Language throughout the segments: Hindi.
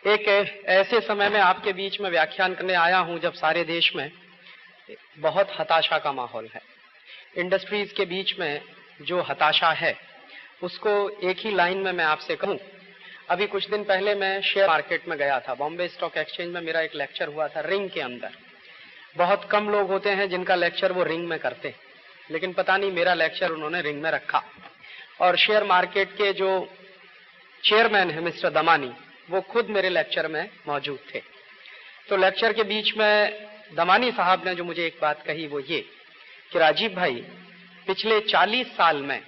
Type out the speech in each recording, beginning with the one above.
एक ऐसे समय में आपके बीच में व्याख्यान करने आया हूं जब सारे देश में बहुत हताशा का माहौल है। इंडस्ट्रीज के बीच में जो हताशा है उसको एक ही लाइन में मैं आपसे कहूं। अभी कुछ दिन पहले मैं शेयर मार्केट में गया था, बॉम्बे स्टॉक एक्सचेंज में मेरा एक लेक्चर हुआ था रिंग के अंदर। बहुत कम लोग होते हैं जिनका लेक्चर वो रिंग में करते हैं, लेकिन पता नहीं मेरा लेक्चर उन्होंने रिंग में रखा। और शेयर मार्केट के जो चेयरमैन है मिस्टर दमानी, वो खुद मेरे लेक्चर में मौजूद थे। तो लेक्चर के बीच में दमानी साहब ने जो मुझे एक बात कही वो ये कि राजीव भाई, पिछले 40 साल में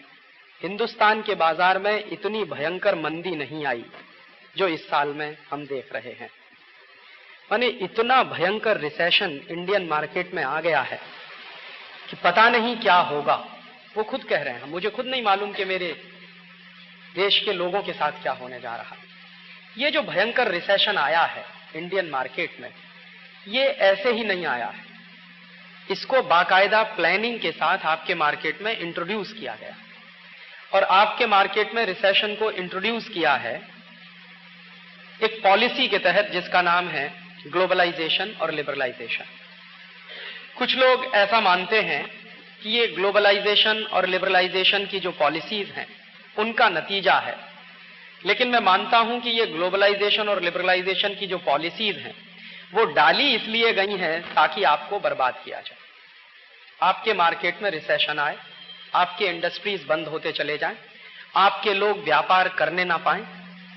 हिंदुस्तान के बाजार में इतनी भयंकर मंदी नहीं आई जो इस साल में हम देख रहे हैं। माने इतना भयंकर रिसेशन इंडियन मार्केट में आ गया है कि पता नहीं क्या होगा। वो खुद कह रहे हैं, मुझे खुद नहीं मालूम कि मेरे देश के लोगों के साथ क्या होने जा रहा है। ये जो भयंकर रिसेशन आया है इंडियन मार्केट में, ये ऐसे ही नहीं आया है। इसको बाकायदा प्लानिंग के साथ आपके मार्केट में इंट्रोड्यूस किया गया और आपके मार्केट में रिसेशन को इंट्रोड्यूस किया है एक पॉलिसी के तहत जिसका नाम है ग्लोबलाइजेशन और लिबरलाइजेशन। कुछ लोग ऐसा मानते हैं कि ये ग्लोबलाइजेशन और लिबरलाइजेशन की जो पॉलिसीज हैं उनका नतीजा है, लेकिन मैं मानता हूं कि ये ग्लोबलाइजेशन और लिबरलाइजेशन की जो पॉलिसीज हैं वो डाली इसलिए गई हैं ताकि आपको बर्बाद किया जाए, आपके मार्केट में रिसेशन आए, आपके इंडस्ट्रीज बंद होते चले जाएं, आपके लोग व्यापार करने ना पाएं,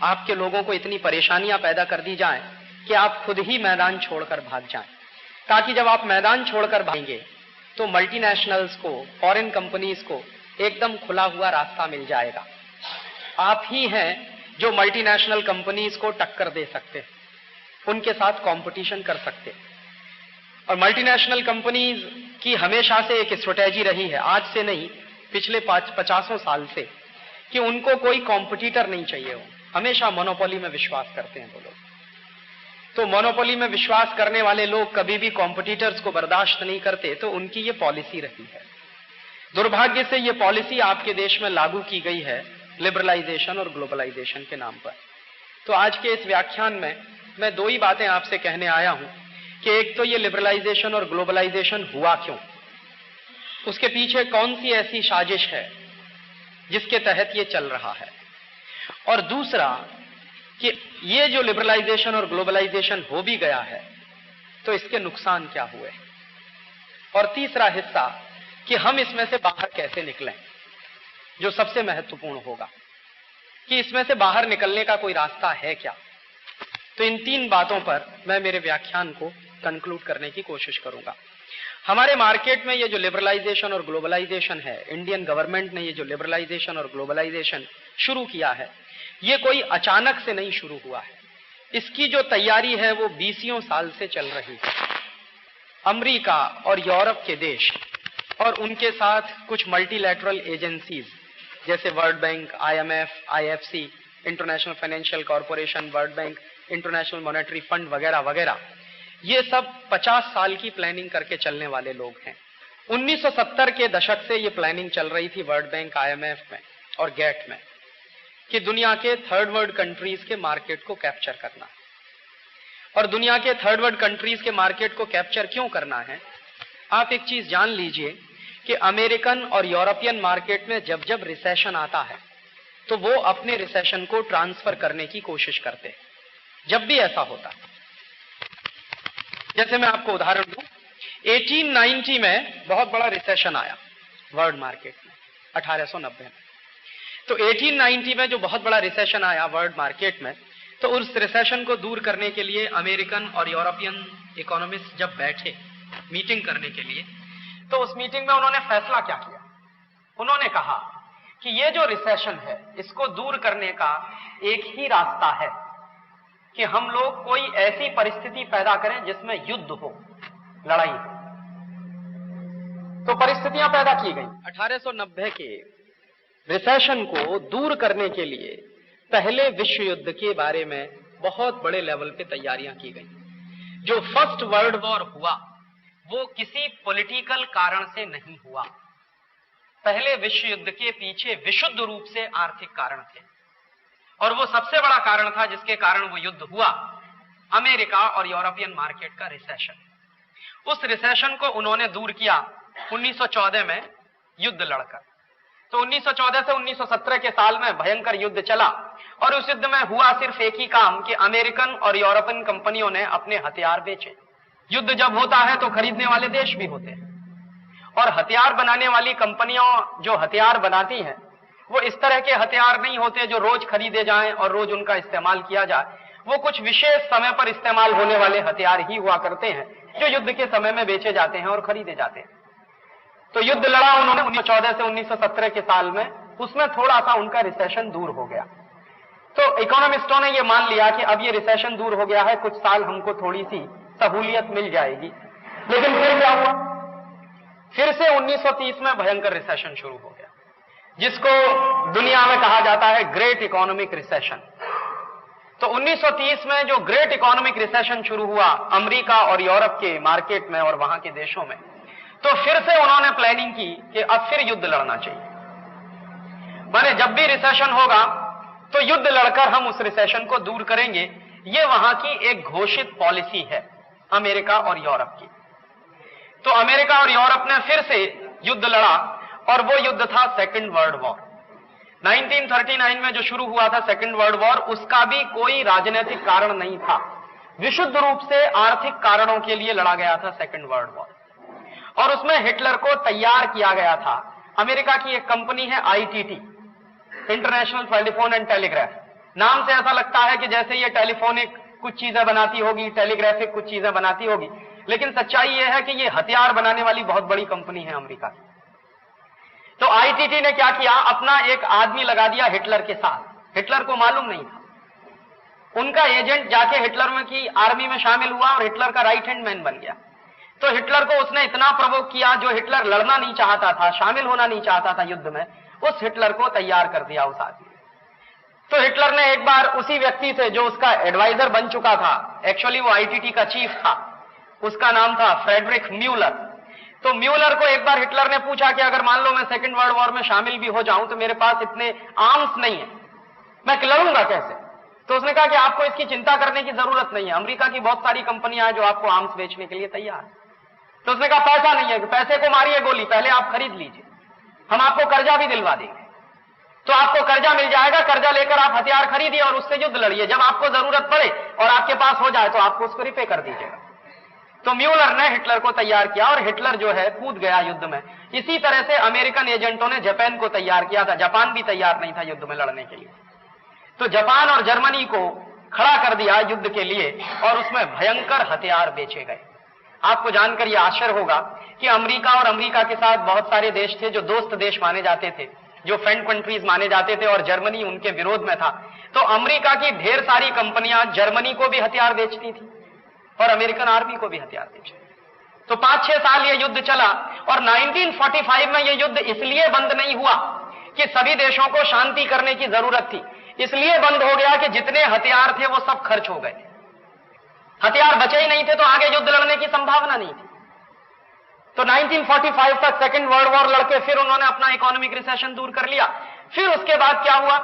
आपके लोगों को इतनी परेशानियां पैदा कर दी जाएं कि आप खुद ही मैदान छोड़कर भाग जाएं, ताकि जब आप मैदान छोड़कर भागेंगे तो मल्टीनेशनल्स को, फॉरेन कंपनीज को एकदम खुला हुआ रास्ता मिल जाएगा। आप ही हैं जो मल्टीनेशनल कंपनीज को टक्कर दे सकते हैं, उनके साथ कंपटीशन कर सकते हैं। और मल्टीनेशनल कंपनीज की हमेशा से एक स्ट्रेटेजी रही है, आज से नहीं पिछले 50 साल से, कि उनको कोई कॉम्पिटिटर नहीं चाहिए हो। हमेशा मोनोपोली में विश्वास करते हैं वो लोग। तो मोनोपोली में विश्वास करने वाले लोग कभी भी कॉम्पिटिटर्स को बर्दाश्त नहीं करते, तो उनकी ये पॉलिसी रही है। दुर्भाग्य से ये पॉलिसी आपके देश में लागू की गई है लिबरलाइजेशन और ग्लोबलाइजेशन के नाम पर। तो आज के इस व्याख्यान में मैं दो ही बातें आपसे कहने आया हूं कि एक तो ये लिबरलाइजेशन और ग्लोबलाइजेशन हुआ क्यों, उसके पीछे कौन सी ऐसी साजिश है जिसके तहत ये चल रहा है, और दूसरा कि ये जो लिबरलाइजेशन और ग्लोबलाइजेशन हो भी गया है तो इसके नुकसान क्या हुए, और तीसरा हिस्सा कि हम इसमें से बाहर कैसे निकलें, जो सबसे महत्वपूर्ण होगा कि इसमें से बाहर निकलने का कोई रास्ता है क्या। तो इन तीन बातों पर मैं मेरे व्याख्यान को कंक्लूड करने की कोशिश करूंगा। हमारे मार्केट में ये जो लिबरलाइजेशन और ग्लोबलाइजेशन है, इंडियन गवर्नमेंट ने ये जो लिबरलाइजेशन और ग्लोबलाइजेशन शुरू किया है, ये कोई अचानक से नहीं शुरू हुआ है। इसकी जो तैयारी है वो 20 साल से चल रही है। अमेरिका और यूरोप के देश और उनके साथ कुछ मल्टीलैटरल एजेंसीज जैसे world bank, IMF, IFC, international financial corporation, world bank, international monetary fund वगैरह वगैरह, ये सब 50 साल की प्लानिंग करके चलने वाले लोग हैं। 1970 के दशक से ये प्लानिंग चल रही थी वर्ल्ड बैंक, IMF में और गेट में कि दुनिया के थर्ड वर्ल्ड कंट्रीज के मार्केट को कैप्चर करना है। और दुनिया के थर्ड वर्ल्ड कंट्रीज के मार्केट को कैप्चर क्यों करना है, आप एक चीज जान लीजिए कि अमेरिकन और यूरोपियन मार्केट में जब जब रिसेशन आता है तो वो अपने रिसेशन को ट्रांसफर करने की कोशिश करते हैं। जब भी ऐसा होता है, जैसे मैं आपको उदाहरण दूं, 1890 में बहुत बड़ा रिसेशन आया वर्ल्ड मार्केट में, 1890 में। तो 1890 में जो बहुत बड़ा रिसेशन आया वर्ल्ड मार्केट में, तो उस रिसेशन को दूर करने के लिए अमेरिकन और यूरोपियन इकोनॉमिस्ट जब बैठे मीटिंग करने के लिए, तो उस मीटिंग में उन्होंने फैसला क्या किया, उन्होंने कहा कि ये जो रिसेशन है इसको दूर करने का एक ही रास्ता है कि हम लोग कोई ऐसी परिस्थिति पैदा करें जिसमें युद्ध हो, लड़ाई हो। तो परिस्थितियां पैदा की गई। 1890 के रिसेशन को दूर करने के लिए पहले विश्व युद्ध के बारे में बहुत बड़े लेवल पे तैयारियां की गई। जो फर्स्ट वर्ल्ड वॉर हुआ वो किसी पॉलिटिकल कारण से नहीं हुआ। पहले विश्व युद्ध के पीछे विशुद्ध रूप से आर्थिक कारण थे और वो सबसे बड़ा कारण था जिसके कारण वो युद्ध हुआ, अमेरिका और यूरोपियन मार्केट का रिसेशन। उस रिसेशन को उन्होंने दूर किया 1914 में युद्ध लड़कर। तो 1914 से 1917 के साल में भयंकर युद्ध चला और उस युद्ध में हुआ सिर्फ एक ही काम कि अमेरिकन और यूरोपियन कंपनियों ने अपने हथियार बेचे। युद्ध जब होता है तो खरीदने वाले देश भी होते हैं, और हथियार बनाने वाली कंपनियों जो हथियार बनाती हैं वो इस तरह के हथियार नहीं होते जो रोज खरीदे जाएं और रोज उनका इस्तेमाल किया जाए। वो कुछ विशेष समय पर इस्तेमाल होने वाले हथियार ही हुआ करते हैं जो युद्ध के समय में बेचे जाते हैं और खरीदे जाते हैं। तो युद्ध लड़ा उन्होंने 1914 से 1917 के साल में, उसमें थोड़ा सा उनका रिसेशन दूर हो गया। तो इकोनॉमिस्टों ने यह मान लिया कि अब ये रिसेशन दूर हो गया है, कुछ साल हमको थोड़ी सी सहूलियत मिल जाएगी। लेकिन फिर क्या हुआ, फिर से 1930 में भयंकर रिसेशन शुरू हो गया, जिसको दुनिया में कहा जाता है ग्रेट इकोनॉमिक रिसेशन। तो 1930 में जो ग्रेट इकोनॉमिक रिसेशन शुरू हुआ अमेरिका और यूरोप के मार्केट में और वहां के देशों में, तो फिर से उन्होंने प्लानिंग की कि अब फिर युद्ध लड़ना चाहिए। माने जब भी रिसेशन होगा तो युद्ध लड़कर हम उस रिसेशन को दूर करेंगे। ये वहां की एक घोषित पॉलिसी है अमेरिका और यूरोप की। तो अमेरिका और यूरोप ने फिर से युद्ध लड़ा और वो युद्ध था सेकेंड वर्ल्ड वॉर। 1939 में जो शुरू हुआ था सेकेंड वर्ल्ड वॉर, उसका भी कोई राजनीतिक कारण नहीं था, विशुद्ध रूप से आर्थिक कारणों के लिए लड़ा गया था सेकेंड वर्ल्ड वॉर। और उसमें हिटलर को तैयार किया गया था। अमेरिका की एक कंपनी है ITT, international telephone and telegraph. नाम से ऐसा लगता है कि जैसे ये टेलीफोनिक कुछ चीजें बनाती होगी, टेलीग्राफिक कुछ चीजें बनाती होगी, लेकिन सच्चाई यह है कि ये हथियार बनाने वाली बहुत बड़ी कंपनी है अमेरिका की। तो ITT ने क्या किया, अपना एक आदमी लगा दिया हिटलर के साथ। हिटलर को मालूम नहीं था, उनका एजेंट जाके हिटलर में की आर्मी में शामिल हुआ और हिटलर का राइट हैंड मैन बन गया। तो हिटलर को उसने इतना प्रवोक किया, जो हिटलर लड़ना नहीं चाहता था, शामिल होना नहीं चाहता था युद्ध में, उस हिटलर को तैयार कर दिया उस आदमी। तो हिटलर ने एक बार उसी व्यक्ति से जो उसका एडवाइजर बन चुका था, एक्चुअली वो ITT का चीफ था, उसका नाम था फ्रेडरिक म्यूलर। तो म्यूलर को एक बार हिटलर ने पूछा कि अगर मान लो मैं सेकेंड वर्ल्ड वॉर में शामिल भी हो जाऊं तो मेरे पास इतने आर्म्स नहीं है, मैं लड़ूंगा कैसे? तो उसने कहा कि आपको इसकी चिंता करने की जरूरत नहीं है, अमेरिका की बहुत सारी कंपनियां हैं जो आपको आर्म्स बेचने के लिए तैयार है। तो उसने कहा पैसा नहीं है, पैसे को मारिए गोली, पहले आप खरीद लीजिए, हम आपको कर्जा भी दिलवा देंगे। तो आपको कर्जा मिल जाएगा, कर्जा लेकर आप हथियार खरीदिए और उससे युद्ध लड़िए, जब आपको जरूरत पड़े और आपके पास हो जाए तो आपको उसको रिपे कर दीजिएगा। तो म्यूलर ने हिटलर को तैयार किया और हिटलर जो है कूद गया युद्ध में। इसी तरह से अमेरिकन एजेंटों ने जापान को तैयार किया था, जापान भी तैयार नहीं था युद्ध में लड़ने के लिए। तो जापान और जर्मनी को खड़ा कर दिया युद्ध के लिए और उसमें भयंकर हथियार बेचे गए। आपको जानकर यह आश्चर्य होगा कि अमेरिका और अमेरिका के साथ बहुत सारे देश थे जो दोस्त देश माने जाते थे, जो फ्रेंड कंट्रीज माने जाते थे, और जर्मनी उनके विरोध में था। तो अमेरिका की ढेर सारी कंपनियां जर्मनी को भी हथियार बेचती थी और अमेरिकन आर्मी को भी हथियार बेचती। तो 5-6 साल यह युद्ध चला और 1945 में यह युद्ध इसलिए बंद नहीं हुआ कि सभी देशों को शांति करने की जरूरत थी, इसलिए बंद हो गया कि जितने हथियार थे वो सब खर्च हो गए। हथियार बचे ही नहीं थे तो आगे युद्ध लड़ने की संभावना नहीं थी। तो 1945 तक सेकेंड वर्ल्ड वॉर लड़के फिर उन्होंने अपना इकोनॉमिक रिसेशन दूर कर लिया। फिर उसके बाद क्या हुआ,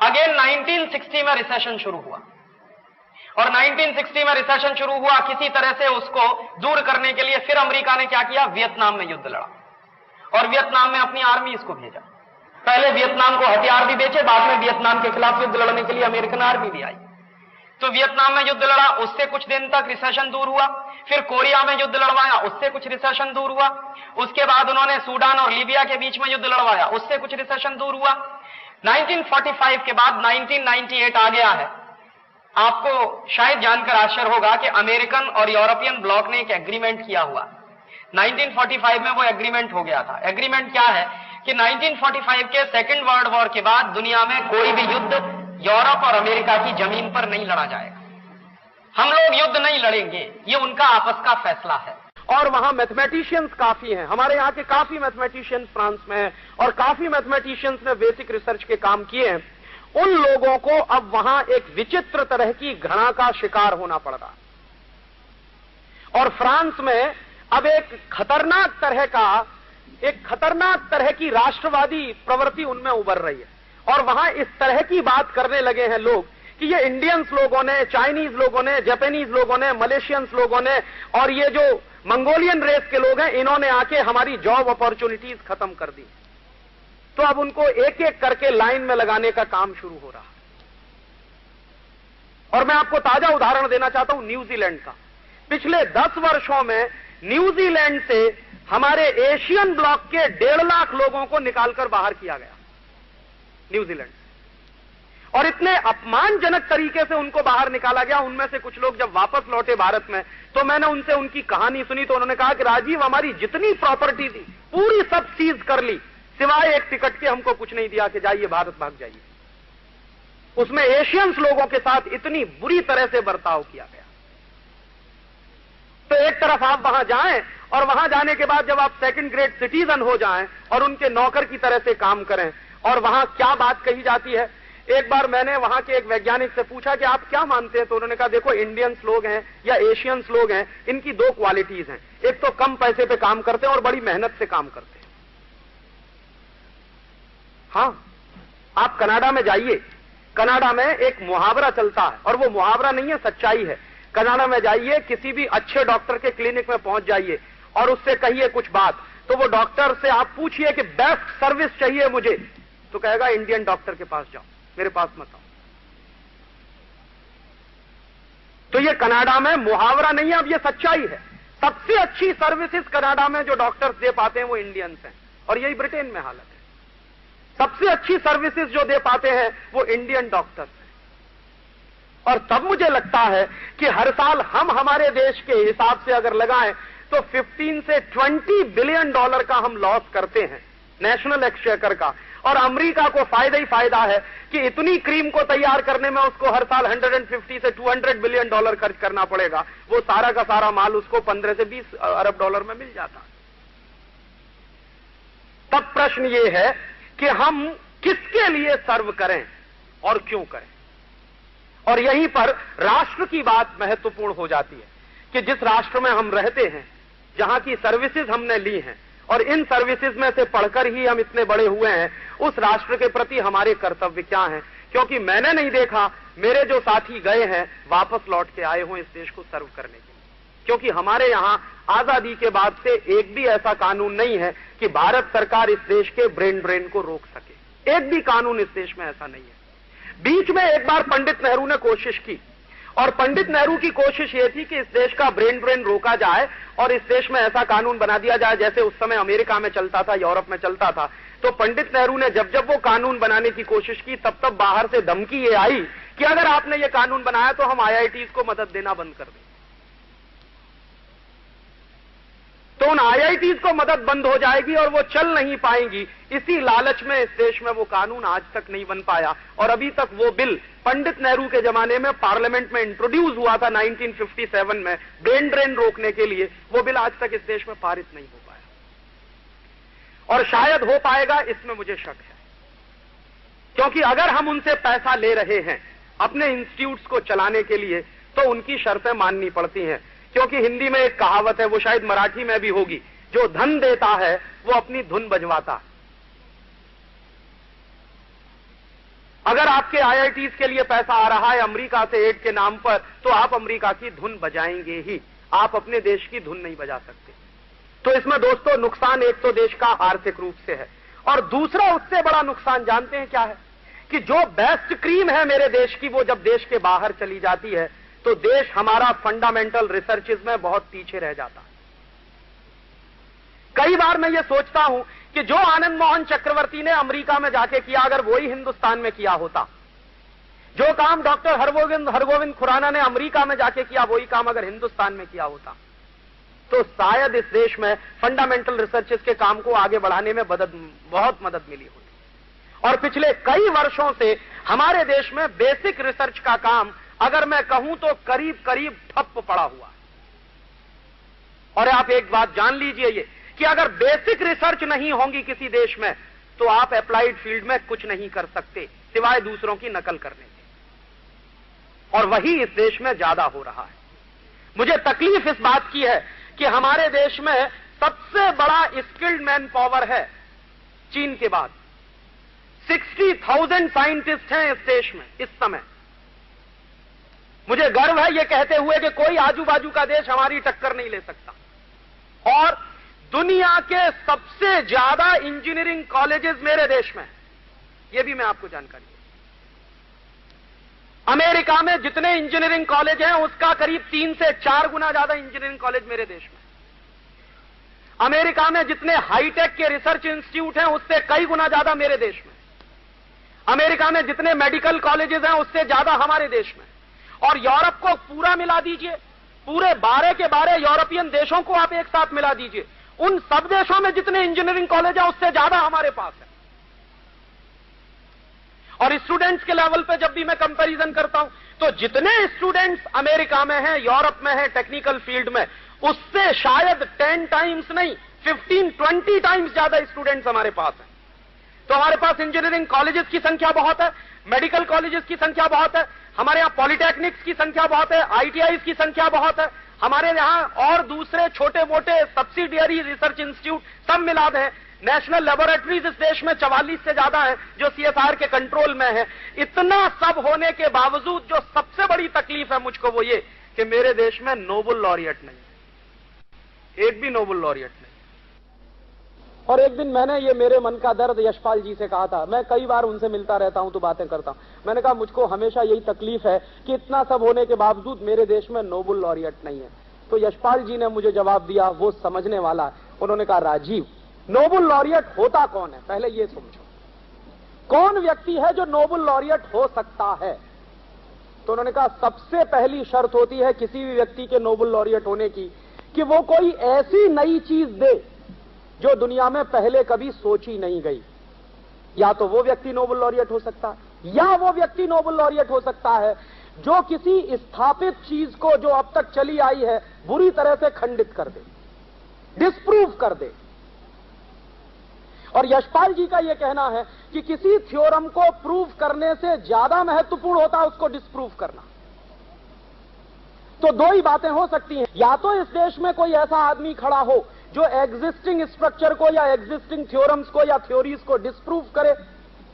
अगेन 1960 में रिसेशन शुरू हुआ और 1960 में रिसेशन शुरू हुआ, किसी तरह से उसको दूर करने के लिए फिर अमेरिका ने क्या किया, वियतनाम में युद्ध लड़ा और वियतनाम में अपनी आर्मी इसको भेजा। पहले वियतनाम को हथियार भी बेचे, बाद में वियतनाम के खिलाफ युद्ध लड़ने के लिए अमेरिकन आर्मी भी आई। तो वियतनाम में युद्ध लड़ा, उससे कुछ दिन तक रिसेशन दूर हुआ। फिर कोरिया में युद्ध लड़वाया, उससे कुछ रिसेशन दूर हुआ। उसके बाद उन्होंने सूडान और लीबिया के बीच में युद्ध लड़वाया, उससे कुछ रिसेशन दूर हुआ। 1945 के बाद 1998 आ गया है। आपको शायद जानकर आश्चर्य होगा कि अमेरिकन और यूरोपियन ब्लॉक ने एक एग्रीमेंट किया हुआ। 1945 में वो एग्रीमेंट हो गया था। एग्रीमेंट क्या है कि 1945 के सेकेंड वर्ल्ड वॉर के बाद दुनिया में कोई भी युद्ध यूरोप और अमेरिका की जमीन पर नहीं लड़ा जाएगा। हम लोग युद्ध नहीं लड़ेंगे, ये उनका आपस का फैसला है। और वहां मैथमेटिशियंस काफी हैं, हमारे यहाँ के काफी मैथमेटिशियंस फ्रांस में हैं और काफी मैथमेटिशियंस ने बेसिक रिसर्च के काम किए हैं। उन लोगों को अब वहां एक विचित्र तरह की घृणा का शिकार होना पड़ रहा और फ्रांस में अब एक खतरनाक तरह की राष्ट्रवादी प्रवृत्ति उनमें उभर रही है। और वहां इस तरह की बात करने लगे हैं लोग कि ये इंडियंस लोगों ने, चाइनीज लोगों ने, जापानीज लोगों ने, मलेशियंस लोगों ने और ये जो मंगोलियन रेस के लोग हैं, इन्होंने आके हमारी जॉब अपॉर्चुनिटीज खत्म कर दी। तो अब उनको एक एक करके लाइन में लगाने का काम शुरू हो रहा है। और मैं आपको ताजा उदाहरण देना चाहता हूं न्यूजीलैंड का। पिछले 10 वर्षों में न्यूजीलैंड से हमारे एशियन ब्लॉक के 1.5 लाख लोगों को निकालकर बाहर किया गया न्यूजीलैंड से। और इतने अपमानजनक तरीके से उनको बाहर निकाला गया। उनमें से कुछ लोग जब वापस लौटे भारत में तो मैंने उनसे उनकी कहानी सुनी, तो उन्होंने कहा कि राजीव, हमारी जितनी प्रॉपर्टी थी पूरी सब सीज कर ली, सिवाय एक टिकट के हमको कुछ नहीं दिया कि जाइए भारत भाग जाइए। उसमें एशियंस लोगों के साथ इतनी बुरी तरह से बर्ताव किया गया। तो एक तरफ आप वहां जाएं और वहां जाने के बाद जब आप सेकंड ग्रेड सिटीजन हो जाएं और उनके नौकर की तरह से काम करें, और वहां क्या बात कही जाती है। एक बार मैंने वहां के एक वैज्ञानिक से पूछा कि आप क्या मानते हैं, तो उन्होंने कहा देखो, इंडियंस लोग हैं या एशियंस लोग हैं, इनकी 2 क्वालिटीज हैं। एक तो कम पैसे पे काम करते हैं और बड़ी मेहनत से काम करते हैं। हां, आप कनाडा में जाइए, कनाडा में एक मुहावरा चलता है, और वो मुहावरा नहीं है, सच्चाई है। कनाडा में जाइए, किसी भी अच्छे डॉक्टर के क्लिनिक में पहुंच जाइए और उससे कहिए कुछ बात, तो वो डॉक्टर से आप पूछिए कि बेस्ट सर्विस चाहिए मुझे, तो कहेगा इंडियन डॉक्टर के पास जाओ, मेरे पास मत आओ। तो ये कनाडा में मुहावरा नहीं है, अब ये सच्चाई है। सबसे अच्छी सर्विसेज कनाडा में जो डॉक्टर्स दे पाते हैं वो इंडियंस हैं, और यही ब्रिटेन में हालत है। सबसे अच्छी सर्विसेज जो दे पाते हैं वो इंडियन डॉक्टर्स हैं। और तब मुझे लगता है कि हर साल हम हमारे देश के हिसाब से अगर लगाएं तो 15 से 20 बिलियन डॉलर का हम लॉस करते हैं नेशनल एक्सचेकर का। और अमेरिका को फायदा ही फायदा है कि इतनी क्रीम को तैयार करने में उसको हर साल 150 से 200 बिलियन डॉलर खर्च करना पड़ेगा। वो सारा का सारा माल उसको 15 से 20 अरब डॉलर में मिल जाता। तब प्रश्न ये है कि हम किसके लिए सर्व करें और क्यों करें। और यहीं पर राष्ट्र की बात महत्वपूर्ण हो जाती है कि जिस राष्ट्र में हम रहते हैं, जहां की सर्विसेज हमने ली हैं और इन सर्विसेज में से पढ़कर ही हम इतने बड़े हुए हैं, उस राष्ट्र के प्रति हमारे कर्तव्य क्या हैं। क्योंकि मैंने नहीं देखा मेरे जो साथी गए हैं वापस लौट के आए हों इस देश को सर्व करने के लिए। क्योंकि हमारे यहां आजादी के बाद से एक भी ऐसा कानून नहीं है कि भारत सरकार इस देश के ब्रेन ड्रेन को रोक सके। एक भी कानून इस देश में ऐसा नहीं है। बीच में एक बार पंडित नेहरू ने कोशिश की, और पंडित नेहरू की कोशिश यह थी कि इस देश का ब्रेन ड्रेन रोका जाए और इस देश में ऐसा कानून बना दिया जाए जैसे उस समय अमेरिका में चलता था, यूरोप में चलता था। तो पंडित नेहरू ने जब जब वो कानून बनाने की कोशिश की, तब तब बाहर से धमकी ये आई कि अगर आपने ये कानून बनाया तो हम आईआईटीज को मदद देना बंद कर दें। तो उन आईआईटीज को मदद बंद हो जाएगी और वो चल नहीं पाएंगी। इसी लालच में इस देश में वो कानून आज तक नहीं बन पाया। और अभी तक वो बिल पंडित नेहरू के जमाने में पार्लियामेंट में इंट्रोड्यूस हुआ था 1957 में ब्रेन ड्रेन रोकने के लिए, वो बिल आज तक इस देश में पारित नहीं हो पाया। और शायद हो पाएगा, इसमें मुझे शक है। क्योंकि अगर हम उनसे पैसा ले रहे हैं अपने इंस्टीट्यूट्स को चलाने के लिए, तो उनकी शर्तें माननी पड़ती हैं। क्योंकि हिंदी में एक कहावत है, वो शायद मराठी में भी होगी, जो धन देता है वो अपनी धुन बजवाता। अगर आपके आईआईटीज के लिए पैसा आ रहा है अमेरिका से एड के नाम पर, तो आप अमेरिका की धुन बजाएंगे ही, आप अपने देश की धुन नहीं बजा सकते। तो इसमें दोस्तों नुकसान एक तो देश का आर्थिक रूप से है, और दूसरा उससे बड़ा नुकसान जानते हैं क्या है, कि जो बेस्ट क्रीम है मेरे देश की, वो जब देश के बाहर चली जाती है तो देश हमारा फंडामेंटल रिसर्चेज में बहुत पीछे रह जाता है। कई बार मैं ये सोचता हूं कि जो आनंद मोहन चक्रवर्ती ने अमेरिका में जाके किया, अगर वही हिंदुस्तान में किया होता, जो काम डॉक्टर हरगोविंद खुराना ने अमेरिका में जाके किया, वही काम अगर हिंदुस्तान में किया होता, तो शायद इस देश में फंडामेंटल रिसर्चेज के काम को आगे बढ़ाने में बहुत मदद मिली होती। और पिछले कई वर्षों से हमारे देश में बेसिक रिसर्च का काम, अगर मैं कहूं तो करीब करीब ठप पड़ा हुआ। और आप एक बात जान लीजिए ये, कि अगर बेसिक रिसर्च नहीं होगी किसी देश में, तो आप अप्लाइड फील्ड में कुछ नहीं कर सकते सिवाय दूसरों की नकल करने के। और वही इस देश में ज्यादा हो रहा है। मुझे तकलीफ इस बात की है कि हमारे देश में सबसे बड़ा स्किल्ड मैन पावर है चीन के बाद। 60,000 साइंटिस्ट हैं इस देश में इस समय। मुझे गर्व है ये कहते हुए कि कोई आजू बाजू का देश हमारी टक्कर नहीं ले सकता। और दुनिया के सबसे ज्यादा इंजीनियरिंग कॉलेजेस मेरे देश में, यह भी मैं आपको जानकारी दूं। अमेरिका में जितने इंजीनियरिंग कॉलेज हैं उसका करीब 3 से 4 गुना ज्यादा इंजीनियरिंग कॉलेज मेरे देश में। अमेरिका में जितने हाईटेक के रिसर्च इंस्टीट्यूट हैं उससे कई गुना ज्यादा मेरे देश में। अमेरिका में जितने मेडिकल कॉलेजेस हैं उससे ज्यादा हमारे देश में। और यूरोप को पूरा मिला दीजिए, पूरे 12 के 12 यूरोपियन देशों को आप एक साथ मिला दीजिए, उन सब देशों में जितने इंजीनियरिंग कॉलेज हैं उससे ज्यादा हमारे पास है। और स्टूडेंट्स के लेवल पे जब भी मैं कंपैरिजन करता हूं तो जितने स्टूडेंट्स अमेरिका में हैं, यूरोप में हैं टेक्निकल फील्ड में, उससे शायद 10 टाइम्स नहीं 15-20 टाइम्स ज्यादा स्टूडेंट्स हमारे पास हैं। तो हमारे पास इंजीनियरिंग कॉलेजेस की संख्या बहुत है, मेडिकल कॉलेजेस की संख्या बहुत है, हमारे यहां पॉलिटेक्निक्स की संख्या बहुत है, आईटीआईज की संख्या बहुत है, हमारे यहां और दूसरे छोटे मोटे सब्सिडियरी रिसर्च इंस्टीट्यूट सब मिला दें। नेशनल लेबोरेटरीज इस देश में 44 से ज्यादा है जो सीएसआर के कंट्रोल में है। इतना सब होने के बावजूद जो सबसे बड़ी तकलीफ है मुझको वो ये कि मेरे देश में नोबेल लॉरिएट नहीं है, एक भी नोबेल लॉरिएट नहीं। और एक दिन मैंने ये मेरे मन का दर्द यशपाल जी से कहा था। मैं कई बार उनसे मिलता रहता हूं तो बातें करता हूं। मैंने कहा मुझको हमेशा यही तकलीफ है कि इतना सब होने के बावजूद मेरे देश में नोबेल लॉरिएट नहीं है। तो यशपाल जी ने मुझे जवाब दिया, वो समझने वाला है। उन्होंने कहा राजीव, नोबेल लॉरिएट होता कौन है, पहले ये समझो। कौन व्यक्ति है जो नोबेल लॉरिएट हो सकता है? तो उन्होंने कहा सबसे पहली शर्त होती है किसी भी व्यक्ति के नोबेल लॉरिएट होने की कि वो कोई ऐसी नई चीज दे जो दुनिया में पहले कभी सोची नहीं गई। या तो वो व्यक्ति नोबेल लॉरिएट हो सकता है या वो व्यक्ति नोबेल लॉरिएट हो सकता है जो किसी स्थापित चीज को जो अब तक चली आई है बुरी तरह से खंडित कर दे, डिस्प्रूव कर दे। और यशपाल जी का यह कहना है कि किसी थ्योरम को प्रूव करने से ज्यादा महत्वपूर्ण होता है उसको डिस्प्रूव करना। तो दो ही बातें हो सकती हैं, या तो इस देश में कोई ऐसा आदमी खड़ा हो जो एग्जिस्टिंग स्ट्रक्चर को या एग्जिस्टिंग थ्योरम्स को या थ्योरीज को डिस्प्रूव करे,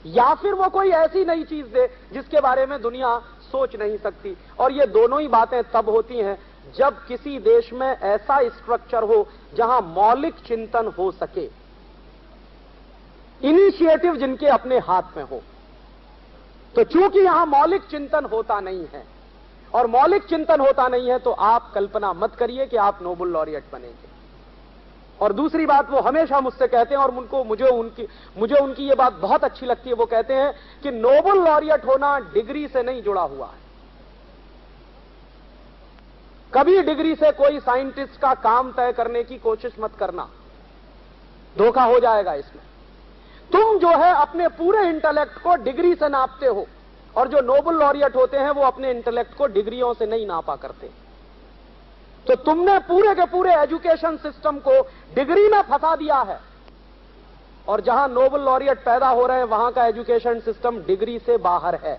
या फिर वो कोई ऐसी नई चीज दे जिसके बारे में दुनिया सोच नहीं सकती। और ये दोनों ही बातें तब होती हैं जब किसी देश में ऐसा स्ट्रक्चर हो जहां मौलिक चिंतन हो सके, इनिशिएटिव जिनके अपने हाथ में हो। तो चूंकि यहां मौलिक चिंतन होता नहीं है और मौलिक चिंतन होता नहीं है तो आप कल्पना मत करिए कि आप नोबेल लॉरिएट बनेंगे। और दूसरी बात वो हमेशा मुझसे कहते हैं और मुझे उनकी ये बात बहुत अच्छी लगती है। वो कहते हैं कि नोबेल लॉरिएट होना डिग्री से नहीं जुड़ा हुआ है। कभी डिग्री से कोई साइंटिस्ट का काम तय करने की कोशिश मत करना, धोखा हो जाएगा इसमें। तुम जो है अपने पूरे इंटेलेक्ट को डिग्री से नापते हो और जो नोबेल लॉरिएट होते हैं वो अपने इंटेलेक्ट को डिग्रियों से नहीं नापा करते। तो तुमने पूरे के पूरे एजुकेशन सिस्टम को डिग्री में फंसा दिया है और जहां नोबेल लॉरिएट पैदा हो रहे हैं वहां का एजुकेशन सिस्टम डिग्री से बाहर है।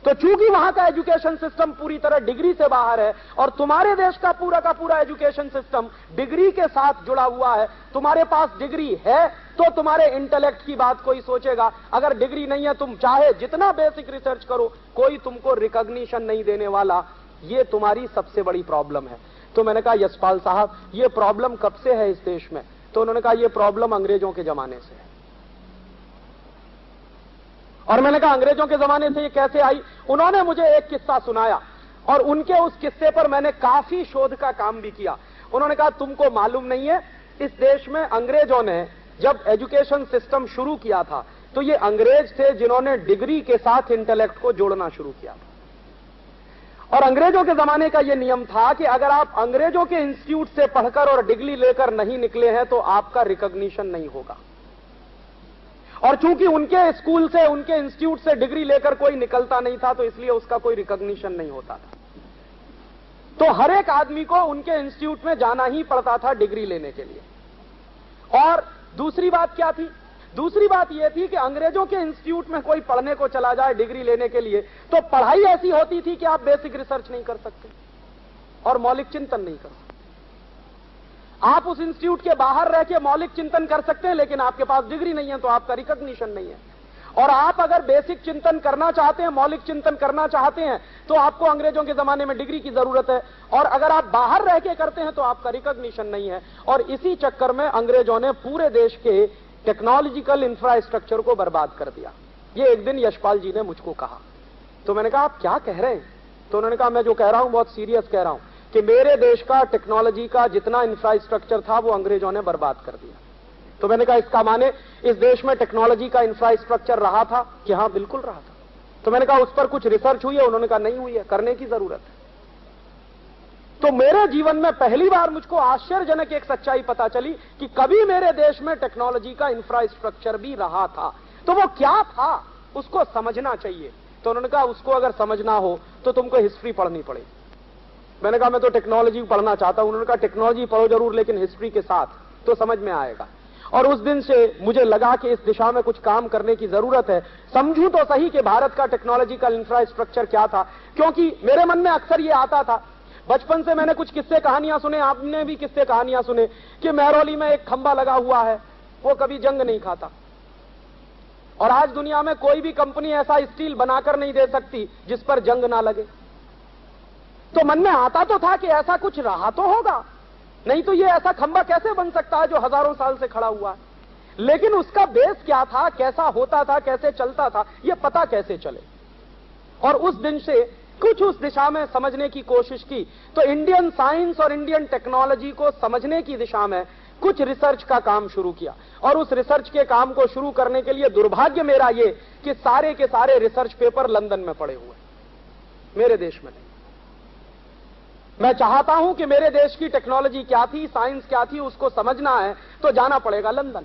तो चूंकि वहां का एजुकेशन सिस्टम पूरी तरह डिग्री से बाहर है और तुम्हारे देश का पूरा एजुकेशन सिस्टम डिग्री के साथ जुड़ा हुआ है, तुम्हारे पास डिग्री है तो तुम्हारे इंटेलेक्ट की बात कोई सोचेगा। अगर डिग्री नहीं है, तुम चाहे जितना बेसिक रिसर्च करो, कोई तुमको रिकॉग्निशन नहीं देने वाला। ये तुम्हारी सबसे बड़ी प्रॉब्लम है। तो मैंने कहा यशपाल साहब, ये प्रॉब्लम कब से है इस देश में? तो उन्होंने कहा ये प्रॉब्लम अंग्रेजों के जमाने से है। और मैंने कहा अंग्रेजों के जमाने से ये कैसे आई? उन्होंने मुझे एक किस्सा सुनाया और उनके उस किस्से पर मैंने काफी शोध का काम भी किया। उन्होंने कहा तुमको मालूम नहीं है, इस देश में अंग्रेजों ने जब एजुकेशन सिस्टम शुरू किया था तो ये अंग्रेज थे जिन्होंने डिग्री के साथ इंटेलेक्ट को जोड़ना शुरू किया था। और अंग्रेजों के जमाने का यह नियम था कि अगर आप अंग्रेजों के इंस्टीट्यूट से पढ़कर और डिग्री लेकर नहीं निकले हैं तो आपका रिकॉग्निशन नहीं होगा। और चूंकि उनके स्कूल से, उनके इंस्टीट्यूट से डिग्री लेकर कोई निकलता नहीं था तो इसलिए उसका कोई रिकॉग्निशन नहीं होता था। तो हर एक आदमी को उनके इंस्टीट्यूट में जाना ही पड़ता था डिग्री लेने के लिए। और दूसरी बात क्या थी? दूसरी बात यह थी कि अंग्रेजों के इंस्टीट्यूट में कोई पढ़ने को चला जाए डिग्री लेने के लिए तो पढ़ाई ऐसी होती थी कि आप बेसिक रिसर्च नहीं कर सकते और मौलिक चिंतन नहीं कर सकते। आप उस इंस्टीट्यूट के बाहर रह के मौलिक चिंतन कर सकते हैं, लेकिन आपके पास डिग्री नहीं है तो आपका रिकॉग्निशन नहीं है। और आप अगर बेसिक चिंतन करना चाहते हैं, मौलिक चिंतन करना चाहते हैं, तो आपको अंग्रेजों के जमाने में डिग्री की जरूरत है, और अगर आप बाहर रह के करते हैं तो आपका रिकॉग्निशन नहीं है। और इसी चक्कर में अंग्रेजों ने पूरे देश के टेक्नोलॉजिकल इंफ्रास्ट्रक्चर को बर्बाद कर दिया। ये एक दिन यशपाल जी ने मुझको कहा, तो मैंने कहा आप क्या कह रहे हैं? तो उन्होंने कहा मैं जो कह रहा हूं बहुत सीरियस कह रहा हूं कि मेरे देश का टेक्नोलॉजी का जितना इंफ्रास्ट्रक्चर था वो अंग्रेजों ने बर्बाद कर दिया। तो मैंने कहा इसका माने इस देश में टेक्नोलॉजी का इंफ्रास्ट्रक्चर रहा था कि हाँ बिल्कुल रहा था। तो मैंने कहा उस पर कुछ रिसर्च हुई है? उन्होंने कहा नहीं हुई है, करने की जरूरत है। तो मेरे जीवन में पहली बार मुझको आश्चर्यजनक एक सच्चाई पता चली कि कभी मेरे देश में टेक्नोलॉजी का इंफ्रास्ट्रक्चर भी रहा था। तो वो क्या था उसको समझना चाहिए। तो उन्होंने कहा उसको अगर समझना हो तो तुमको हिस्ट्री पढ़नी पड़ेगी। मैंने कहा मैं तो टेक्नोलॉजी पढ़ना चाहता हूं। उन्होंने कहा टेक्नोलॉजी पढ़ो जरूर, लेकिन हिस्ट्री के साथ, तो समझ में आएगा। और उस दिन से मुझे लगा कि इस दिशा में कुछ काम करने की जरूरत है। समझूं तो सही कि भारत का टेक्नोलॉजिकल इंफ्रास्ट्रक्चर क्या था, क्योंकि मेरे मन में अक्सर ये आता था, बचपन से मैंने कुछ किस्से कहानियां सुने, आपने भी किस्से कहानियां सुने कि महरौली में एक खंबा लगा हुआ है, वो कभी जंग नहीं खाता। और आज दुनिया में कोई भी कंपनी ऐसा स्टील बनाकर नहीं दे सकती जिस पर जंग ना लगे। तो मन में आता तो था कि ऐसा कुछ रहा तो होगा, नहीं तो ये ऐसा खंबा कैसे बन सकता है जो हजारों साल से खड़ा हुआ है। लेकिन उसका बेस क्या था, कैसा होता था, कैसे चलता था, ये पता कैसे चले। और उस दिन से कुछ उस दिशा में समझने की कोशिश की। तो इंडियन साइंस और इंडियन टेक्नोलॉजी को समझने की दिशा में कुछ रिसर्च का काम शुरू किया। और उस रिसर्च के काम को शुरू करने के लिए दुर्भाग्य मेरा ये कि सारे के सारे रिसर्च पेपर लंदन में पड़े हुए, मेरे देश में नहीं। मैं चाहता हूं कि मेरे देश की टेक्नोलॉजी क्या थी, साइंस क्या थी, उसको समझना है तो जाना पड़ेगा लंदन।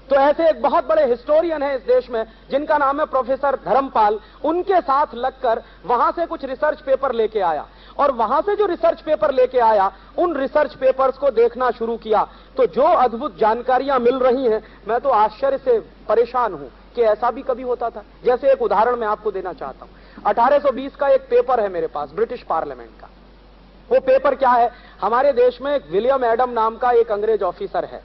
तो ऐसे एक बहुत बड़े हिस्टोरियन हैं इस देश में जिनका नाम है प्रोफेसर धर्मपाल। उनके साथ लगकर वहां से कुछ रिसर्च पेपर लेके आया, और वहां से जो रिसर्च पेपर लेके आया उन रिसर्च पेपर्स को देखना शुरू किया। तो जो अद्भुत जानकारियां मिल रही हैं, मैं तो आश्चर्य से परेशान हूं कि ऐसा भी कभी होता था। जैसे एक उदाहरण मैं आपको देना चाहता हूं। 1820 का एक पेपर है मेरे पास, ब्रिटिश पार्लियामेंट का। वो पेपर क्या है, हमारे देश में एक विलियम एडम नाम का एक अंग्रेज ऑफिसर है,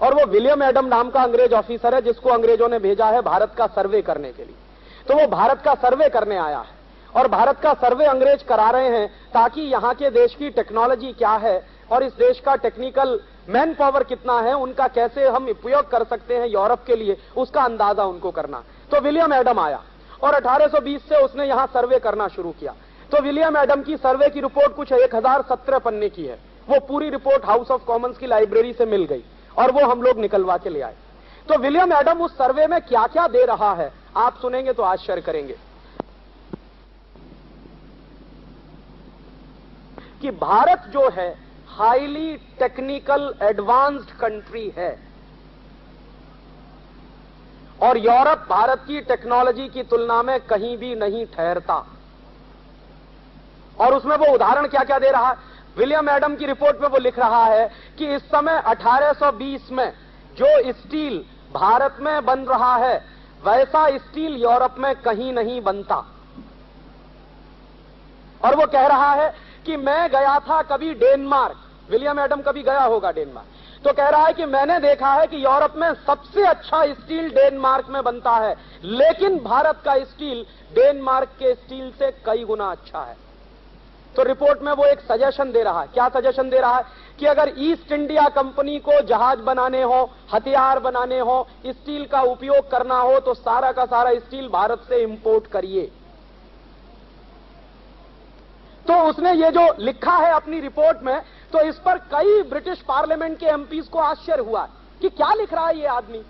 और वो विलियम एडम नाम का अंग्रेज ऑफिसर है जिसको अंग्रेजों ने भेजा है भारत का सर्वे करने के लिए। तो वो भारत का सर्वे करने आया है, और भारत का सर्वे अंग्रेज करा रहे हैं ताकि यहाँ के देश की टेक्नोलॉजी क्या है और इस देश का टेक्निकल मैन पावर कितना है, उनका कैसे हम उपयोग कर सकते हैं यूरोप के लिए, उसका अंदाजा उनको करना। तो विलियम एडम आया और 1820 से उसने यहाँ सर्वे करना शुरू किया। तो विलियम एडम की सर्वे की रिपोर्ट कुछ 1017 पन्ने की है। वो पूरी रिपोर्ट हाउस ऑफ कॉमन्स की लाइब्रेरी से मिल गई और वो हम लोग निकलवा के ले आए। तो विलियम एडम उस सर्वे में क्या क्या दे रहा है आप सुनेंगे तो आश्चर्य करेंगे कि भारत जो है हाईली टेक्निकल एडवांस्ड कंट्री है, और यूरोप भारत की टेक्नोलॉजी की तुलना में कहीं भी नहीं ठहरता। और उसमें वो उदाहरण क्या क्या दे रहा है, विलियम एडम की रिपोर्ट में वो लिख रहा है कि इस समय 1820 में जो स्टील भारत में बन रहा है वैसा स्टील यूरोप में कहीं नहीं बनता। और वो कह रहा है कि मैं गया था कभी डेनमार्क, विलियम एडम कभी गया होगा डेनमार्क, तो कह रहा है कि मैंने देखा है कि यूरोप में सबसे अच्छा स्टील डेनमार्क में बनता है, लेकिन भारत का स्टील डेनमार्क के स्टील से कई गुना अच्छा है। तो रिपोर्ट में वो एक सजेशन दे रहा है। क्या सजेशन दे रहा है कि अगर ईस्ट इंडिया कंपनी को जहाज बनाने हो, हथियार बनाने हो, स्टील का उपयोग करना हो तो सारा का सारा स्टील भारत से इंपोर्ट करिए। तो उसने ये जो लिखा है अपनी रिपोर्ट में, तो इस पर कई ब्रिटिश पार्लियामेंट के एमपीज को आश्चर्य हुआ कि क्या लिख रहा है ये आदमी।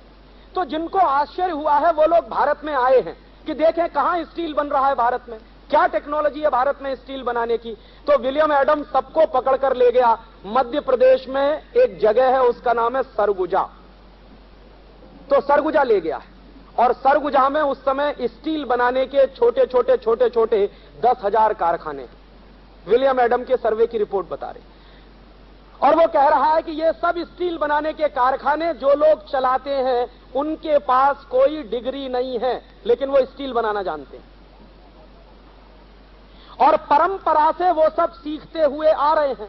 तो जिनको आश्चर्य हुआ है वो लोग भारत में आए हैं कि देखें कहां स्टील बन रहा है भारत में, क्या टेक्नोलॉजी है भारत में स्टील बनाने की। तो विलियम एडम सबको पकड़कर ले गया मध्य प्रदेश में, एक जगह है उसका नाम है सरगुजा। तो सरगुजा ले गया है, और सरगुजा में उस समय स्टील बनाने के छोटे छोटे 10,000 कारखाने हैं। विलियम एडम के सर्वे की रिपोर्ट बता रही, और वो कह रहा है कि ये सब स्टील बनाने के कारखाने जो लोग चलाते हैं उनके पास कोई डिग्री नहीं है, लेकिन वो स्टील बनाना जानते हैं, और परंपरा से वो सब सीखते हुए आ रहे हैं।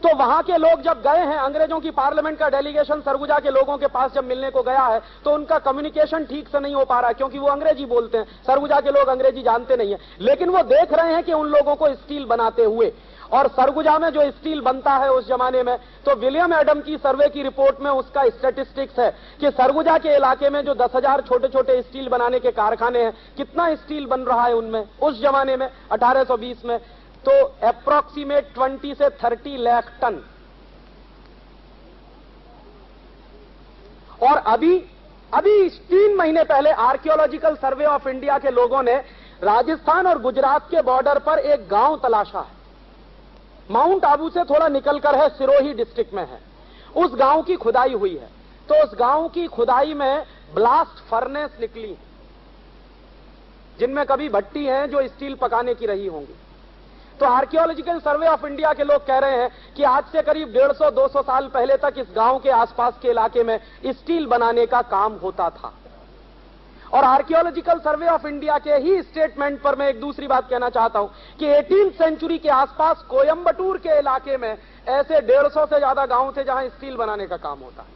तो वहां के लोग जब गए हैं, अंग्रेजों की पार्लियामेंट का डेलीगेशन सरगुजा के लोगों के पास जब मिलने को गया है, तो उनका कम्युनिकेशन ठीक से नहीं हो पा रहा है, क्योंकि वो अंग्रेजी बोलते हैं, सरगुजा के लोग अंग्रेजी जानते नहीं है। लेकिन वो देख रहे हैं कि उन लोगों को स्टील बनाते हुए, और सरगुजा में जो स्टील बनता है उस जमाने में, तो विलियम एडम की सर्वे की रिपोर्ट में उसका स्टैटिस्टिक्स है कि सरगुजा के इलाके में जो 10,000 छोटे छोटे स्टील बनाने के कारखाने हैं, कितना स्टील बन रहा है उनमें उस जमाने में 1820 में, तो अप्रोक्सीमेट 20 से 30 लाख टन। और अभी 3 महीने पहले आर्कियोलॉजिकल सर्वे ऑफ इंडिया के लोगों ने राजस्थान और गुजरात के बॉर्डर पर एक गांव तलाशा है, माउंट आबू से थोड़ा निकलकर है, सिरोही डिस्ट्रिक्ट में है। उस गांव की खुदाई हुई है, तो उस गांव की खुदाई में ब्लास्ट फर्नेस निकली, जिनमें कभी भट्टी हैं जो स्टील पकाने की रही होंगी। तो आर्कियोलॉजिकल सर्वे ऑफ इंडिया के लोग कह रहे हैं कि आज से करीब 150-200 साल पहले तक इस गांव के आसपास के इलाके में स्टील बनाने का काम होता था। और आर्कियोलॉजिकल सर्वे ऑफ इंडिया के ही स्टेटमेंट पर मैं एक दूसरी बात कहना चाहता हूं कि 18वीं सेंचुरी के आसपास कोयंबटूर के इलाके में ऐसे 150 से ज्यादा गांव थे जहां स्टील बनाने का काम होता है।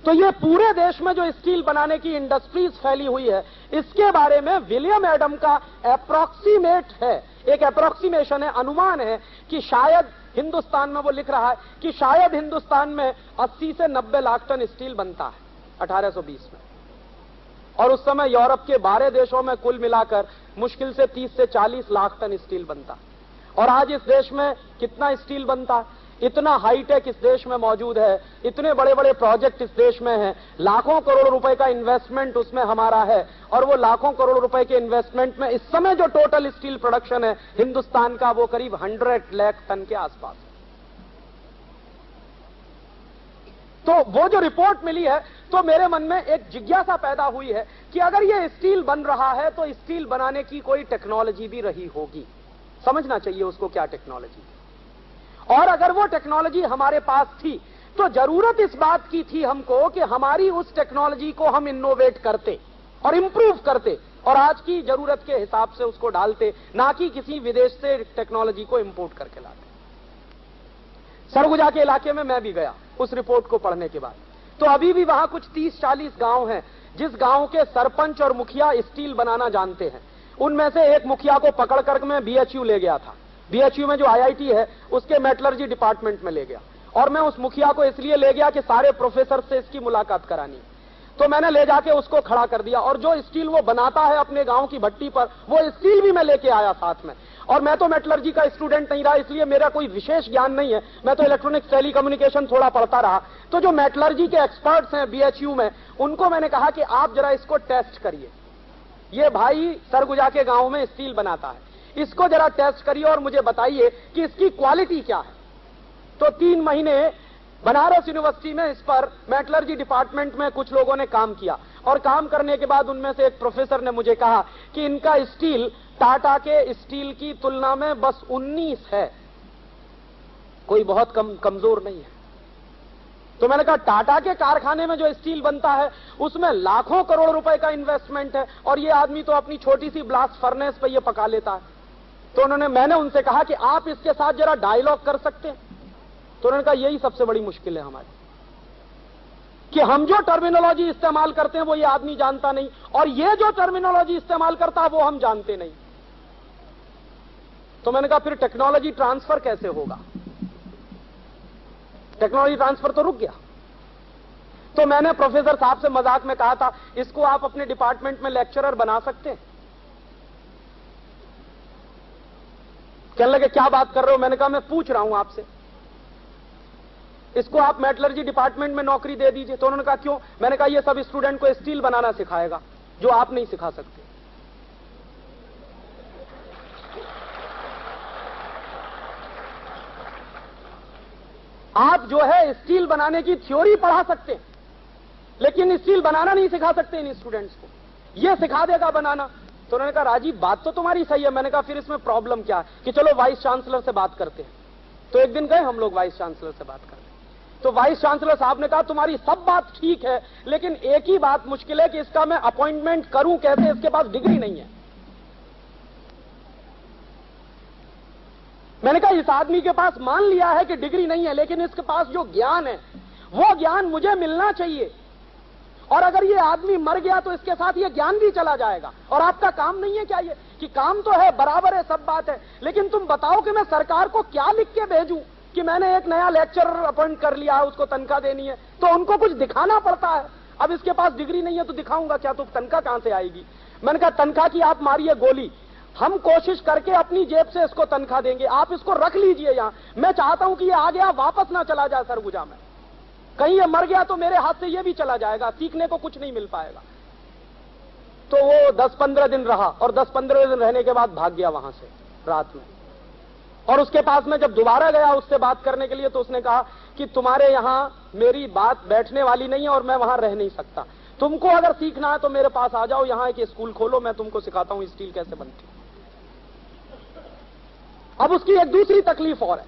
तो ये पूरे देश में जो स्टील बनाने की इंडस्ट्रीज फैली हुई है, इसके बारे में विलियम एडम का अप्रोक्सीमेट है, एक अप्रोक्सीमेशन है, अनुमान है कि शायद हिंदुस्तान में, वो लिख रहा है कि शायद हिंदुस्तान में 80 से 90 लाख टन स्टील बनता है 1820 में। और उस समय यूरोप के 12 देशों में कुल मिलाकर मुश्किल से 30 से 40 लाख टन स्टील बनता। और आज इस देश में कितना स्टील बनता, इतना हाईटेक इस देश में मौजूद है, इतने बड़े बड़े प्रोजेक्ट इस देश में हैं, लाखों करोड़ रुपए का इन्वेस्टमेंट उसमें हमारा है। और वो लाखों करोड़ रुपए के इन्वेस्टमेंट में इस समय जो टोटल स्टील प्रोडक्शन है हिंदुस्तान का, वो करीब 100 लाख टन के आसपास है। तो वो जो रिपोर्ट मिली है, तो मेरे मन में एक जिज्ञासा पैदा हुई है कि अगर ये स्टील बन रहा है तो स्टील बनाने की कोई टेक्नोलॉजी भी रही होगी, समझना चाहिए उसको क्या टेक्नोलॉजी। और अगर वो टेक्नोलॉजी हमारे पास थी तो जरूरत इस बात की थी हमको कि हमारी उस टेक्नोलॉजी को हम इनोवेट करते और इंप्रूव करते और आज की जरूरत के हिसाब से उसको डालते, ना कि किसी विदेश से टेक्नोलॉजी को इंपोर्ट करके लाते। सरगुजा के इलाके में मैं भी गया उस रिपोर्ट को पढ़ने के बाद, तो अभी भी वहां कुछ 30-40 गांव हैं जिस गांव के सरपंच और मुखिया स्टील बनाना जानते हैं। उनमें से एक मुखिया को पकड़कर मैं बीएचयू ले गया था, बीएचयू में जो आईआईटी है उसके मेटलर्जी डिपार्टमेंट में ले गया, और मैं उस मुखिया को इसलिए ले गया कि सारे प्रोफेसर से इसकी मुलाकात करानी। तो मैंने ले जाके उसको खड़ा कर दिया, और जो स्टील वो बनाता है अपने गांव की भट्टी पर, वो स्टील भी मैं लेके आया साथ में। और मैं तो मेटलर्जी का स्टूडेंट नहीं रहा, इसलिए मेरा कोई विशेष ज्ञान नहीं है, मैं तो इलेक्ट्रॉनिक्स टेलीकम्युनिकेशन थोड़ा पढ़ता रहा। तो जो मेटलर्जी के एक्सपर्ट्स हैं बीएचयू में, उनको मैंने कहा कि आप जरा इसको टेस्ट करिए, ये भाई सरगुजा के गांव में स्टील बनाता है, इसको जरा टेस्ट करिए और मुझे बताइए कि इसकी क्वालिटी क्या है। तो 3 महीने बनारस यूनिवर्सिटी में इस पर मेटलर्जी डिपार्टमेंट में कुछ लोगों ने काम किया, और काम करने के बाद उनमें से एक प्रोफेसर ने मुझे कहा कि इनका स्टील टाटा के स्टील की तुलना में बस 19 है, कोई बहुत कमजोर नहीं है। तो मैंने कहा टाटा के कारखाने में जो स्टील बनता है उसमें लाखों करोड़ रुपए का इन्वेस्टमेंट है, और ये आदमी तो अपनी छोटी सी ब्लास्ट फर्नेस पे ये पका लेता है। तो मैंने उनसे कहा कि आप इसके साथ जरा डायलॉग कर सकते हैं। तो उन्होंने कहा यही सबसे बड़ी मुश्किल है हमारी, कि हम जो टर्मिनोलॉजी इस्तेमाल करते हैं वो ये आदमी जानता नहीं, और ये जो टर्मिनोलॉजी इस्तेमाल करता है वो हम जानते नहीं। तो मैंने कहा फिर टेक्नोलॉजी ट्रांसफर कैसे होगा, टेक्नोलॉजी ट्रांसफर तो रुक गया। तो मैंने प्रोफेसर साहब से मजाक में कहा था, इसको आप अपने डिपार्टमेंट में लेक्चरर बना सकते हैं। कहने लगे क्या बात कर रहे हो, मैंने कहा मैं पूछ रहा हूं आपसे, इसको आप मेटलर्जी डिपार्टमेंट में नौकरी दे दीजिए। तो उन्होंने कहा क्यों, मैंने कहा ये सब स्टूडेंट को स्टील बनाना सिखाएगा जो आप नहीं सिखा सकते। आप जो है स्टील बनाने की थ्योरी पढ़ा सकते हैं, लेकिन स्टील बनाना नहीं सिखा सकते इन स्टूडेंट्स को, ये सिखा देगा बनाना। तो उन्होंने कहा राजीव बात तो तुम्हारी सही है। मैंने कहा फिर इसमें प्रॉब्लम क्या है, कि चलो वाइस चांसलर से बात करते हैं। तो एक दिन गए हम लोग वाइस चांसलर से बात करते, तो वाइस चांसलर साहब ने कहा तुम्हारी सब बात ठीक है, लेकिन एक ही बात मुश्किल है कि इसका मैं अपॉइंटमेंट करूं कैसे, इसके पास डिग्री नहीं है। मैंने कहा इस आदमी के पास मान लिया है कि डिग्री नहीं है, लेकिन इसके पास जो ज्ञान है वो ज्ञान मुझे मिलना चाहिए। और अगर ये आदमी मर गया तो इसके साथ ये ज्ञान भी चला जाएगा। और आपका काम नहीं है क्या ये, कि काम तो है, बराबर है, सब बात है, लेकिन तुम बताओ कि मैं सरकार को क्या लिख के भेजूं कि मैंने एक नया लेक्चरर अपॉइंट कर लिया है, उसको तनख्वाह देनी है, तो उनको कुछ दिखाना पड़ता है। अब इसके पास डिग्री नहीं है तो दिखाऊंगा क्या, तो तनख्वाह कहां से आएगी? मैंने कहा तनख्वाह की आप मारिए गोली, हम कोशिश करके अपनी जेब से इसको तनख्वाह देंगे, आप इसको रख लीजिए यहां। मैं चाहता हूं कि ये आ गया वापस ना चला जाए सरगुजा में, कहीं ये मर गया तो मेरे हाथ से ये भी चला जाएगा, सीखने को कुछ नहीं मिल पाएगा। तो वो 10-15 दिन रहा और 10-15 दिन रहने के बाद भाग गया वहां से रात में। और उसके पास में जब दोबारा गया उससे बात करने के लिए तो उसने कहा कि तुम्हारे यहां मेरी बात बैठने वाली नहीं है और मैं वहां रह नहीं सकता, तुमको अगर सीखना है तो मेरे पास आ जाओ, यहां एक स्कूल खोलो, मैं तुमको सिखाता हूं स्टील कैसे बनती है। अब उसकी एक दूसरी तकलीफ और है,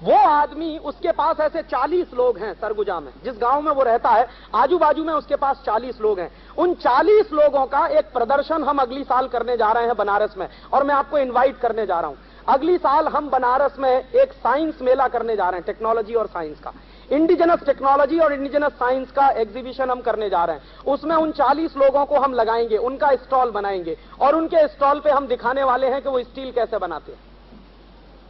वो आदमी, उसके पास ऐसे 40 लोग हैं सरगुजा में, जिस गांव में वो रहता है आजू बाजू में उसके पास 40 लोग हैं। उन 40 लोगों का एक प्रदर्शन हम अगली साल करने जा रहे हैं बनारस में, और मैं आपको इनवाइट करने जा रहा हूं। अगली साल हम बनारस में एक साइंस मेला करने जा रहे हैं, टेक्नोलॉजी और साइंस का, इंडिजिनस टेक्नोलॉजी और इंडिजिनस साइंस का एग्जीबिशन हम करने जा रहे हैं। उसमें उन 40 लोगों को हम लगाएंगे, उनका स्टॉल बनाएंगे, और उनके स्टॉल पे हम दिखाने वाले हैं कि वो स्टील कैसे बनाते हैं।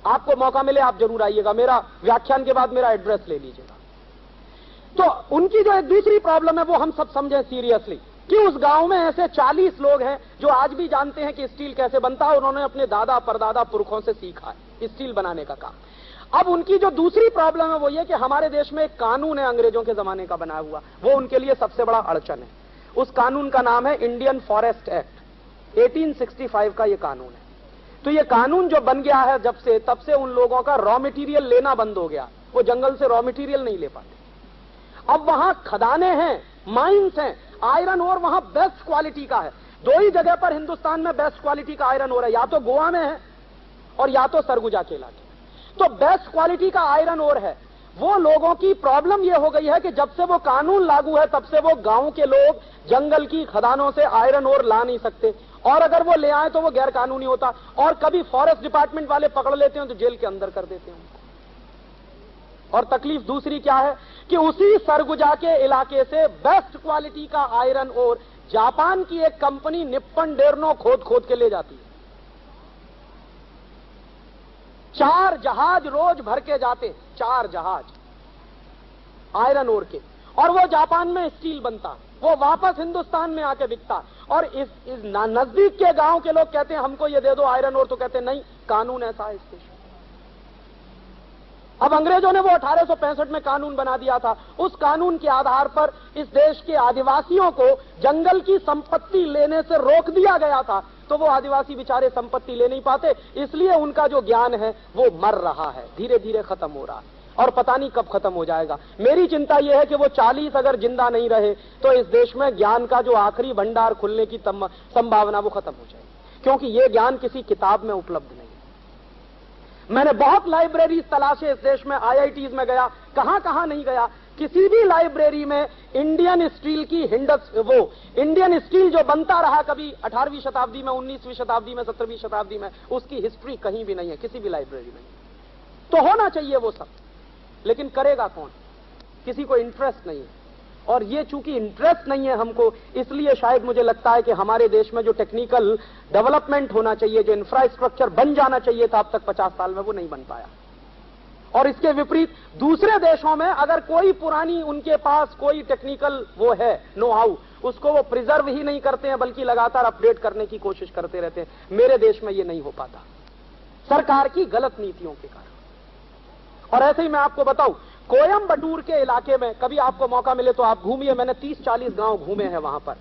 आपको मौका मिले आप जरूर आइएगा, मेरा व्याख्यान के बाद मेरा एड्रेस ले लीजिएगा। तो उनकी जो एक दूसरी प्रॉब्लम है वो हम सब समझें सीरियसली, कि उस गांव में ऐसे 40 लोग हैं जो आज भी जानते हैं कि स्टील कैसे बनता है, उन्होंने अपने दादा परदादा पुरखों से सीखा है स्टील बनाने का काम। अब उनकी जो दूसरी प्रॉब्लम है वो ये कि हमारे देश में एक कानून है अंग्रेजों के जमाने का बनाया हुआ, वो उनके लिए सबसे बड़ा अड़चन है। उस कानून का नाम है इंडियन फॉरेस्ट एक्ट, 1865 का ये कानून है। तो ये कानून जो बन गया है जब से, तब से उन लोगों का रॉ मटेरियल लेना बंद हो गया, वो जंगल से रॉ मटेरियल नहीं ले पाते। अब वहां खदाने हैं, माइंस हैं, आयरन ओर वहां बेस्ट क्वालिटी का है। 2 ही जगह पर हिंदुस्तान में बेस्ट क्वालिटी का आयरन ओर है, या तो गोवा में है और या तो सरगुजा के इलाके। तो बेस्ट क्वालिटी का आयरन ओर है। वो लोगों की प्रॉब्लम ये हो गई है कि जब से वो कानून लागू है तब से वो गांव के लोग जंगल की खदानों से आयरन ओर ला नहीं सकते, और अगर वो ले आए तो वो गैर कानूनी होता, और कभी फॉरेस्ट डिपार्टमेंट वाले पकड़ लेते हैं तो जेल के अंदर कर देते हैं। और तकलीफ दूसरी क्या है कि उसी सरगुजा के इलाके से बेस्ट क्वालिटी का आयरन ओर जापान की एक कंपनी निप्पन डेर्नो खोद खोद के ले जाती है। 4 जहाज रोज भर के जाते, 4 जहाज आयरन ओर के, और वो जापान में स्टील बनता, वो वापस हिंदुस्तान में आके बिकता। और इस नजदीक के गांव के लोग कहते हैं हमको ये दे दो आयरन ओर, तो कहते हैं नहीं, कानून ऐसा है इस देश में। अब अंग्रेजों ने वो 1865 में कानून बना दिया था, उस कानून के आधार पर इस देश के आदिवासियों को जंगल की संपत्ति लेने से रोक दिया गया था, तो वो आदिवासी बेचारे संपत्ति ले नहीं पाते, इसलिए उनका जो ज्ञान है वो मर रहा है, धीरे धीरे खत्म हो रहा है, और पता नहीं कब खत्म हो जाएगा। मेरी चिंता यह है कि वो 40 अगर जिंदा नहीं रहे तो इस देश में ज्ञान का जो आखिरी भंडार खुलने की संभावना वो खत्म हो जाएगी, क्योंकि ये ज्ञान किसी किताब में उपलब्ध नहीं है। मैंने बहुत लाइब्रेरीज तलाशे इस देश में, IITs में गया, कहां कहां नहीं गया, किसी भी लाइब्रेरी में इंडियन स्टील की इंडियन स्टील जो बनता रहा कभी 18वीं शताब्दी में, 19वीं शताब्दी में, 17वीं शताब्दी में, उसकी हिस्ट्री कहीं भी नहीं है, किसी भी लाइब्रेरी में। तो होना चाहिए वो सब, लेकिन करेगा कौन? किसी को इंटरेस्ट नहीं है। और ये चूंकि इंटरेस्ट नहीं है हमको, इसलिए शायद मुझे लगता है कि हमारे देश में जो टेक्निकल डेवलपमेंट होना चाहिए, जो इंफ्रास्ट्रक्चर बन जाना चाहिए था अब तक 50 साल में, वो नहीं बन पाया। और इसके विपरीत दूसरे देशों में अगर कोई पुरानी उनके पास कोई टेक्निकल वो है, नो हाउ, उसको वो प्रिजर्व ही नहीं करते हैं, बल्कि लगातार अपडेट करने की कोशिश करते रहते हैं। मेरे देश में ये नहीं हो पाता, सरकार की गलत नीतियों के कारण। और ऐसे ही मैं आपको बताऊं, कोयम्बटूर के इलाके में कभी आपको मौका मिले तो आप घूमिए, मैंने 30-40 गांव घूमे हैं, वहां पर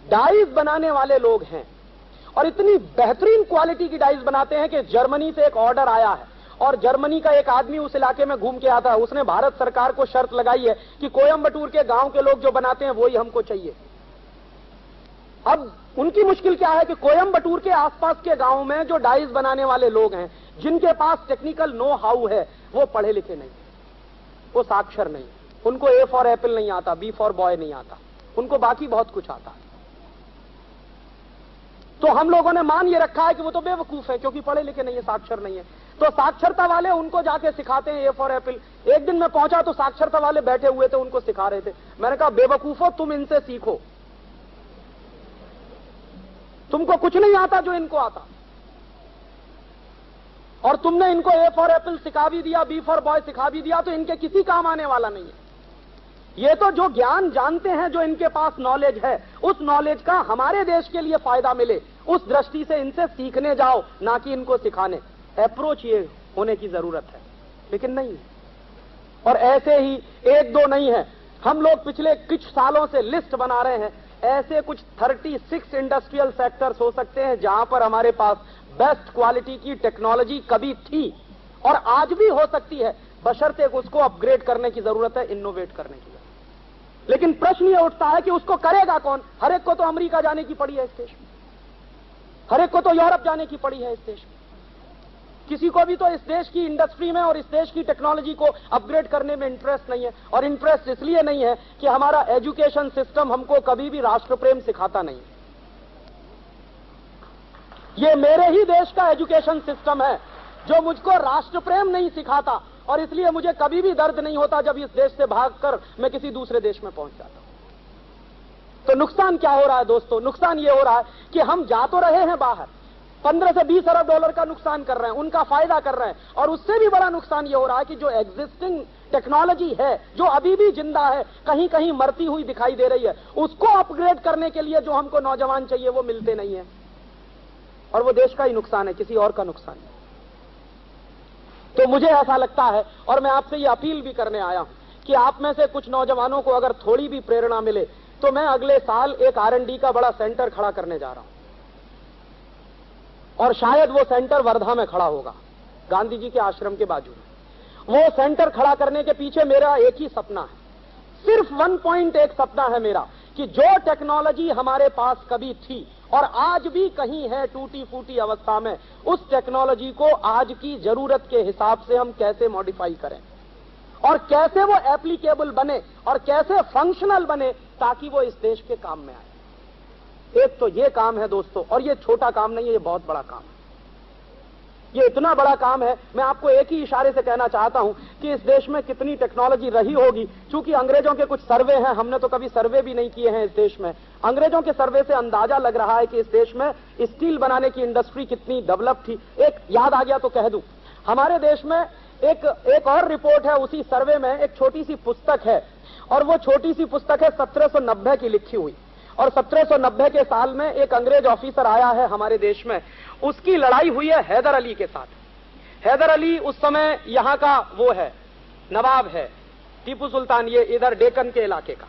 डाइस बनाने वाले लोग हैं, और इतनी बेहतरीन क्वालिटी की डाइस बनाते हैं कि जर्मनी से एक ऑर्डर आया है, और जर्मनी का एक आदमी उस इलाके में घूम के आता है, उसने भारत सरकार को शर्त लगाई है कि कोयम्बटूर के गांव के लोग जो बनाते हैं वही हमको चाहिए। अब उनकी मुश्किल क्या है कि कोयम्बटूर के आसपास के गांव में जो डाइस बनाने वाले लोग हैं, जिनके पास टेक्निकल नो हाउ है, वो पढ़े लिखे नहीं, वो साक्षर नहीं, उनको A फॉर एप्पल नहीं आता, B फॉर बॉय नहीं आता, उनको बाकी बहुत कुछ आता है। तो हम लोगों ने मान ये रखा है कि वो तो बेवकूफ है क्योंकि पढ़े लिखे नहीं है, साक्षर नहीं है। तो साक्षरता वाले उनको जाके सिखाते हैं ए फॉर एप्पल। एक दिन मैं पहुंचा तो साक्षरता वाले बैठे हुए थे, उनको सिखा रहे थे। मैंने कहा बेवकूफो, तुम इनसे सीखो, तुमको कुछ नहीं आता जो इनको आता, और तुमने इनको ए फॉर एप्पल सिखा भी दिया, बी फॉर बॉय सिखा भी दिया, तो इनके किसी काम आने वाला नहीं है। ये तो जो ज्ञान जानते हैं, जो इनके पास नॉलेज है, उस नॉलेज का हमारे देश के लिए फायदा मिले, उस दृष्टि से इनसे सीखने जाओ, ना कि इनको सिखाने। अप्रोच ये होने की जरूरत है, लेकिन नहीं है। और ऐसे ही एक दो नहीं है, हम लोग पिछले कुछ सालों से लिस्ट बना रहे हैं। ऐसे कुछ 36 इंडस्ट्रियल सेक्टर्स हो सकते हैं जहां पर हमारे पास बेस्ट क्वालिटी की टेक्नोलॉजी कभी थी और आज भी हो सकती है, बशर्ते उसको अपग्रेड करने की जरूरत है, इनोवेट करने की जरूरत है। लेकिन प्रश्न यह उठता है कि उसको करेगा कौन? हर एक को तो अमेरिका जाने की पड़ी है इस देश में, हर एक को तो यूरोप जाने की पड़ी है इस देश में। किसी को भी तो इस देश की इंडस्ट्री में और इस देश की टेक्नोलॉजी को अपग्रेड करने में इंटरेस्ट नहीं है। और इंटरेस्ट इसलिए नहीं है कि हमारा एजुकेशन सिस्टम हमको कभी भी राष्ट्र प्रेम सिखाता नहीं। ये मेरे ही देश का एजुकेशन सिस्टम है जो मुझको राष्ट्र प्रेम नहीं सिखाता, और इसलिए मुझे कभी भी दर्द नहीं होता जब इस देश से भागकर मैं किसी दूसरे देश में पहुंच जाता हूं। तो नुकसान क्या हो रहा है दोस्तों? नुकसान ये हो रहा है कि हम जा तो रहे हैं बाहर, 15 से 20 अरब डॉलर का नुकसान कर रहे हैं, उनका फायदा कर रहे हैं, और उससे भी बड़ा नुकसान ये हो रहा है कि जो एग्जिस्टिंग टेक्नोलॉजी है, जो अभी भी जिंदा है, कहीं कहीं मरती हुई दिखाई दे रही है, उसको अपग्रेड करने के लिए जो हमको नौजवान चाहिए वो मिलते नहीं है। और वो देश का ही नुकसान है, किसी और का नुकसान नहीं। तो मुझे ऐसा लगता है, और मैं आपसे ये अपील भी करने आया हूं कि आप में से कुछ नौजवानों को अगर थोड़ी भी प्रेरणा मिले तो मैं अगले साल एक R&D का बड़ा सेंटर खड़ा करने जा रहा हूं, और शायद वो सेंटर वर्धा में खड़ा होगा, गांधी जी के आश्रम के बाजू में। वो सेंटर खड़ा करने के पीछे मेरा एक ही सपना है, सिर्फ 1 पॉइंट एक सपना है मेरा, कि जो टेक्नोलॉजी हमारे पास कभी थी और आज भी कहीं है टूटी फूटी अवस्था में, उस टेक्नोलॉजी को आज की जरूरत के हिसाब से हम कैसे मॉडिफाई करें और कैसे वो एप्लीकेबल बने और कैसे फंक्शनल बने ताकि वो इस देश के काम में आए। एक तो ये काम है दोस्तों, और ये छोटा काम नहीं है, ये बहुत बड़ा काम है। ये इतना बड़ा काम है, मैं आपको एक ही इशारे से कहना चाहता हूं कि इस देश में कितनी टेक्नोलॉजी रही होगी। चूंकि अंग्रेजों के कुछ सर्वे हैं, हमने तो कभी सर्वे भी नहीं किए हैं इस देश में। अंग्रेजों के सर्वे से अंदाजा लग रहा है कि इस देश में स्टील बनाने की इंडस्ट्री कितनी डेवलप थी। एक याद आ गया तो कह दूं, हमारे देश में एक और रिपोर्ट है, उसी सर्वे में एक छोटी सी पुस्तक है, और वो छोटी सी पुस्तक है 1790 की लिखी हुई। और 1790 के साल में एक अंग्रेज ऑफिसर आया है हमारे देश में, उसकी लड़ाई हुई है हैदर अली के साथ। हैदर अली उस समय यहां का वो है, नवाब है, टीपू सुल्तान, ये इधर डेक्कन के इलाके का।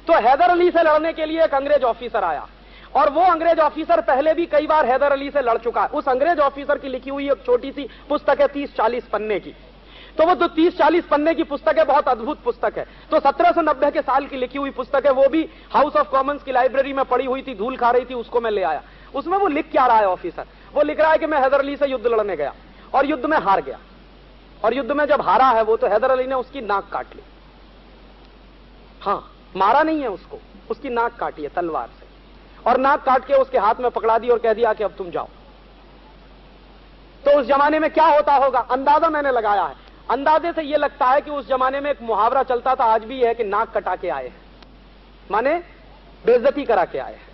तो हैदर अली से लड़ने के लिए एक अंग्रेज ऑफिसर आया, और वो अंग्रेज ऑफिसर पहले भी कई बार हैदर अली से लड़ चुका है। उस अंग्रेज ऑफिसर की लिखी हुई एक छोटी सी पुस्तक है 30-40 पन्ने की। तो वो तो 30-40 पन्ने की पुस्तक है, बहुत अद्भुत पुस्तक है। तो 1790 के साल की लिखी हुई पुस्तक है, वो भी हाउस ऑफ कॉमन्स की लाइब्रेरी में पड़ी हुई थी, धूल खा रही थी, उसको मैं ले आया। उसमें वो लिख क्या रहा है ऑफिसर? वो लिख रहा है कि मैं हैदर अली से युद्ध लड़ने गया और युद्ध में हार गया, और युद्ध में जब हारा है वो, तो हैदर अली ने उसकी नाक काट ली। हाँ, मारा नहीं है उसको, उसकी नाक काटी है तलवार से, और नाक काट के उसके हाथ में पकड़ा दी और कह दिया कि अब तुम जाओ। तो उस जमाने में क्या होता होगा, अंदाजा मैंने लगाया है। अंदाजे से यह लगता है कि उस जमाने में एक मुहावरा चलता था, आज भी है, कि नाक कटा के आए हैं, माने बेइज्जती करा के आए हैं।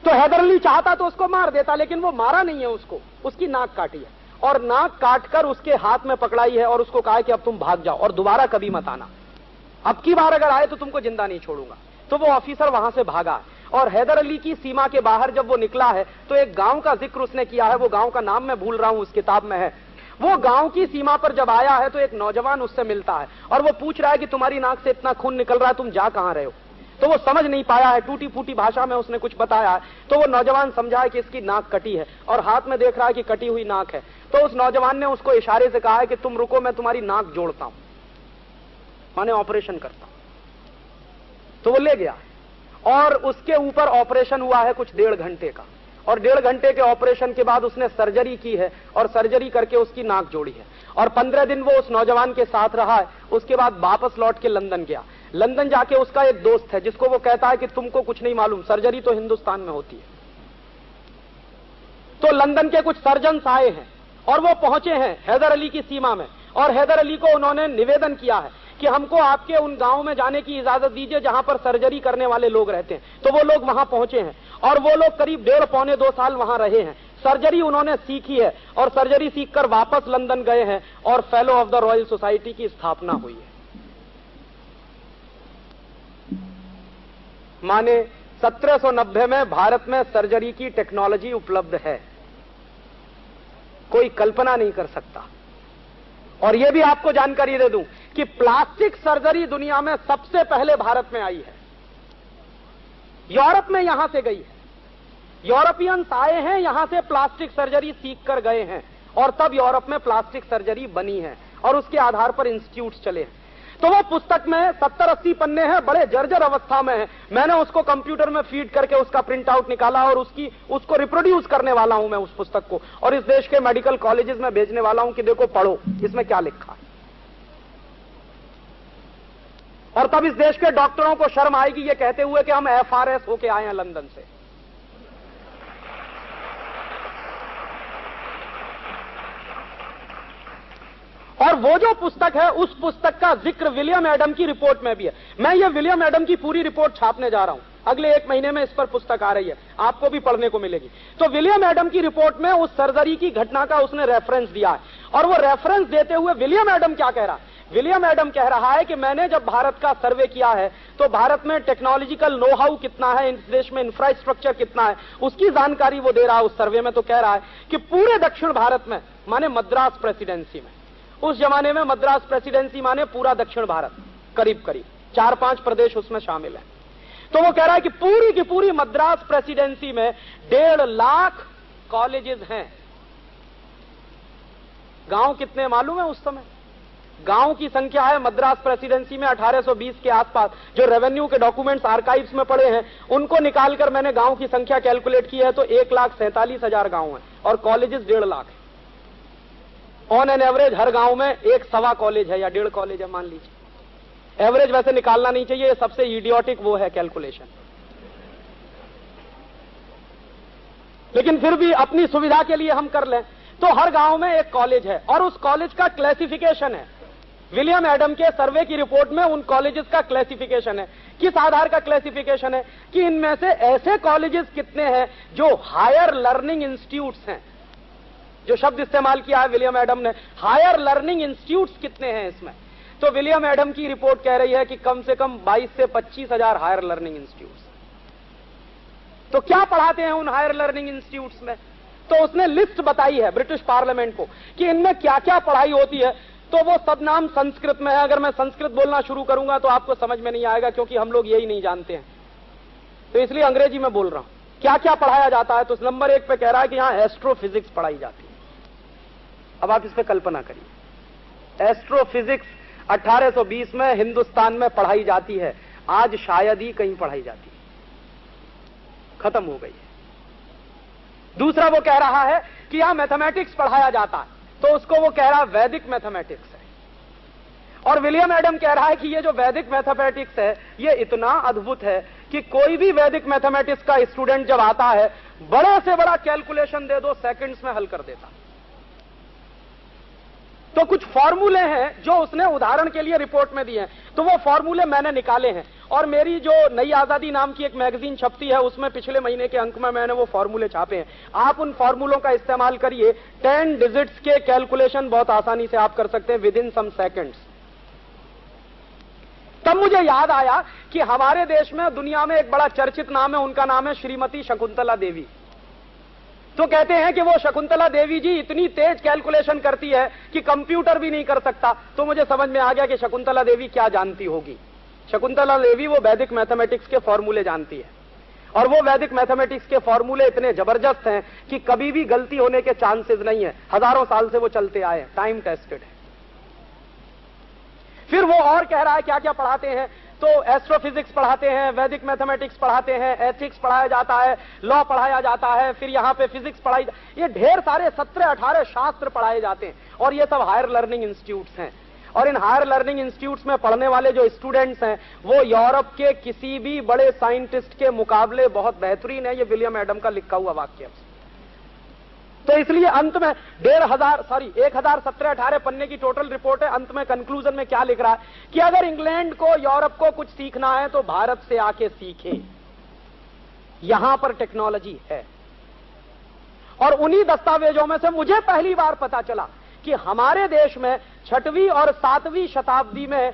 तो हैदर अली चाहता तो उसको मार देता, लेकिन वो मारा नहीं है उसको, उसकी नाक काटी है, और नाक काटकर उसके हाथ में पकड़ाई है और उसको कहा है कि अब तुम भाग जाओ और दोबारा कभी मत आना, अब की बार अगर आए तो तुमको जिंदा नहीं छोड़ूंगा। तो वो ऑफिसर वहां से भागा, और हैदर अली की सीमा के बाहर जब वो निकला है तो एक गांव का जिक्र उसने किया है, वो गांव का नाम मैं भूल रहा हूं, उस किताब में है। वो गांव की सीमा पर जब आया है तो एक नौजवान उससे मिलता है, और वो पूछ रहा है कि तुम्हारी नाक से इतना खून निकल रहा है, तुम जा कहां रहे हो? तो वो समझ नहीं पाया है, टूटी फूटी भाषा में उसने कुछ बताया है। तो वो नौजवान समझा है कि इसकी नाक कटी है, और हाथ में देख रहा है कि कटी हुई नाक है। तो उस नौजवान ने उसको इशारे से कहा है कि तुम रुको, मैं तुम्हारी नाक जोड़ता हूं, माने ऑपरेशन करता हूं। तो वो ले गया, और उसके ऊपर ऑपरेशन हुआ है कुछ 1.5 घंटे का, और 1.5 घंटे के ऑपरेशन के बाद उसने सर्जरी की है, और सर्जरी करके उसकी नाक जोड़ी है, और 15 दिन वो उस नौजवान के साथ रहा है। उसके बाद वापस लौट के लंदन गया। लंदन जाके उसका एक दोस्त है जिसको वो कहता है कि तुमको कुछ नहीं मालूम, सर्जरी तो हिंदुस्तान में होती है। तो लंदन के कुछ सर्जन्स आए हैं, और वो पहुंचे हैं हैदर अली की सीमा में, और हैदर अली को उन्होंने निवेदन किया है कि हमको आपके उन गांव में जाने की इजाजत दीजिए जहां पर सर्जरी करने वाले लोग रहते हैं। तो वो लोग वहां पहुंचे हैं और वो लोग करीब 1.5 पौने 2 साल वहां रहे हैं। सर्जरी उन्होंने सीखी है और सर्जरी सीखकर वापस लंदन गए हैं और fellow of the royal society की स्थापना हुई है। माने 1790 में भारत में सर्जरी की टेक्नोलॉजी उपलब्ध है, कोई कल्पना नहीं कर सकता। और यह भी आपको जानकारी दे दूं कि प्लास्टिक सर्जरी दुनिया में सबसे पहले भारत में आई है, यूरोप में यहां से गई है। यूरोपियंस आए हैं, यहां से प्लास्टिक सर्जरी सीख कर गए हैं और तब यूरोप में प्लास्टिक सर्जरी बनी है और उसके आधार पर इंस्टीट्यूट चले हैं। तो वो पुस्तक में 70-80 पन्ने हैं, बड़े जर्जर अवस्था में है। मैंने उसको कंप्यूटर में फीड करके उसका प्रिंट आउट निकाला और उसको रिप्रोड्यूस करने वाला हूं मैं उस पुस्तक को, और इस देश के मेडिकल कॉलेजेस में भेजने वाला हूं कि देखो पढ़ो इसमें क्या लिखा है। और तब इस देश के डॉक्टरों को शर्म आएगी ये कहते हुए कि हम FRS होके आए हैं लंदन से। और वो जो पुस्तक है उस पुस्तक का जिक्र विलियम एडम की रिपोर्ट में भी है। मैं ये विलियम एडम की पूरी रिपोर्ट छापने जा रहा हूं, अगले 1 महीने में इस पर पुस्तक आ रही है, आपको भी पढ़ने को मिलेगी। तो विलियम एडम की रिपोर्ट में उस सर्जरी की घटना का उसने रेफरेंस दिया है। और वो रेफरेंस देते हुए विलियम एडम क्या कह रहा है? विलियम एडम कह रहा है कि मैंने जब भारत का सर्वे किया है तो भारत में टेक्नोलॉजिकल नो हाउ कितना है, इस देश में इंफ्रास्ट्रक्चर कितना है, उसकी जानकारी वो दे रहा है उस सर्वे में। तो कह रहा है कि पूरे दक्षिण भारत में, माने मद्रास प्रेसिडेंसी में, उस जमाने में मद्रास प्रेसिडेंसी माने पूरा दक्षिण भारत, करीब करीब 4-5 प्रदेश उसमें शामिल हैं। तो वो कह रहा है कि पूरी की पूरी मद्रास प्रेसिडेंसी में 1.5 लाख कॉलेजेस हैं। गांव कितने मालूम है उस समय? गांव की संख्या है मद्रास प्रेसिडेंसी में 1820 के आसपास, जो रेवेन्यू के डॉक्यूमेंट्स आर्काइव्स में पड़े हैं उनको निकालकर मैंने गांव की संख्या कैलकुलेट की है तो 1,47,000 गांव हैं और कॉलेजेस 1.5 लाख है। ऑन एन एवरेज हर गांव में 1-1.25 कॉलेज है या 1.5 कॉलेज है मान लीजिए। एवरेज वैसे निकालना नहीं चाहिए, ये सबसे इडियोटिक वो है कैलकुलेशन, लेकिन फिर भी अपनी सुविधा के लिए हम कर लें। तो हर गांव में 1 कॉलेज है और उस कॉलेज का क्लासिफिकेशन है। विलियम एडम के सर्वे की रिपोर्ट में उन कॉलेजेस का क्लासिफिकेशन है। किस आधार का क्लासिफिकेशन है? कि इनमें से ऐसे कॉलेजेस कितने हैं जो हायर लर्निंग इंस्टीट्यूट्स हैं। जो शब्द इस्तेमाल किया है विलियम एडम ने, हायर लर्निंग इंस्टीट्यूट्स कितने हैं इसमें। तो विलियम एडम की रिपोर्ट कह रही है कि कम से कम 22 से 25 हजार हायर लर्निंग इंस्टीट्यूट्स। तो क्या पढ़ाते हैं उन हायर लर्निंग इंस्टीट्यूट्स में? तो उसने लिस्ट बताई है ब्रिटिश पार्लियामेंट को कि इनमें क्या क्या पढ़ाई होती है। तो वो सब नाम संस्कृत में है। अगर मैं संस्कृत बोलना शुरू करूंगा तो आपको समझ में नहीं आएगा, क्योंकि हम लोग यही नहीं जानते हैं, तो इसलिए अंग्रेजी में बोल रहा हूं। क्या क्या पढ़ाया जाता है? तो नंबर 1 पे कह रहा है कि यहां एस्ट्रोफिजिक्स पढ़ाई जाती है। अब आप इस पे कल्पना करिए, एस्ट्रोफिजिक्स 1820 में हिंदुस्तान में पढ़ाई जाती है, आज शायद ही कहीं पढ़ाई जाती है, खत्म हो गई है। दूसरा वो कह रहा है कि यहां मैथमेटिक्स पढ़ाया जाता है, तो उसको वो कह रहा है वैदिक मैथमेटिक्स है। और विलियम एडम कह रहा है कि ये जो वैदिक मैथमेटिक्स है ये इतना अद्भुत है कि कोई भी वैदिक मैथमेटिक्स का स्टूडेंट जब आता है बड़े से बड़ा कैलकुलेशन दे दो सेकंड्स में हल कर देता। तो कुछ फॉर्मूले हैं जो उसने उदाहरण के लिए रिपोर्ट में दिए हैं, तो वो फॉर्मूले मैंने निकाले हैं और मेरी जो नई आजादी नाम की एक मैगजीन छपती है उसमें पिछले महीने के अंक में मैंने वो फॉर्मूले छापे हैं। आप उन फॉर्मूलों का इस्तेमाल करिए, 10 डिजिट्स के कैलकुलेशन बहुत आसानी से आप कर सकते हैं विद इन सम सेकंड्स। तब मुझे याद आया कि हमारे देश में दुनिया में एक बड़ा चर्चित नाम है, उनका नाम है श्रीमती शकुंतला देवी। तो कहते हैं कि वो शकुंतला देवी जी इतनी तेज कैलकुलेशन करती है कि कंप्यूटर भी नहीं कर सकता। तो मुझे समझ में आ गया कि शकुंतला देवी क्या जानती होगी। शकुंतला देवी वो वैदिक मैथमेटिक्स के फॉर्मूले जानती है और वो वैदिक मैथमेटिक्स के फॉर्मूले इतने जबरदस्त हैं कि कभी भी गलती होने के चांसेस नहीं है। हजारों साल से वो चलते आए, टाइम टेस्टेड है। फिर वो और कह रहा है क्या क्या पढ़ाते हैं, तो एस्ट्रोफिजिक्स पढ़ाते हैं, वैदिक मैथमेटिक्स पढ़ाते हैं, एथिक्स पढ़ाया जाता है, लॉ पढ़ाया जाता है, फिर यहां पे फिजिक्स पढ़ाई, ये ढेर सारे 17-18 शास्त्र पढ़ाए जाते हैं और ये सब हायर लर्निंग इंस्टीट्यूट्स हैं। और इन हायर लर्निंग इंस्टीट्यूट्स में पढ़ने वाले जो स्टूडेंट्स हैं वो यूरोप के किसी भी बड़े साइंटिस्ट के मुकाबले बहुत बेहतरीन है। ये विलियम एडम का लिखा हुआ वाक्य है। तो इसलिए अंत में 1017-18 पन्ने की टोटल रिपोर्ट है। अंत में कंक्लूजन में क्या लिख रहा है कि अगर इंग्लैंड को, यूरोप को कुछ सीखना है तो भारत से आके सीखे, यहां पर टेक्नोलॉजी है। और उन्हीं दस्तावेजों में से मुझे पहली बार पता चला कि हमारे देश में 6वीं और 7वीं शताब्दी में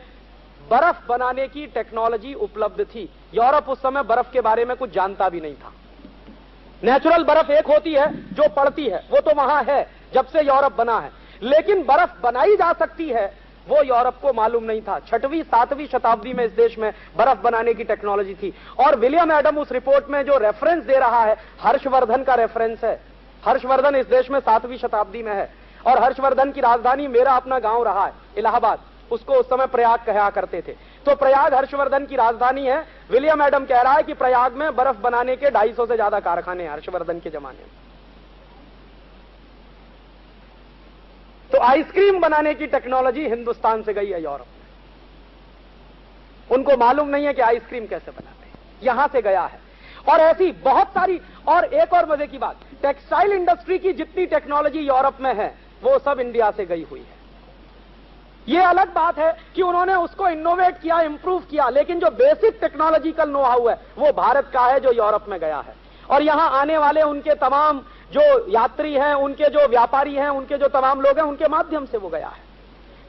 बर्फ बनाने की टेक्नोलॉजी उपलब्ध थी। यूरोप उस समय बर्फ के बारे में कुछ जानता भी नहीं था। नेचुरल बर्फ एक होती है जो पड़ती है, वो तो वहां है जब से यूरोप बना है, लेकिन बर्फ बनाई जा सकती है वो यूरोप को मालूम नहीं था। 6वीं 7वीं शताब्दी में इस देश में बर्फ बनाने की टेक्नोलॉजी थी। और विलियम एडम उस रिपोर्ट में जो रेफरेंस दे रहा है, हर्षवर्धन का रेफरेंस है। हर्षवर्धन इस देश में 7वीं शताब्दी में है और हर्षवर्धन की राजधानी मेरा अपना गांव रहा है इलाहाबाद, उसको उस समय प्रयाग कहा करते थे। तो प्रयाग हर्षवर्धन की राजधानी है। विलियम एडम कह रहा है कि प्रयाग में बर्फ बनाने के 250 से ज्यादा कारखाने हैं हर्षवर्धन के जमाने में। तो आइसक्रीम बनाने की टेक्नोलॉजी हिंदुस्तान से गई है यूरोप में। उनको मालूम नहीं है कि आइसक्रीम कैसे बनाते हैं, यहां से गया है। और ऐसी बहुत सारी, और एक और मजे की बात, टेक्सटाइल इंडस्ट्री की जितनी टेक्नोलॉजी यूरोप में है वो सब इंडिया से गई हुई है। ये अलग बात है कि उन्होंने उसको इनोवेट किया, इंप्रूव किया, लेकिन जो बेसिक टेक्नोलॉजिकल नो हाउ है वो भारत का है जो यूरोप में गया है। और यहां आने वाले उनके तमाम जो यात्री हैं, उनके जो व्यापारी हैं, उनके जो तमाम लोग हैं, उनके माध्यम से वो गया है।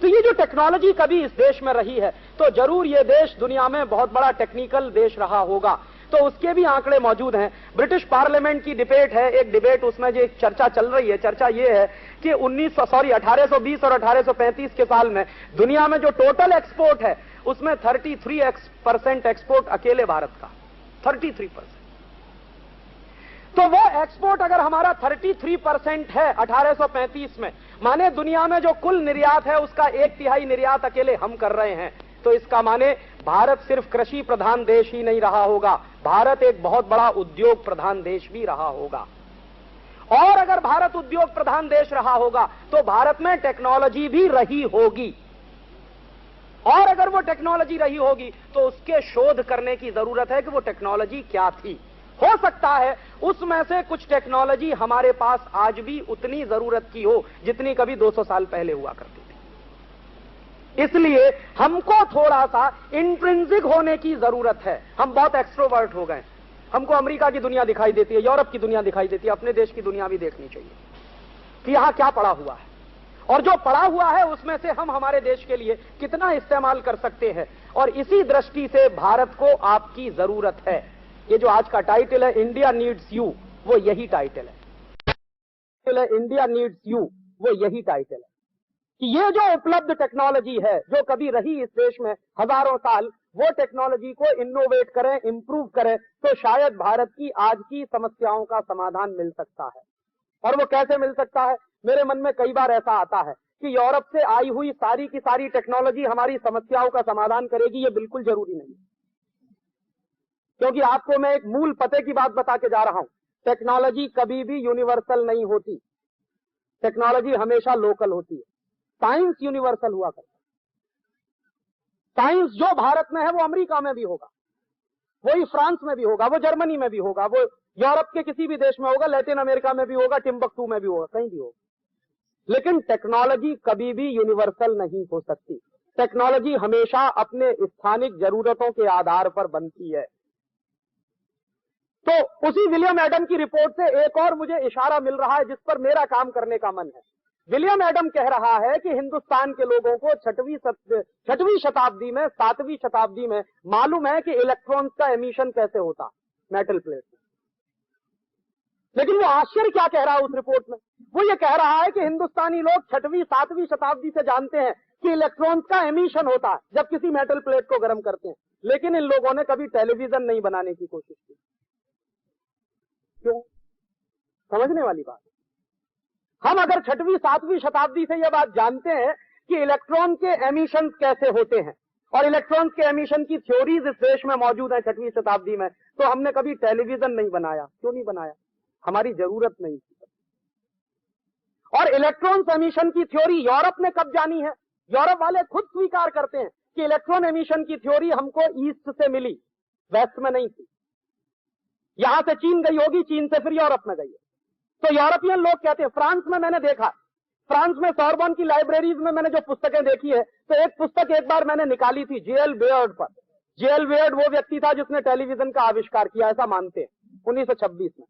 तो ये जो टेक्नोलॉजी कभी इस देश में रही है तो जरूर ये देश दुनिया में बहुत बड़ा टेक्निकल देश रहा होगा। तो उसके भी आंकड़े मौजूद हैं। ब्रिटिश पार्लियामेंट की डिबेट है, एक डिबेट, उसमें जो एक चर्चा चल रही है, चर्चा ये है कि 1820 और 1835 के साल में दुनिया में जो टोटल एक्सपोर्ट है उसमें 33% एक्सपोर्ट अकेले भारत का, 33%। तो वो एक्सपोर्ट अगर हमारा 33% है 1835 में, माने दुनिया में जो कुल निर्यात है उसका 1/3 निर्यात अकेले हम कर रहे हैं। तो इसका माने भारत सिर्फ कृषि प्रधान देश ही नहीं रहा होगा, भारत एक बहुत बड़ा उद्योग प्रधान देश भी रहा होगा। और अगर भारत उद्योग प्रधान देश रहा होगा तो भारत में टेक्नोलॉजी भी रही होगी। और अगर वो टेक्नोलॉजी रही होगी तो उसके शोध करने की जरूरत है कि वो टेक्नोलॉजी क्या थी। हो सकता है उसमें से कुछ टेक्नोलॉजी हमारे पास आज भी उतनी जरूरत की हो जितनी कभी 200 साल पहले हुआ करती थी। इसलिए हमको थोड़ा सा इंट्रिंसिक होने की जरूरत है। हम बहुत एक्सट्रोवर्ट हो गए, हमको अमेरिका की दुनिया दिखाई देती है, यूरोप की दुनिया दिखाई देती है, अपने देश की दुनिया भी देखनी चाहिए कि यहां क्या पड़ा हुआ है और जो पड़ा हुआ है उसमें से हम हमारे देश के लिए कितना इस्तेमाल कर सकते हैं। और इसी दृष्टि से भारत को आपकी जरूरत है। ये जो आज का टाइटल है इंडिया नीड्स यू, वो यही टाइटल है। इंडिया नीड्स यू, वो यही टाइटल है कि ये जो उपलब्ध टेक्नोलॉजी है जो कभी रही इस देश में हजारों साल, वो टेक्नोलॉजी को इनोवेट करें, इंप्रूव करें तो शायद भारत की आज की समस्याओं का समाधान मिल सकता है। और वो कैसे मिल सकता है? मेरे मन में कई बार ऐसा आता है कि यूरोप से आई हुई सारी की सारी टेक्नोलॉजी हमारी समस्याओं का समाधान करेगी, ये बिल्कुल जरूरी नहीं। क्योंकि आपको मैं एक मूल पते की बात बता के जा रहा हूं, टेक्नोलॉजी कभी भी यूनिवर्सल नहीं होती, टेक्नोलॉजी हमेशा लोकल होती है। साइंस यूनिवर्सल हुआ करता है। साइंस जो भारत में है वो अमेरिका में भी होगा, वही फ्रांस में भी होगा, वो जर्मनी में भी होगा, वो यूरोप के किसी भी देश में होगा, लैटिन अमेरिका में भी होगा, टिम्बकटू में भी होगा, कहीं भी होगा। लेकिन टेक्नोलॉजी कभी भी यूनिवर्सल नहीं हो सकती। टेक्नोलॉजी हमेशा अपने स्थानिक जरूरतों के आधार पर बनती है। तो उसी विलियम एडम की रिपोर्ट से एक और मुझे इशारा मिल रहा है जिस पर मेरा काम करने का मन है। विलियम एडम कह रहा है कि हिंदुस्तान के लोगों को 6वीं शताब्दी में, 7वीं शताब्दी में मालूम है कि इलेक्ट्रॉन्स का एमिशन कैसे होता मेटल प्लेट में। लेकिन वो आश्चर्य क्या कह रहा है उस रिपोर्ट में? वो ये कह रहा है कि हिंदुस्तानी लोग 6वीं 7वीं शताब्दी से जानते हैं कि इलेक्ट्रॉन्स का एमिशन होता है जब किसी मेटल प्लेट को गर्म करते हैं, लेकिन इन लोगों ने कभी टेलीविजन नहीं बनाने की कोशिश की। क्यों? समझने वाली बात। हम अगर 6वीं 7वीं शताब्दी से यह बात जानते हैं कि इलेक्ट्रॉन के एमिशन कैसे होते हैं और इलेक्ट्रॉन्स के एमिशन की थ्योरीज इस देश में मौजूद है 6वीं शताब्दी में, तो हमने कभी टेलीविजन नहीं बनाया। क्यों नहीं बनाया? हमारी जरूरत नहीं थी। और इलेक्ट्रॉन्स एमिशन की थ्योरी यूरोप ने कब जानी है? यूरोप वाले खुद स्वीकार करते हैं कि इलेक्ट्रॉन एमिशन की थ्योरी हमको ईस्ट से मिली, वेस्ट में नहीं थी। यहां से चीन गई होगी, चीन से फिर यूरोप में गई है। तो यूरोपियन लोग कहते हैं, फ्रांस में मैंने देखा, फ्रांस में सॉर्बोन की लाइब्रेरीज में मैंने जो पुस्तकें देखी है, तो एक पुस्तक एक बार मैंने निकाली थी J.L. बेयर्ड पर। J.L. बेयर्ड वो व्यक्ति था जिसने टेलीविजन का आविष्कार किया, ऐसा मानते हैं 1926 में।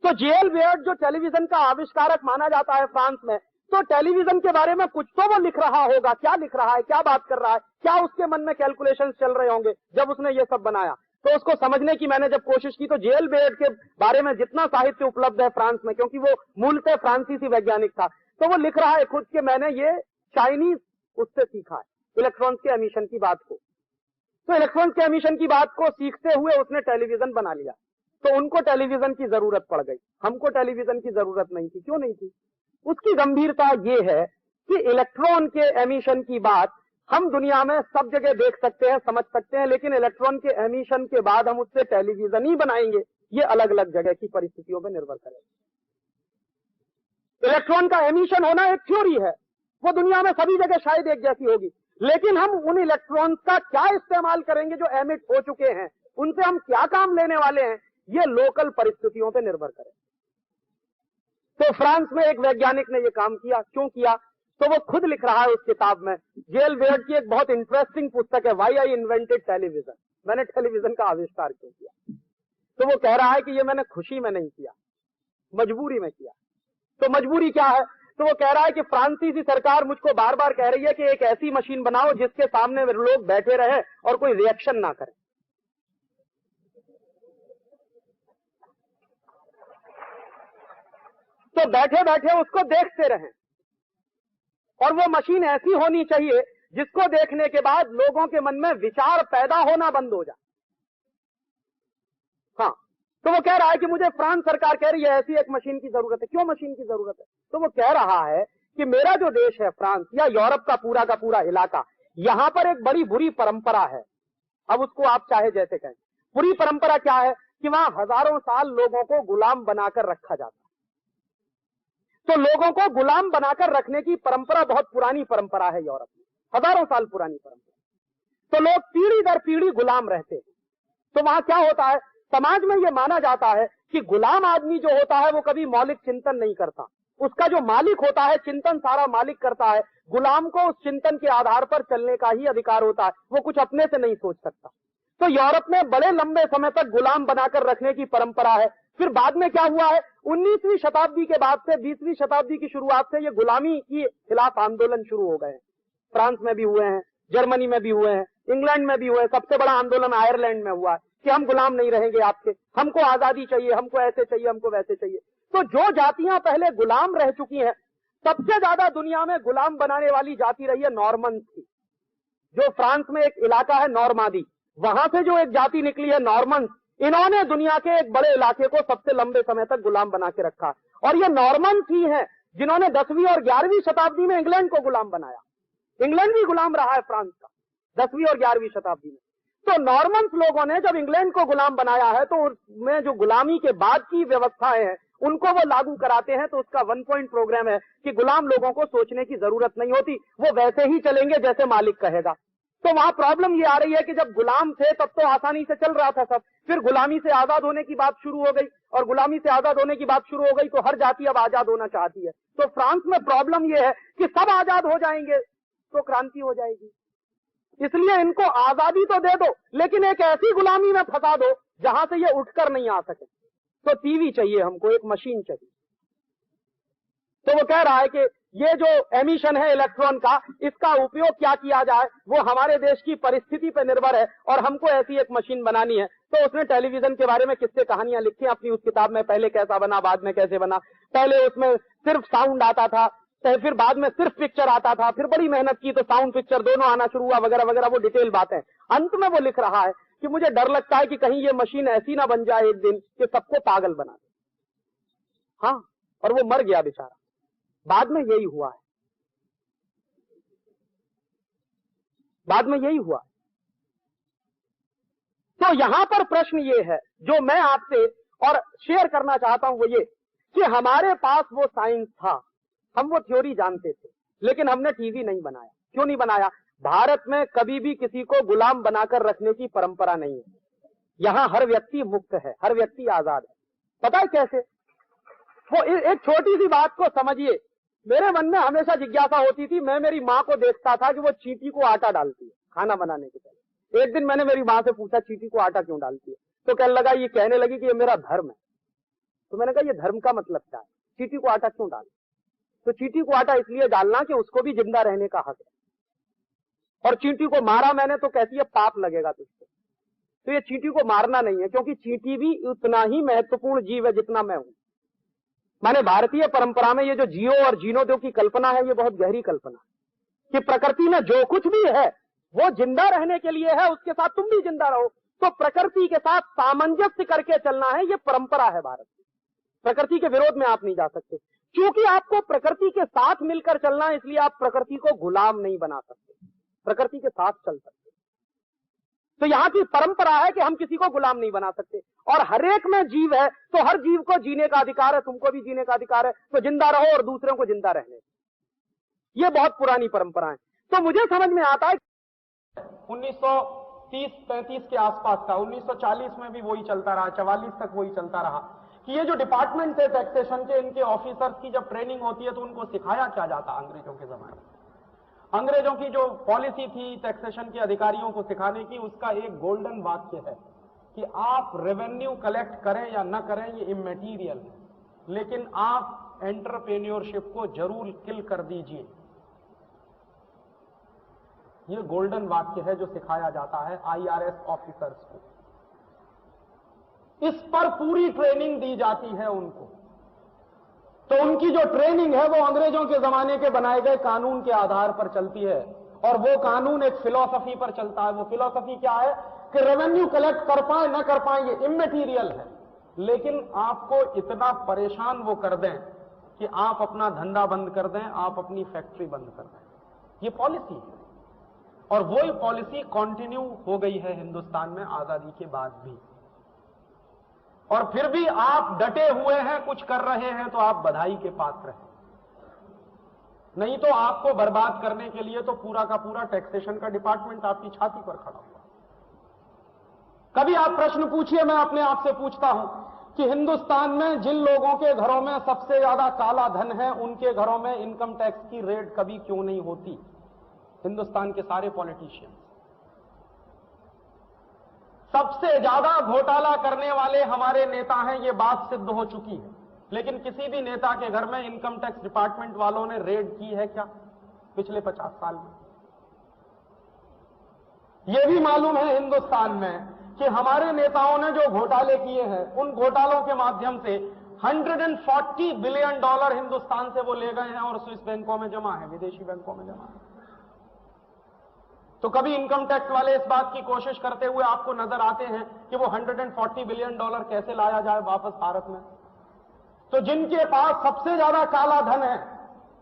तो J.L. बेयर्ड जो टेलीविजन का आविष्कारक माना जाता है फ्रांस में, तो टेलीविजन के बारे में कुछ तो वो लिख रहा होगा, क्या लिख रहा है, क्या बात कर रहा है, क्या उसके मन में कैलकुलेशंस चल रहे होंगे जब उसने ये सब बनाया। तो उसको समझने की मैंने जब कोशिश की, तो J.L. बेयर्ड के बारे में जितना साहित्य उपलब्ध है फ्रांस में, क्योंकि वो मूलतः फ्रांसीसी वैज्ञानिक था, तो वो लिख रहा है खुद के मैंने ये चाइनीज उससे सीखा है इलेक्ट्रॉन्स के एमिशन की बात को। तो इलेक्ट्रॉन्स के एमिशन की बात को सीखते हुए उसने टेलीविजन बना लिया। तो उनको टेलीविजन की जरूरत पड़ गई, हमको टेलीविजन की जरूरत नहीं थी। क्यों नहीं थी? उसकी गंभीरता ये है कि इलेक्ट्रॉन के एमिशन की बात हम दुनिया में सब जगह देख सकते हैं, समझ सकते हैं, लेकिन इलेक्ट्रॉन के एमिशन के बाद हम उससे टेलीविजन ही बनाएंगे, ये अलग अलग जगह की परिस्थितियों पर निर्भर करेगा। इलेक्ट्रॉन का एमिशन होना एक थ्योरी है, वो दुनिया में सभी जगह शायद एक जैसी होगी, लेकिन हम उन इलेक्ट्रॉन्स का क्या इस्तेमाल करेंगे जो एमिट हो चुके हैं, उनसे हम क्या काम लेने वाले हैं, ये लोकल परिस्थितियों पर निर्भर करे। तो फ्रांस में एक वैज्ञानिक ने ये काम किया। क्यों किया? तो वो खुद लिख रहा है उस किताब में। J.L. बेयर्ड की एक बहुत इंटरेस्टिंग पुस्तक है, व्हाई आई इन्वेंटेड टेलीविजन, मैंने टेलीविजन का आविष्कार क्यों किया। तो वो कह रहा है कि ये मैंने खुशी में नहीं किया, मजबूरी में किया। तो मजबूरी क्या है? तो वो कह रहा है कि फ्रांसीसी सरकार मुझको बार बार कह रही है कि एक ऐसी मशीन बनाओ जिसके सामने लोग बैठे रहे और कोई रिएक्शन ना करे। तो बैठे बैठे उसको देखते रहें, और वो मशीन ऐसी होनी चाहिए जिसको देखने के बाद लोगों के मन में विचार पैदा होना बंद हो जाए। हाँ, तो वो कह रहा है कि मुझे फ्रांस सरकार कह रही है ऐसी एक मशीन की जरूरत है। क्यों मशीन की जरूरत है? तो वो कह रहा है कि मेरा जो देश है फ्रांस या यूरोप का पूरा इलाका, यहां पर एक बड़ी बुरी परंपरा है। अब उसको आप चाहे जैसे कहें, बुरी परंपरा क्या है कि वहां हजारों साल लोगों को गुलाम बनाकर रखा जाता है। तो लोगों को गुलाम बनाकर रखने की परंपरा बहुत पुरानी परंपरा है यूरोप में, हजारों साल पुरानी परंपरा। तो लोग पीढ़ी दर पीढ़ी गुलाम रहते हैं। तो वहां क्या होता है, समाज में यह माना जाता है कि गुलाम आदमी जो होता है वो कभी मौलिक चिंतन नहीं करता, उसका जो मालिक होता है चिंतन सारा मालिक करता है, गुलाम को उस चिंतन के आधार पर चलने का ही अधिकार होता है, वो कुछ अपने से नहीं सोच सकता। तो यूरोप में बड़े लंबे समय तक गुलाम बनाकर रखने की परंपरा है। फिर बाद में क्या हुआ है, 19वीं शताब्दी के बाद से 20वीं शताब्दी की शुरुआत से ये गुलामी के खिलाफ आंदोलन शुरू हो गए। फ्रांस में भी हुए हैं, जर्मनी में भी हुए हैं, इंग्लैंड में भी हुए हैं। सबसे बड़ा आंदोलन आयरलैंड में हुआ है कि हम गुलाम नहीं रहेंगे आपके, हमको आजादी चाहिए, हमको ऐसे चाहिए, हमको वैसे चाहिए। तो जो जातियां पहले गुलाम रह चुकी हैं, सबसे ज्यादा दुनिया में गुलाम बनाने वाली जाति रही है नॉर्मन्स की। जो फ्रांस में एक इलाका है नॉर्मादी, वहां से जो एक जाति निकली है नॉर्मन्स, इन्होंने दुनिया के एक बड़े इलाके को सबसे लंबे समय तक गुलाम बना के रखा। और ये नॉर्मन्स ही हैं जिन्होंने 10वीं और 11वीं शताब्दी में इंग्लैंड को गुलाम बनाया। इंग्लैंड भी गुलाम रहा है फ्रांस का 10वीं और 11वीं शताब्दी में। तो नॉर्मन्स लोगों ने जब इंग्लैंड को गुलाम बनाया है, तो उसमें जो गुलामी के बाद की व्यवस्थाएं हैं उनको वो लागू कराते हैं। तो उसका 1 पॉइंट प्रोग्राम है कि गुलाम लोगों को सोचने की जरूरत नहीं होती, वो वैसे ही चलेंगे जैसे मालिक कहेगा। तो वहां प्रॉब्लम ये आ रही है कि जब गुलाम थे तब तो आसानी से चल रहा था सब, फिर गुलामी से आजाद होने की बात शुरू हो गई, और गुलामी से आजाद होने की बात शुरू हो गई तो हर जाति अब आजाद होना चाहती है। तो फ्रांस में प्रॉब्लम ये है कि सब आजाद हो जाएंगे तो क्रांति हो जाएगी, इसलिए इनको आजादी तो दे दो लेकिन एक ऐसी गुलामी में फंसा दो जहां से ये उठकर नहीं आ सके। तो टीवी चाहिए हमको, एक मशीन चाहिए। तो वो कह रहा है कि ये जो एमिशन है इलेक्ट्रॉन का, इसका उपयोग क्या किया जाए वो हमारे देश की परिस्थिति पर निर्भर है, और हमको ऐसी एक मशीन बनानी है। तो उसने टेलीविजन के बारे में किस्से कहानियां लिखी अपनी उस किताब में, पहले कैसा बना, बाद में कैसे बना। पहले उसमें सिर्फ साउंड आता था, फिर बाद में सिर्फ पिक्चर आता था, फिर बड़ी मेहनत की तो साउंड पिक्चर दोनों आना शुरू हुआ, वगैरह वगैरह। वो डिटेल बात है। अंत में वो लिख रहा है कि मुझे डर लगता है कि कहीं ये मशीन ऐसी ना बन जाए एक दिन कि सबको पागल बना दे। हाँ, और वो मर गया बेचारा। बाद में यही हुआ है, बाद में यही हुआ। तो यहां पर प्रश्न ये है जो मैं आपसे और शेयर करना चाहता हूं, वो ये कि हमारे पास वो साइंस था, हम वो थ्योरी जानते थे, लेकिन हमने टीवी नहीं बनाया। क्यों नहीं बनाया? भारत में कभी भी किसी को गुलाम बनाकर रखने की परंपरा नहीं है। यहां हर व्यक्ति मुक्त है, हर व्यक्ति आजाद है। पता है कैसे? वो एक छोटी सी बात को समझिए, मेरे मन में हमेशा जिज्ञासा होती थी, मैं मेरी माँ को देखता था कि वो चींटी को आटा डालती है खाना बनाने के पहले। एक दिन मैंने मेरी माँ से पूछा चींटी को आटा क्यों डालती है, तो कहने लगी कि ये मेरा धर्म है। तो मैंने कहा ये धर्म का मतलब क्या है, चींटी को आटा क्यों डाल? तो चींटी को आटा इसलिए डालना कि उसको भी जिंदा रहने का हक है, और चींटी को मारा मैंने तो कहती है पाप लगेगा तुझको। तो ये चींटी को मारना नहीं है, क्योंकि चींटी भी उतना ही महत्वपूर्ण जीव है जितना मैं हूं। माने भारतीय परंपरा में ये जो जियो और जीनो दो की कल्पना है, ये बहुत गहरी कल्पना है कि प्रकृति में जो कुछ भी है वो जिंदा रहने के लिए है, उसके साथ तुम भी जिंदा रहो। तो प्रकृति के साथ सामंजस्य करके चलना है, ये परंपरा है भारत की। प्रकृति के विरोध में आप नहीं जा सकते। क्योंकि आपको प्रकृति के साथ मिलकर चलना है, इसलिए आप प्रकृति को गुलाम नहीं बना सकते, प्रकृति के साथ चल सकते। तो यहां की परंपरा है कि हम किसी को गुलाम नहीं बना सकते, और हर एक में जीव है, तो हर जीव को जीने का अधिकार है, तुमको भी जीने का अधिकार है। तो जिंदा रहो और दूसरों को जिंदा रहने। ये बहुत पुरानी परंपरा है। तो मुझे समझ में आता है 1930-35 के आसपास का, 1940 में भी वही चलता रहा, 44 तक वही चलता रहा कि ये जो डिपार्टमेंट है टैक्सेशन के, इनके ऑफिसर्स की जब ट्रेनिंग होती है तो उनको सिखाया क्या जाता अंग्रेजों के जमाने में। अंग्रेजों की जो पॉलिसी थी टैक्सेशन के अधिकारियों को सिखाने की, उसका एक गोल्डन वाक्य है कि आप रेवेन्यू कलेक्ट करें या न करें ये इमैटीरियल है, लेकिन आप एंटरप्रेन्योरशिप को जरूर किल कर दीजिए। ये गोल्डन वाक्य है जो सिखाया जाता है आईआरएस ऑफिसर्स को। इस पर पूरी ट्रेनिंग दी जाती है उनको। तो उनकी जो ट्रेनिंग है वो अंग्रेजों के जमाने के बनाए गए कानून के आधार पर चलती है, और वो कानून एक फिलॉसफी पर चलता है। वो फिलॉसफी क्या है कि रेवेन्यू कलेक्ट कर पाए ना कर पाए ये इमैटीरियल है, लेकिन आपको इतना परेशान वो कर दें कि आप अपना धंधा बंद कर दें, आप अपनी फैक्ट्री बंद कर दें। ये पॉलिसी है, और वही पॉलिसी कंटिन्यू हो गई है हिंदुस्तान में आजादी के बाद भी। और फिर भी आप डटे हुए हैं, कुछ कर रहे हैं, तो आप बधाई के पात्र हैं। नहीं तो आपको बर्बाद करने के लिए तो पूरा का पूरा टैक्सेशन का डिपार्टमेंट आपकी छाती पर खड़ा हुआ। कभी आप प्रश्न पूछिए, मैं अपने आप से पूछता हूं कि हिंदुस्तान में जिन लोगों के घरों में सबसे ज्यादा काला धन है, उनके घरों में इनकम टैक्स की रेड कभी क्यों नहीं होती? हिंदुस्तान के सारे पॉलिटिशियन, सबसे ज्यादा घोटाला करने वाले हमारे नेता हैं, ये बात सिद्ध हो चुकी है। लेकिन किसी भी नेता के घर में इनकम टैक्स डिपार्टमेंट वालों ने रेड की है क्या पिछले 50 साल में? यह भी मालूम है हिंदुस्तान में कि हमारे नेताओं ने जो घोटाले किए हैं, उन घोटालों के माध्यम से $140 बिलियन हिंदुस्तान से वो ले गए हैं और स्विस बैंकों में जमा है, विदेशी बैंकों में जमा है। तो कभी इनकम टैक्स वाले इस बात की कोशिश करते हुए आपको नजर आते हैं कि वो $140 बिलियन कैसे लाया जाए वापस भारत में? तो जिनके पास सबसे ज्यादा काला धन है,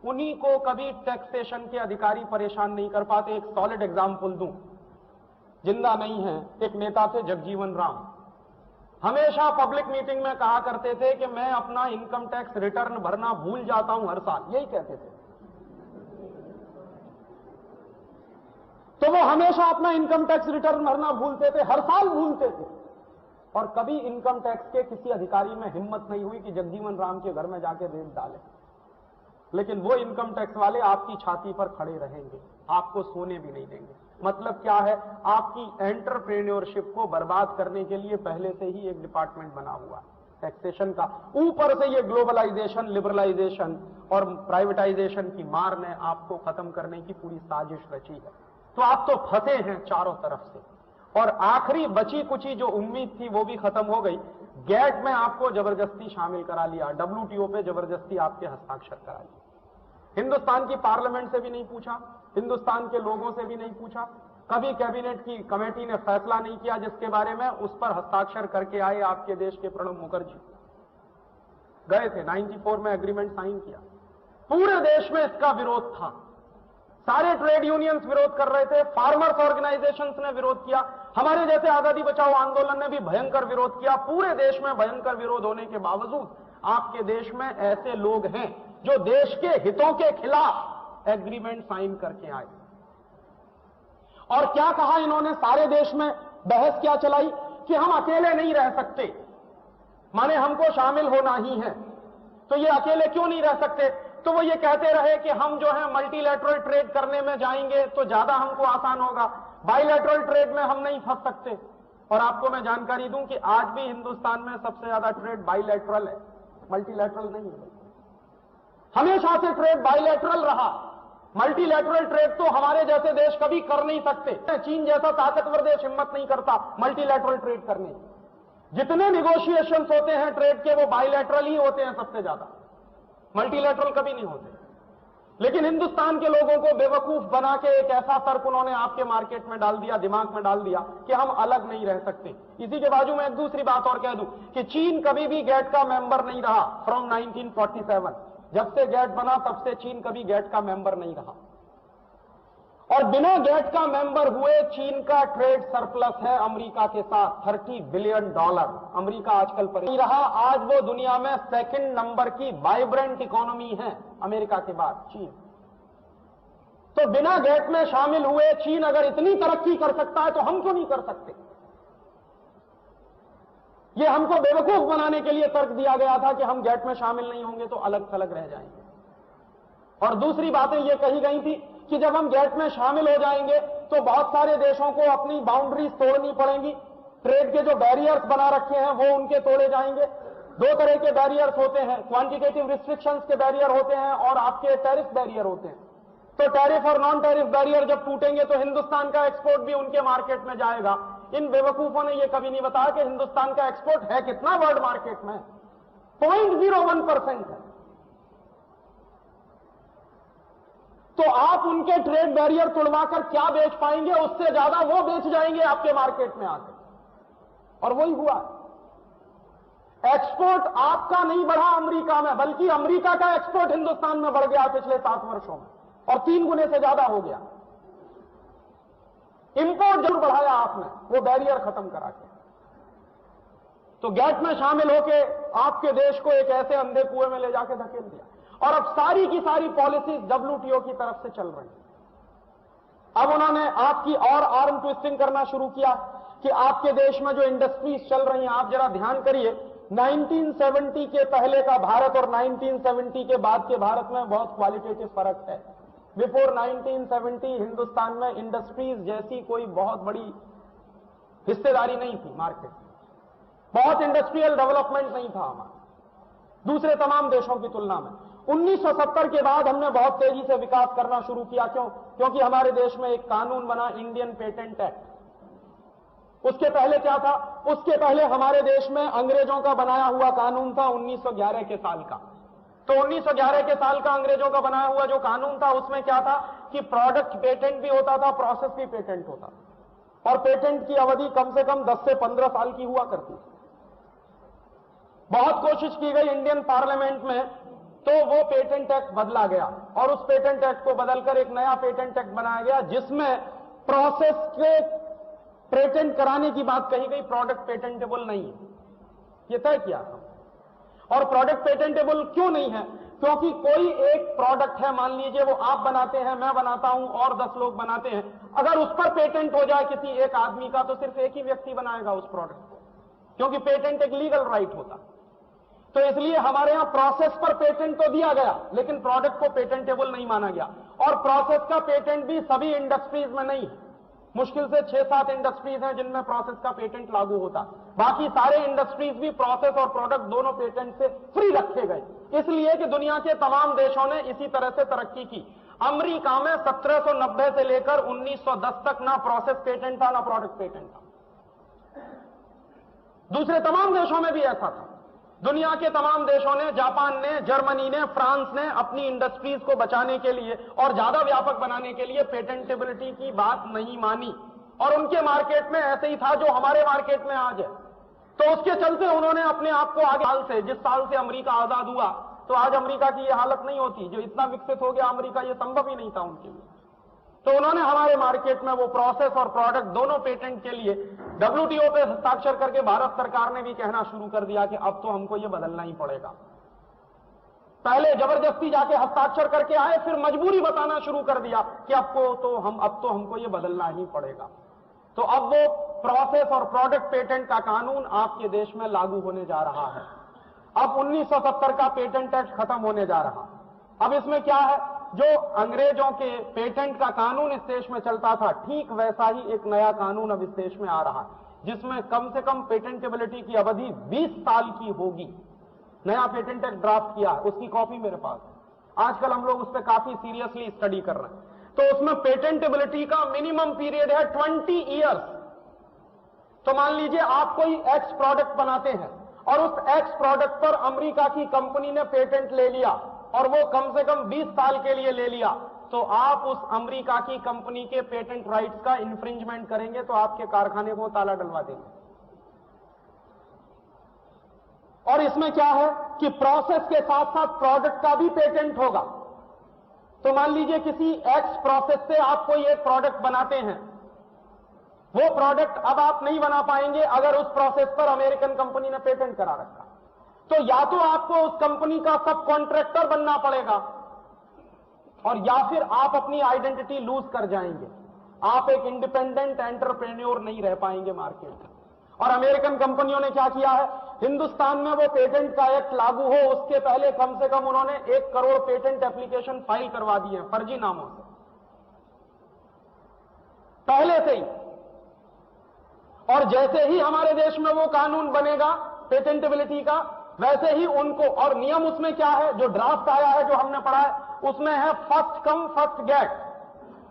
उन्हीं को कभी टैक्सेशन के अधिकारी परेशान नहीं कर पाते। एक सॉलिड एग्जाम्पल दूं, जिंदा नहीं है, एक नेता थे जगजीवन राम। हमेशा पब्लिक मीटिंग में कहा करते थे कि मैं अपना इनकम टैक्स रिटर्न भरना भूल जाता हूं हर साल, यही कहते थे। तो वो हमेशा अपना इनकम टैक्स रिटर्न भरना भूलते थे, हर साल भूलते थे, और कभी इनकम टैक्स के किसी अधिकारी में हिम्मत नहीं हुई कि जगजीवन राम के घर में जाके रेड डाले। लेकिन वो इनकम टैक्स वाले आपकी छाती पर खड़े रहेंगे, आपको सोने भी नहीं देंगे। मतलब क्या है? आपकी एंटरप्रेन्योरशिप को बर्बाद करने के लिए पहले से ही एक डिपार्टमेंट बना हुआ टैक्सेशन का। ऊपर से ये ग्लोबलाइजेशन, लिबरलाइजेशन और प्राइवेटाइजेशन की मार ने आपको खत्म करने की पूरी साजिश रची है। तो आप तो फंसे हैं चारों तरफ से, और आखिरी बची कुची जो उम्मीद थी वो भी खत्म हो गई। गैट में आपको जबरदस्ती शामिल करा लिया, WTO पे जबरदस्ती आपके हस्ताक्षर करा लिए। हिंदुस्तान की पार्लियामेंट से भी नहीं पूछा, हिंदुस्तान के लोगों से भी नहीं पूछा, कभी कैबिनेट की कमेटी ने फैसला नहीं किया जिसके बारे में, उस पर हस्ताक्षर करके आए आपके देश के प्रणब मुखर्जी। गए थे 94 में एग्रीमेंट साइन किया। पूरे देश में इसका विरोध था, सारे ट्रेड यूनियंस विरोध कर रहे थे, फार्मर्स ऑर्गेनाइजेशंस ने विरोध किया, हमारे जैसे आजादी बचाओ आंदोलन ने भी भयंकर विरोध किया। पूरे देश में भयंकर विरोध होने के बावजूद आपके देश में ऐसे लोग हैं जो देश के हितों के खिलाफ एग्रीमेंट साइन करके आए। और क्या कहा इन्होंने? सारे देश में बहस क्या चलाई कि हम अकेले नहीं रह सकते, माने हमको शामिल होना ही है। तो ये अकेले क्यों नहीं रह सकते? तो वो ये कहते रहे कि हम जो है मल्टीलैटरल ट्रेड करने में जाएंगे तो ज्यादा हमको आसान होगा, बाइलैटरल ट्रेड में हम नहीं फंस सकते। और आपको मैं जानकारी दूं कि आज भी हिंदुस्तान में सबसे ज्यादा ट्रेड बाइलैटरल है, मल्टीलैटरल नहीं है। हमेशा से ट्रेड बाइलैटरल रहा, मल्टीलैटरल ट्रेड तो हमारे जैसे देश कभी कर नहीं सकते। चीन जैसा ताकतवर देश हिम्मत नहीं करता मल्टीलैटरल ट्रेड करने की। जितने निगोशिएशंस होते हैं ट्रेड के वो बाइलैटरल ही होते हैं सबसे ज्यादा, मल्टीलैटरल कभी नहीं होते। लेकिन हिंदुस्तान के लोगों को बेवकूफ बना के एक ऐसा तर्क उन्होंने आपके मार्केट में डाल दिया, दिमाग में डाल दिया कि हम अलग नहीं रह सकते। इसी के बाजू में एक दूसरी बात और कह दूं कि चीन कभी भी गेट का मेंबर नहीं रहा फ्रॉम 1947। जब से गेट बना तब से चीन कभी गेट का मेंबर नहीं रहा, और बिना गेट का मेंबर हुए चीन का ट्रेड सरप्लस है अमेरिका के साथ $30 बिलियन। अमेरिका आजकल पर नहीं रहा, आज वो दुनिया में सेकंड नंबर की वाइब्रेंट इकोनॉमी है अमेरिका के बाद चीन। तो बिना गेट में शामिल हुए चीन अगर इतनी तरक्की कर सकता है तो हम क्यों नहीं कर सकते? ये हमको बेवकूफ बनाने के लिए तर्क दिया गया था कि हम गेट में शामिल नहीं होंगे तो अलग थलग रह जाएंगे। और दूसरी बातें ये कही गई थी कि जब हम गेट में शामिल हो जाएंगे तो बहुत सारे देशों को अपनी बाउंड्रीज तोड़नी पड़ेंगी, ट्रेड के जो बैरियर्स बना रखे हैं वो उनके तोड़े जाएंगे। दो तरह के बैरियर्स होते हैं, क्वांटिटेटिव रिस्ट्रिक्शंस के बैरियर होते हैं और आपके टैरिफ बैरियर होते हैं। तो टैरिफ और नॉन टैरिफ बैरियर जब टूटेंगे तो हिंदुस्तान का एक्सपोर्ट भी उनके मार्केट में जाएगा। इन बेवकूफों ने यह कभी नहीं बताया कि हिंदुस्तान का एक्सपोर्ट है कितना वर्ल्ड मार्केट में, 0.01% है। तो आप उनके ट्रेड बैरियर तोड़वाकर क्या बेच पाएंगे? उससे ज्यादा वो बेच जाएंगे आपके मार्केट में आकर, और वही हुआ। एक्सपोर्ट आपका नहीं बढ़ा अमेरिका में, बल्कि अमेरिका का एक्सपोर्ट हिंदुस्तान में बढ़ गया पिछले 7 वर्षों में, और 3 गुने से ज्यादा हो गया। इंपोर्ट जरूर बढ़ाया आपने, वो बैरियर खत्म करा के। तो गेट में शामिल होके आपके देश को एक ऐसे अंधे कुएं में ले जाके धकेल दिया, और अब सारी की सारी पॉलिसीज WTO की तरफ से चल रही है। अब उन्होंने आपकी और आर्म ट्विस्टिंग करना शुरू किया कि आपके देश में जो इंडस्ट्रीज चल रही हैं, आप जरा ध्यान करिए, 1970 के पहले का भारत और 1970 के बाद के भारत में बहुत क्वालिटेटिव फर्क है। बिफोर 1970 हिंदुस्तान में इंडस्ट्रीज जैसी कोई बहुत बड़ी हिस्सेदारी नहीं थी मार्केट में, बहुत इंडस्ट्रियल डेवलपमेंट नहीं था हमारा दूसरे तमाम देशों की तुलना में। 1970 के बाद हमने बहुत तेजी से विकास करना शुरू किया। क्यों? क्योंकि हमारे देश में एक कानून बना, इंडियन पेटेंट एक्ट। उसके पहले क्या था? उसके पहले हमारे देश में अंग्रेजों का बनाया हुआ कानून था 1911 के साल का। तो 1911 के साल का अंग्रेजों का बनाया हुआ जो कानून था, उसमें क्या था कि प्रोडक्ट पेटेंट भी होता था, प्रोसेस भी पेटेंट होता था, और पेटेंट की अवधि कम से कम 10 से 15 साल की हुआ करती थी। बहुत कोशिश की गई इंडियन पार्लियामेंट में, तो वो पेटेंट एक्ट बदला गया, और उस पेटेंट एक्ट को बदलकर एक नया पेटेंट एक्ट बनाया गया जिसमें प्रोसेस के पेटेंट कराने की बात कही गई, प्रोडक्ट पेटेंटेबल नहीं है, ये तय किया था। और प्रोडक्ट पेटेंटेबल क्यों नहीं है? क्योंकि कोई एक प्रोडक्ट है, मान लीजिए वो आप बनाते हैं, मैं बनाता हूं और 10 लोग बनाते हैं, अगर उस पर पेटेंट हो जाए किसी एक आदमी का तो सिर्फ एक ही व्यक्ति बनाएगा उस प्रोडक्ट को, क्योंकि पेटेंट एक लीगल राइट होता। तो इसलिए हमारे यहां प्रोसेस पर पेटेंट तो दिया गया, लेकिन प्रोडक्ट को पेटेंटेबल नहीं माना गया। और प्रोसेस का पेटेंट भी सभी इंडस्ट्रीज में नहीं, मुश्किल से 6-7 इंडस्ट्रीज हैं जिनमें प्रोसेस का पेटेंट लागू होता, बाकी सारे इंडस्ट्रीज भी प्रोसेस और प्रोडक्ट दोनों पेटेंट से फ्री रखे गए, इसलिए कि दुनिया के तमाम देशों ने इसी तरह से तरक्की की। अमेरिका में 1790 से लेकर 1910 तक ना प्रोसेस पेटेंट था ना प्रोडक्ट पेटेंट था। दूसरे तमाम देशों में भी ऐसा था। दुनिया के तमाम देशों ने, जापान ने, जर्मनी ने, फ्रांस ने अपनी इंडस्ट्रीज को बचाने के लिए और ज्यादा व्यापक बनाने के लिए पेटेंटेबिलिटी की बात नहीं मानी, और उनके मार्केट में ऐसे ही था जो हमारे मार्केट में आज है। तो उसके चलते उन्होंने अपने आप को आगे साल से, जिस साल से अमेरिका आजाद हुआ, तो आज अमेरिका की यह हालत नहीं होती, जो इतना विकसित हो गया अमेरिका, यह संभव ही नहीं था उनके लिए। तो उन्होंने हमारे मार्केट में वो प्रोसेस और प्रोडक्ट दोनों पेटेंट के लिए WTO पे हस्ताक्षर करके भारत सरकार ने भी कहना शुरू कर दिया कि अब तो हमको ये बदलना ही पड़ेगा। पहले जबरदस्ती जाके हस्ताक्षर करके आए, फिर मजबूरी बताना शुरू कर दिया कि अब तो हमको ये बदलना ही पड़ेगा। तो अब वो प्रोसेस और प्रोडक्ट पेटेंट का कानून आपके देश में लागू होने जा रहा है। अब 1970 का पेटेंट एक्ट खत्म होने जा रहा। अब इसमें क्या है, जो अंग्रेजों के पेटेंट का कानून इस देश में चलता था, ठीक वैसा ही एक नया कानून अब इस देश में आ रहा है, जिसमें कम से कम पेटेंटेबिलिटी की अवधि 20 साल की होगी। नया पेटेंट एक्ट ड्राफ्ट किया है, उसकी कॉपी मेरे पास है। आजकल हम लोग उस पर काफी सीरियसली स्टडी कर रहे हैं। तो उसमें पेटेंटेबिलिटी का मिनिमम पीरियड है 20 ईयर्स। तो मान लीजिए आप कोई एक्स प्रोडक्ट बनाते हैं और उस एक्स प्रोडक्ट पर अमेरिका की कंपनी ने पेटेंट ले लिया और वो कम से कम 20 साल के लिए ले लिया, तो आप उस अमेरिका की कंपनी के पेटेंट राइट्स का इंफ्रिंजमेंट करेंगे तो आपके कारखाने को ताला डलवा देंगे। और इसमें क्या है कि प्रोसेस के साथ साथ प्रोडक्ट का भी पेटेंट होगा। तो मान लीजिए किसी एक्स प्रोसेस से आप कोई एक प्रोडक्ट बनाते हैं, वो प्रोडक्ट अब आप नहीं बना पाएंगे अगर उस प्रोसेस पर अमेरिकन कंपनी ने पेटेंट करा रखा। तो या तो आपको उस कंपनी का सब कॉन्ट्रैक्टर बनना पड़ेगा और या फिर आप अपनी आइडेंटिटी लूज कर जाएंगे। आप एक इंडिपेंडेंट एंटरप्रेन्योर नहीं रह पाएंगे मार्केट में। और अमेरिकन कंपनियों ने क्या किया है, हिंदुस्तान में वो पेटेंट का एक्ट लागू हो उसके पहले कम से कम उन्होंने 1 करोड़ पेटेंट एप्लीकेशन फाइल करवा दिए हैं फर्जी नामों से, पहले से ही। और जैसे ही हमारे देश में वो कानून बनेगा पेटेंटेबिलिटी का, वैसे ही उनको, और नियम उसमें क्या है, जो ड्राफ्ट आया है जो हमने पढ़ा है उसमें है फर्स्ट कम फर्स्ट गेट,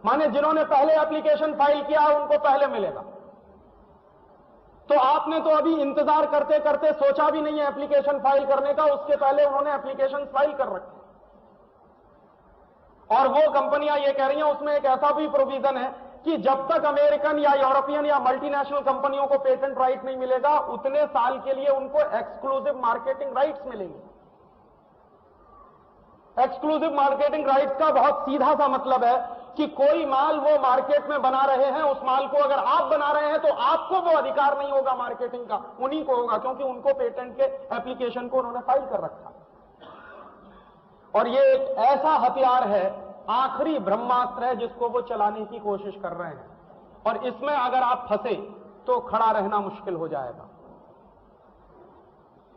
माने जिन्होंने पहले एप्लीकेशन फाइल किया है उनको पहले मिलेगा। तो आपने तो अभी इंतजार करते करते सोचा भी नहीं है एप्लीकेशन फाइल करने का, उसके पहले उन्होंने एप्लीकेशन फाइल कर रखे। और वो कंपनियां ये कह रही हैं, उसमें एक ऐसा भी प्रोविजन है कि जब तक अमेरिकन या यूरोपियन या मल्टीनेशनल कंपनियों को पेटेंट राइट नहीं मिलेगा उतने साल के लिए उनको एक्सक्लूसिव मार्केटिंग राइट्स मिलेंगे। एक्सक्लूसिव मार्केटिंग राइट्स का बहुत सीधा सा मतलब है कि कोई माल वो मार्केट में बना रहे हैं, उस माल को अगर आप बना रहे हैं तो आपको वो अधिकार नहीं होगा मार्केटिंग का, उन्हीं को होगा, क्योंकि उनको पेटेंट के एप्लीकेशन को उन्होंने फाइल कर रखा। और ये एक ऐसा हथियार है, आखिरी ब्रह्मास्त्र है, जिसको वो चलाने की कोशिश कर रहे हैं। और इसमें अगर आप फंसे तो खड़ा रहना मुश्किल हो जाएगा।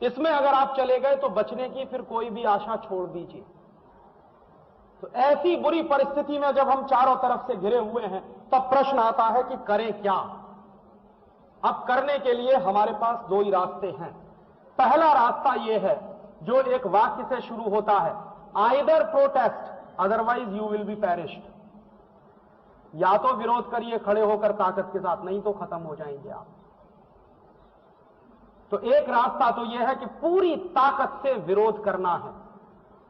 इसमें अगर आप चले गए तो बचने की फिर कोई भी आशा छोड़ दीजिए। तो ऐसी बुरी परिस्थिति में जब हम चारों तरफ से घिरे हुए हैं तब प्रश्न आता है कि करें क्या। अब करने के लिए हमारे पास 2 ही रास्ते हैं। पहला रास्ता यह है जो एक वाक्य से शुरू होता है, either protest otherwise you will be perished. या तो विरोध करिए खड़े होकर ताकत के साथ, नहीं तो खत्म हो जाएंगे आप। तो एक रास्ता तो यह है कि पूरी ताकत से विरोध करना है।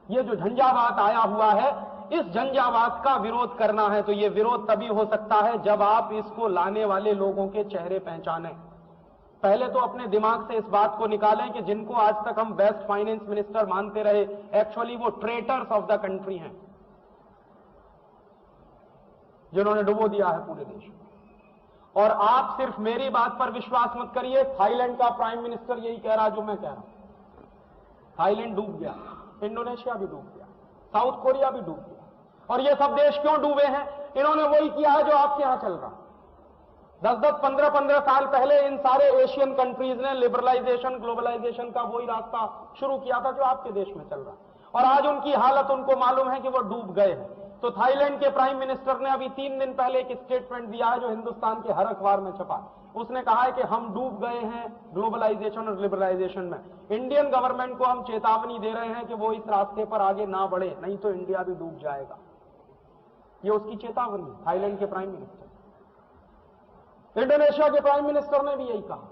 ये जो झंझावात आया हुआ है, इस झंझावात का विरोध करना है। तो ये विरोध तभी हो सकता है जब आप इसको लाने वाले लोगों के चेहरे पहचानें। पहले तो अपने दिमाग से इस बात को निकालें कि जिनको आज तक हम बेस्ट फाइनेंस मिनिस्टर मानते रहे, एक्चुअली वो ट्रेटर्स ऑफ द कंट्री हैं, जिन्होंने डुबो दिया है पूरे देश को। और आप सिर्फ मेरी बात पर विश्वास मत करिए, थाईलैंड का प्राइम मिनिस्टर यही कह रहा जो मैं कह रहा हूं। थाईलैंड डूब गया, इंडोनेशिया भी डूब गया, साउथ कोरिया भी डूब गया। और ये सब देश क्यों डूबे हैं? इन्होंने वही किया है जो आपके यहां चल रहा। 10-10, 15-15 साल पहले इन सारे एशियन कंट्रीज ने लिबरलाइजेशन, ग्लोबलाइजेशन का वही रास्ता शुरू किया था जो आपके देश में चल रहा। और आज उनकी हालत उनको मालूम है कि वो डूब गए हैं। तो थाईलैंड के प्राइम मिनिस्टर ने अभी 3 दिन पहले एक स्टेटमेंट दिया है जो हिंदुस्तान के हर अखबार में छपा। उसने कहा है कि हम डूब गए हैं ग्लोबलाइजेशन और लिबरलाइजेशन में। इंडियन गवर्नमेंट को हम चेतावनी दे रहे हैं कि वो इस रास्ते पर आगे ना बढ़े, नहीं तो इंडिया भी डूब जाएगा। ये उसकी चेतावनी, थाईलैंड के प्राइम मिनिस्टर। इंडोनेशिया के प्राइम मिनिस्टर ने भी यही कहा।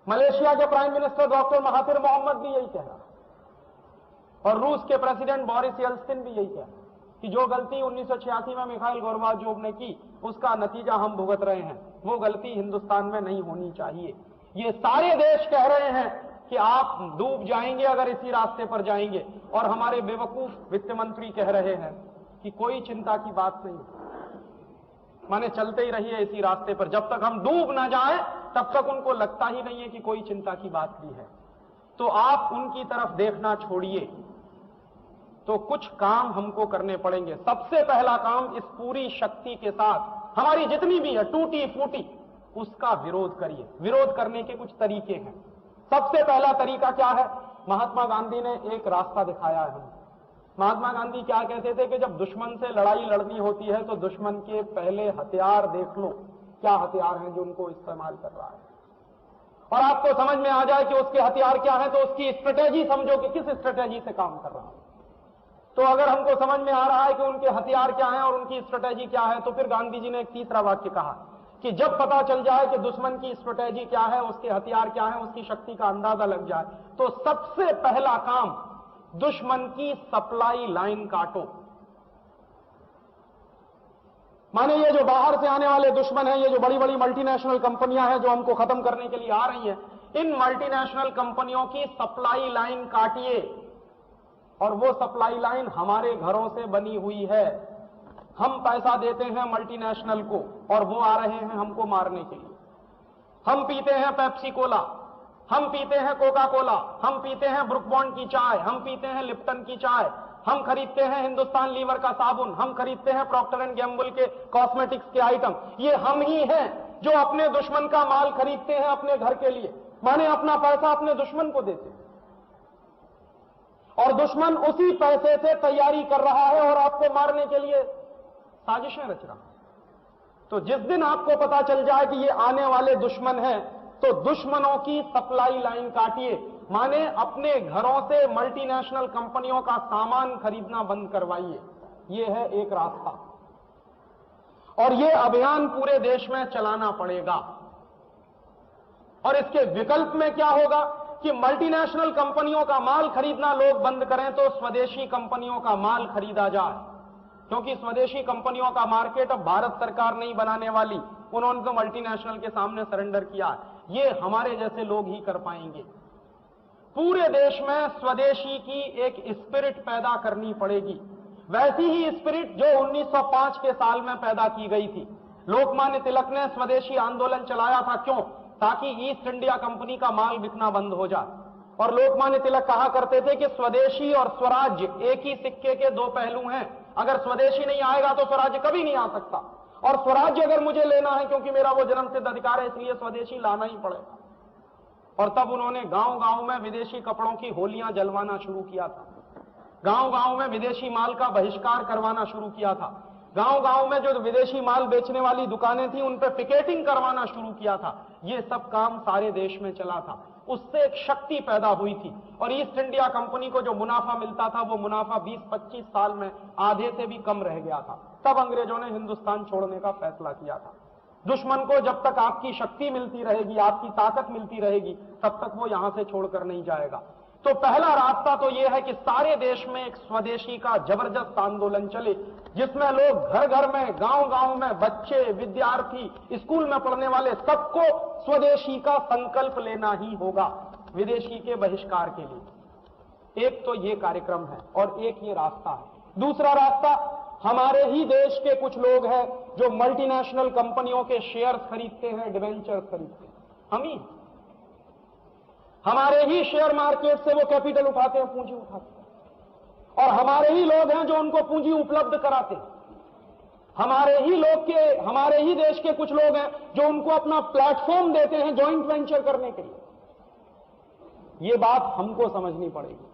मलेशिया के prime minister doctor Mahathir Mohamad भी यही कह रहा। और रूस के प्रेसिडेंट बोरिस येल्त्सिन भी यही कह रहा कि जो गलती 1986 में मिखाइल गोर्बाचोव ने की, उसका नतीजा हम भुगत रहे हैं। वो गलती हिंदुस्तान में नहीं होनी चाहिए। ये सारे देश कह रहे हैं कि आप डूब जाएंगे अगर इसी रास्ते पर जाएंगे। और हमारे बेवकूफ वित्त मंत्री कह रहे हैं कि कोई चिंता की बात नहीं, माने चलते ही रहिए इसी रास्ते पर, जब तक हम डूब ना जाएं तब तक उनको लगता ही नहीं है कि कोई चिंता की बात भी है। तो आप उनकी तरफ देखना छोड़िए। तो कुछ काम हमको करने पड़ेंगे। सबसे पहला काम, इस पूरी शक्ति के साथ हमारी जितनी भी है टूटी फूटी, उसका विरोध करिए। विरोध करने के कुछ तरीके हैं। सबसे पहला तरीका क्या है? महात्मा गांधी ने एक रास्ता दिखाया है हमें। महात्मा गांधी क्या कहते थे कि जब दुश्मन से लड़ाई लड़नी होती है तो दुश्मन के पहले हथियार देख लो, क्या हथियार हैं जो उनको इस्तेमाल कर रहा है, और आपको समझ में आ जाए कि उसके हथियार क्या है तो उसकी स्ट्रेटेजी समझो कि किस स्ट्रेटेजी से काम कर रहा है। तो अगर हमको समझ में आ रहा है कि उनके हथियार क्या हैं और उनकी स्ट्रेटेजी क्या है, तो फिर गांधी जी ने एक तीसरा वाक्य कहा कि जब पता चल जाए कि दुश्मन की स्ट्रेटेजी क्या है, उसके हथियार क्या है, उसकी शक्ति का अंदाजा लग जाए, तो सबसे पहला काम दुश्मन की सप्लाई लाइन काटो। माने ये जो बाहर से आने वाले दुश्मन हैं, ये जो बड़ी बड़ी मल्टीनेशनल कंपनियां हैं जो हमको खत्म करने के लिए आ रही हैं, इन मल्टीनेशनल कंपनियों की सप्लाई लाइन काटिए। और वो सप्लाई लाइन हमारे घरों से बनी हुई है। हम पैसा देते हैं मल्टीनेशनल को और वो आ रहे हैं हमको मारने के लिए। हम पीते हैं पेप्सी कोला, हम पीते हैं कोका कोला, हम पीते हैं ब्रुक बॉन्ड की चाय, हम पीते हैं लिप्टन की चाय, हम खरीदते हैं हिंदुस्तान लीवर का साबुन, हम खरीदते हैं प्रॉक्टर एंड गैम्बल के कॉस्मेटिक्स के आइटम। ये हम ही हैं जो अपने दुश्मन का माल खरीदते हैं अपने घर के लिए, माने अपना पैसा अपने दुश्मन को देते हैं, और दुश्मन उसी पैसे से तैयारी कर रहा है और आपको मारने के लिए साजिशें रच रहा है। तो जिस दिन आपको पता चल जाए कि ये आने वाले दुश्मन हैं, तो दुश्मनों की सप्लाई लाइन काटिए, माने अपने घरों से मल्टीनेशनल कंपनियों का सामान खरीदना बंद करवाइए। यह है एक रास्ता, और यह अभियान पूरे देश में चलाना पड़ेगा। और इसके विकल्प में क्या होगा कि मल्टीनेशनल कंपनियों का माल खरीदना लोग बंद करें तो स्वदेशी कंपनियों का माल खरीदा जाए, क्योंकि स्वदेशी कंपनियों का मार्केट अब भारत सरकार नहीं बनाने वाली, उन्होंने तो मल्टीनेशनल के सामने सरेंडर किया। ये हमारे जैसे लोग ही कर पाएंगे। पूरे देश में स्वदेशी की एक स्पिरिट पैदा करनी पड़ेगी, वैसी ही स्पिरिट जो 1905 के साल में पैदा की गई थी। लोकमान्य तिलक ने स्वदेशी आंदोलन चलाया था, क्यों? ताकि ईस्ट इंडिया कंपनी का माल बिकना बंद हो जाए। और लोकमान्य तिलक कहा करते थे कि स्वदेशी और स्वराज्य एक ही सिक्के के दो पहलू हैं। अगर स्वदेशी नहीं आएगा तो स्वराज्य कभी नहीं आ सकता, और स्वराज्य अगर मुझे लेना है क्योंकि मेरा वो जन्मसिद्ध अधिकार है, इसलिए स्वदेशी लाना ही पड़ेगा। और तब उन्होंने गांव गांव में विदेशी कपड़ों की होलियां जलवाना शुरू किया था, गांव गांव में विदेशी माल का बहिष्कार करवाना शुरू किया था, गांव गांव में जो विदेशी माल बेचने वाली दुकानें थी उन पर पिकेटिंग करवाना शुरू किया था। ये सब काम सारे देश में चला था। उससे एक शक्ति पैदा हुई थी, और ईस्ट इंडिया कंपनी को जो मुनाफा मिलता था वो मुनाफा 20-25 साल में आधे से भी कम रह गया था। तब अंग्रेजों ने हिंदुस्तान छोड़ने का फैसला किया था। दुश्मन को जब तक आपकी शक्ति मिलती रहेगी, आपकी ताकत मिलती रहेगी, तब तक वो यहां से छोड़कर नहीं जाएगा। तो पहला रास्ता तो यह है कि सारे देश में एक स्वदेशी का जबरदस्त आंदोलन चले, जिसमें लोग घर घर में, गांव गांव में, बच्चे, विद्यार्थी, स्कूल में पढ़ने वाले, सबको स्वदेशी का संकल्प लेना ही होगा विदेशी के बहिष्कार के लिए। एक तो ये कार्यक्रम है और एक ये रास्ता है। दूसरा रास्ता, हमारे ही देश के कुछ लोग हैं जो मल्टीनेशनल कंपनियों के शेयर्स खरीदते हैं, डिवेंचर्स खरीदते हैं। हम ही हमारे ही शेयर मार्केट से वो कैपिटल उठाते हैं, पूंजी उठाते हैं, और हमारे ही लोग हैं जो उनको पूंजी उपलब्ध कराते हैं। हमारे ही देश के कुछ लोग हैं जो उनको अपना प्लेटफॉर्म देते हैं जॉइंट वेंचर करने के लिए। ये बात हमको समझनी पड़ेगी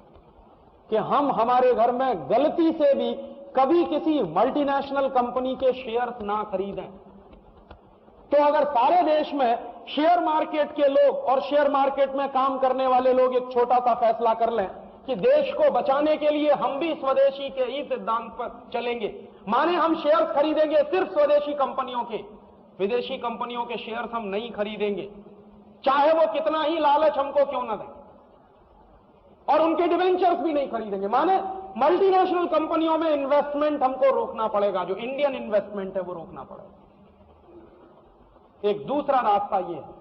कि हम हमारे घर में गलती से भी कभी किसी मल्टीनेशनल कंपनी के शेयर्स ना खरीदें। तो अगर सारे देश में शेयर मार्केट के लोग और शेयर मार्केट में काम करने वाले लोग एक छोटा सा फैसला कर लें कि देश को बचाने के लिए हम भी स्वदेशी के ही सिद्धांत पर चलेंगे, माने हम शेयर्स खरीदेंगे सिर्फ स्वदेशी कंपनियों के, विदेशी कंपनियों के शेयर्स हम नहीं खरीदेंगे, चाहे वो कितना ही लालच हमको क्यों न दें, और उनके डिवेंचर्स भी नहीं खरीदेंगे। माने मल्टीनेशनल कंपनियों में इन्वेस्टमेंट हमको रोकना पड़ेगा, जो इंडियन इन्वेस्टमेंट है वो रोकना पड़ेगा। एक दूसरा रास्ता ये है,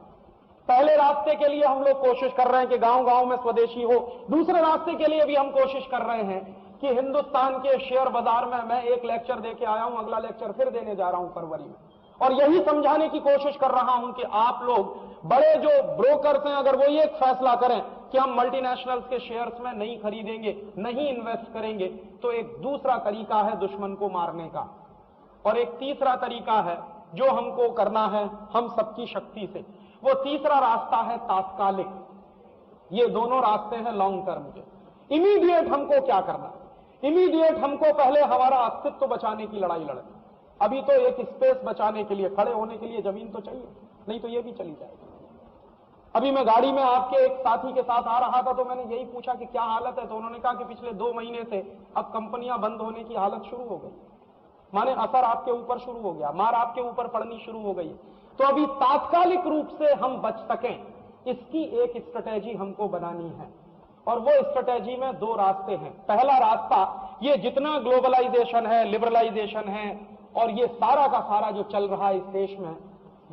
पहले रास्ते के लिए हम लोग कोशिश कर रहे हैं कि गांव गांव में स्वदेशी हो, दूसरे रास्ते के लिए भी हम कोशिश कर रहे हैं कि हिंदुस्तान के शेयर बाजार में, मैं एक लेक्चर देके आया हूं, अगला लेक्चर फिर देने जा रहा हूं फरवरी में, और यही समझाने की कोशिश कर रहा हूं कि आप लोग बड़े जो ब्रोकर्स हैं, अगर वो ये एक फैसला करें कि हम मल्टीनेशनल्स के शेयर्स में नहीं खरीदेंगे, नहीं इन्वेस्ट करेंगे, तो एक दूसरा तरीका है दुश्मन को मारने का। और एक तीसरा तरीका है जो हमको करना है हम सबकी शक्ति से, वो तीसरा रास्ता है तात्कालिक। ये दोनों रास्ते हैं लॉन्ग टर्म के। इमीडिएट हमको क्या करना? इमीडिएट हमको पहले हमारा अस्तित्व बचाने की लड़ाई लड़नी। अभी तो एक स्पेस बचाने के लिए, खड़े होने के लिए जमीन तो चाहिए, नहीं तो ये भी चली जाएगी। अभी मैं गाड़ी में आपके एक साथी के साथ आ रहा था तो मैंने यही पूछा कि क्या हालत है, तो उन्होंने कहा कि पिछले 2 महीने से अब कंपनियां बंद होने की हालत शुरू हो गई, माने असर आपके ऊपर शुरू हो गया, मार आपके ऊपर पड़नी शुरू हो गई। तो अभी तात्कालिक रूप से हम बच सकें, इसकी एक स्ट्रेटेजी हमको बनानी है, और वो स्ट्रेटेजी में 2 रास्ते हैं। पहला रास्ता, ये जितना ग्लोबलाइजेशन है, लिबरलाइजेशन है और ये सारा का सारा जो चल रहा है इस देश में,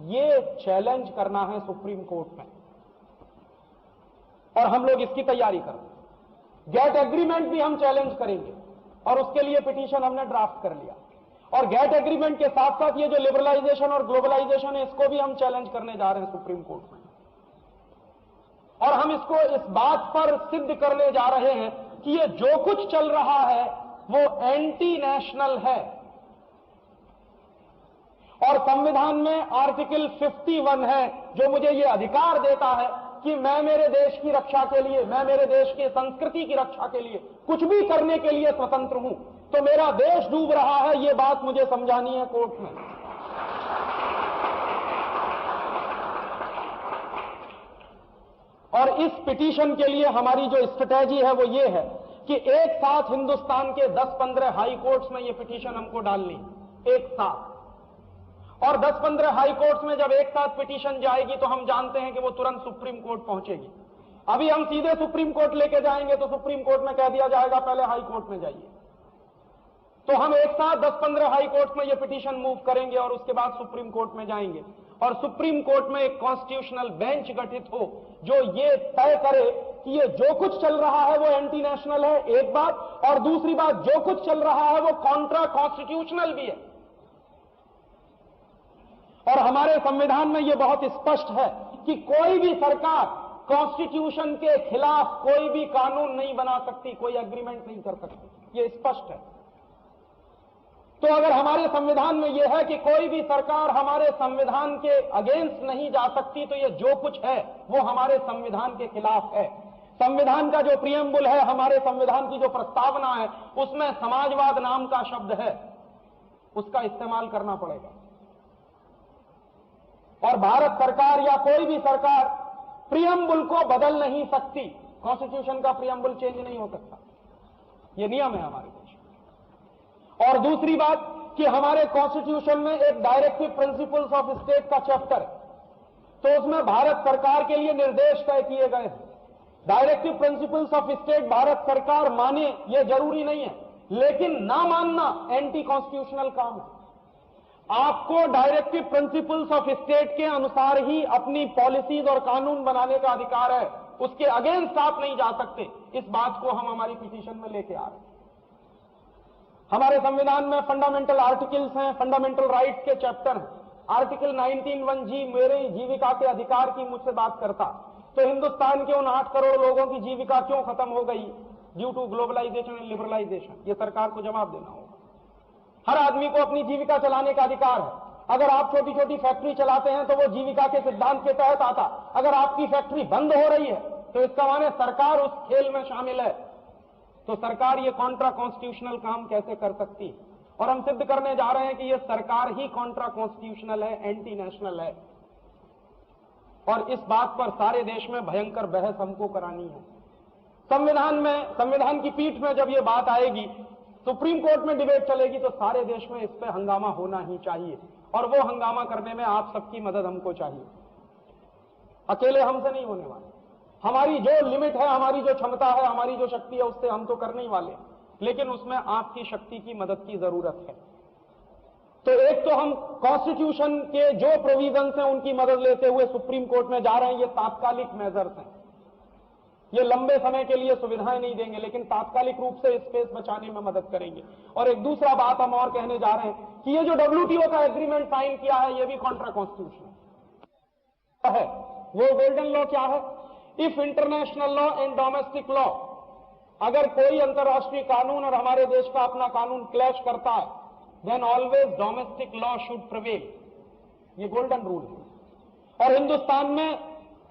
ये चैलेंज करना है सुप्रीम कोर्ट में, और हम लोग इसकी तैयारी कर रहे हैं। गेट एग्रीमेंट भी हम चैलेंज करेंगे और उसके लिए पिटीशन हमने ड्राफ्ट कर लिया, और गेट एग्रीमेंट के साथ साथ ये जो लिबरलाइजेशन और ग्लोबलाइजेशन है इसको भी हम चैलेंज करने जा रहे हैं सुप्रीम कोर्ट में। और हम इसको इस बात पर सिद्ध करने जा रहे हैं कि ये जो कुछ चल रहा है वो एंटी नेशनल है, और संविधान में आर्टिकल 51 है जो मुझे ये अधिकार देता है कि मैं मेरे देश की रक्षा के लिए, मैं मेरे देश की संस्कृति की रक्षा के लिए कुछ भी करने के लिए स्वतंत्र हूं। तो मेरा देश डूब रहा है, ये बात मुझे समझानी है कोर्ट में। और इस पिटीशन के लिए हमारी जो स्ट्रेटेजी है वो ये है कि एक साथ हिंदुस्तान के 10-15 हाई कोर्ट्स में ये पिटीशन हमको डालनी, एक साथ। और 10-15 हाई कोर्ट्स में जब एक साथ पिटीशन जाएगी तो हम जानते हैं कि वो तुरंत सुप्रीम कोर्ट पहुंचेगी। अभी हम सीधे सुप्रीम कोर्ट लेके जाएंगे तो सुप्रीम कोर्ट में कह दिया जाएगा पहले हाई कोर्ट में जाइए। तो हम एक साथ 10-15 हाई कोर्ट में ये पिटीशन मूव करेंगे और उसके बाद सुप्रीम कोर्ट में जाएंगे, और सुप्रीम कोर्ट में एक कॉन्स्टिट्यूशनल बेंच गठित हो जो ये तय करे कि ये जो कुछ चल रहा है वो एंटी नेशनल है, एक बात, और दूसरी बात जो कुछ चल रहा है वो कॉन्ट्रा कॉन्स्टिट्यूशनल भी है। और हमारे संविधान में यह बहुत स्पष्ट है कि कोई भी सरकार कॉन्स्टिट्यूशन के खिलाफ कोई भी कानून नहीं बना सकती, कोई एग्रीमेंट नहीं कर सकती, यह स्पष्ट है। तो अगर हमारे संविधान में यह है कि कोई भी सरकार हमारे संविधान के अगेंस्ट नहीं जा सकती, तो यह जो कुछ है वो हमारे संविधान के खिलाफ है। संविधान का जो प्रियम्बुल है, हमारे संविधान की जो प्रस्तावना है, उसमें समाजवाद नाम का शब्द है, उसका इस्तेमाल करना पड़ेगा। और भारत सरकार या कोई भी सरकार प्रियम्बुल को बदल नहीं सकती, कॉन्स्टिट्यूशन का प्रियम्बुल चेंज नहीं हो सकता, यह नियम है हमारे देश में। और दूसरी बात कि हमारे कॉन्स्टिट्यूशन में एक डायरेक्टिव प्रिंसिपल्स ऑफ स्टेट का चैप्टर है, तो उसमें भारत सरकार के लिए निर्देश तय किए गए हैं। Directive principles of state Bharat सरकार माने यह जरूरी नहीं है, लेकिन ना मानना एंटी कॉन्स्टिट्यूशनल काम है। आपको डायरेक्टिव प्रिंसिपल्स ऑफ स्टेट के अनुसार ही अपनी पॉलिसीज और कानून बनाने का अधिकार है, उसके अगेंस्ट आप नहीं जा सकते। इस बात को हम हमारी पिटीशन में लेके आ रहे हैं। हमारे संविधान में फंडामेंटल आर्टिकल्स हैं, फंडामेंटल राइट्स के चैप्टर हैं। आर्टिकल 19(1)G मेरे जीविका के अधिकार की मुझसे बात करता, तो हिंदुस्तान के उन 8 करोड़ लोगों की जीविका क्यों खत्म हो गई due to globalisation and liberalisation, ये सरकार को जवाब देना होगा। हर आदमी को अपनी जीविका चलाने का अधिकार है। अगर आप छोटी छोटी फैक्ट्री चलाते हैं तो वो जीविका के सिद्धांत के तहत आता। अगर आपकी फैक्ट्री बंद हो रही है तो इसका माने सरकार उस खेल में शामिल है। तो सरकार ये कॉन्ट्रा कॉन्स्टिट्यूशनल काम कैसे कर सकती है? और हम सिद्ध करने जा रहे हैं कि ये सरकार ही कॉन्ट्रा कॉन्स्टिट्यूशनल है, एंटी नेशनल है। और इस बात पर सारे देश में भयंकर बहस हमको करानी है। संविधान में, संविधान की पीठ में जब ये बात आएगी, सुप्रीम कोर्ट में डिबेट चलेगी, तो सारे देश में इस पर हंगामा होना ही चाहिए। और वो हंगामा करने में आप सबकी मदद हमको चाहिए, अकेले हमसे नहीं होने वाला। हमारी जो लिमिट है, हमारी जो क्षमता है, हमारी जो शक्ति है, उससे हम तो करने ही वाले, लेकिन उसमें आपकी शक्ति की मदद की जरूरत है। तो एक तो हम कॉन्स्टिट्यूशन के जो प्रोविजंस हैं उनकी मदद लेते हुए सुप्रीम कोर्ट में जा रहे हैं। ये तात्कालिक मेजर्स हैं, ये लंबे समय के लिए सुविधाएं नहीं देंगे, लेकिन तात्कालिक रूप से स्पेस बचाने में मदद करेंगे। और एक दूसरा बात हम और कहने जा रहे हैं कि ये जो WTO का एग्रीमेंट साइन किया है, ये भी कॉन्ट्रा कॉन्स्टिट्यूशनल है। वो गोल्डन लॉ क्या है? If international law and domestic law, अगर कोई अंतर्राष्ट्रीय कानून और हमारे देश का अपना कानून क्लैश करता है, then always domestic law should prevail. ये गोल्डन रूल है। और हिंदुस्तान में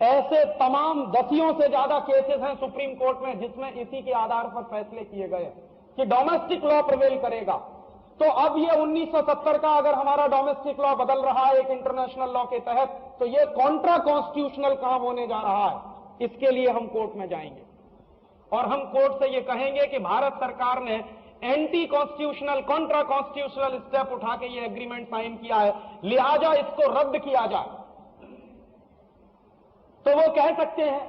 ऐसे तमाम दसियों से ज्यादा केसेस हैं सुप्रीम कोर्ट में जिसमें इसी के आधार पर फैसले किए गए कि डोमेस्टिक लॉ प्रिवेल करेगा। तो अब ये 1970 का अगर हमारा डोमेस्टिक लॉ बदल रहा है एक इंटरनेशनल लॉ के तहत, तो ये कॉन्ट्रा कॉन्स्टिट्यूशनल काम होने जा रहा है। इसके लिए हम कोर्ट में जाएंगे और हम कोर्ट से ये कहेंगे कि भारत सरकार ने anti constitutional, Contra constitutional step उठा के ये एग्रीमेंट साइन किया है, लिहाजा इसको रद्द किया जाए। तो वो कह सकते हैं,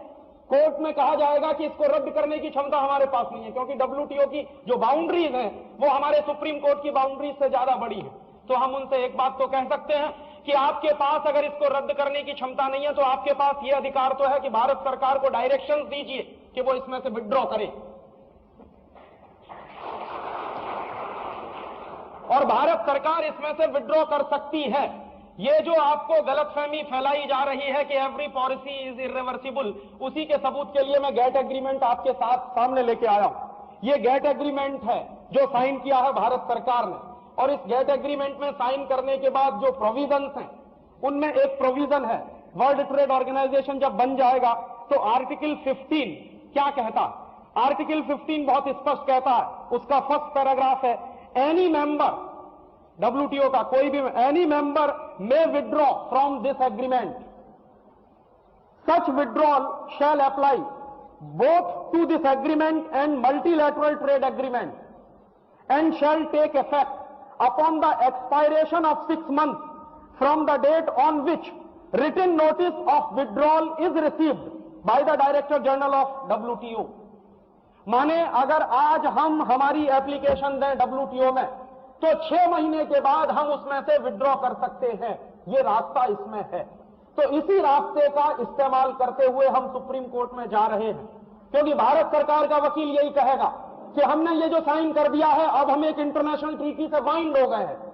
कोर्ट में कहा जाएगा कि इसको रद्द करने की क्षमता हमारे पास नहीं है, क्योंकि डब्ल्यूटीओ की जो बाउंड्रीज हैं वो हमारे सुप्रीम कोर्ट की बाउंड्रीज से ज्यादा बड़ी है। तो हम उनसे एक बात तो कह सकते हैं कि आपके पास अगर इसको रद्द करने की क्षमता नहीं है तो आपके पास यह अधिकार तो है कि भारत सरकार को डायरेक्शंस दीजिए कि वो इसमें से विड्रॉ करे। और भारत सरकार इसमें से विड्रॉ कर सकती है। ये जो आपको गलतफहमी फैलाई जा रही है कि एवरी पॉलिसी इज इरिवर्सिबल, उसी के सबूत के लिए मैं गेट एग्रीमेंट आपके साथ सामने लेके आया हूं। ये गेट एग्रीमेंट है जो साइन किया है भारत सरकार ने, और इस गेट एग्रीमेंट में साइन करने के बाद जो प्रोविजंस हैं उनमें एक प्रोविजन है, वर्ल्ड ट्रेड ऑर्गेनाइजेशन जब बन जाएगा तो आर्टिकल 15 क्या कहता है? आर्टिकल 15 बहुत स्पष्ट कहता है, उसका फर्स्ट पैराग्राफ है, एनी मेंबर, डब्ल्यूटीओ का कोई भी, any member may withdraw from this agreement. Such withdrawal shall apply both to this agreement and multilateral trade agreement and shall take effect upon the expiration of 6 months from the date on which written notice of withdrawal is received by the Director General of WTO. माने अगर आज हम हमारी एप्लीकेशन दें WTO में तो 6 महीने के बाद हम उसमें से विड्रॉ कर सकते हैं। ये रास्ता इसमें है। तो इसी रास्ते का इस्तेमाल करते हुए हम सुप्रीम कोर्ट में जा रहे हैं, क्योंकि भारत सरकार का वकील यही कहेगा कि हमने ये जो साइन कर दिया है अब हम एक इंटरनेशनल ट्रीटी से बाइंड हो गए हैं।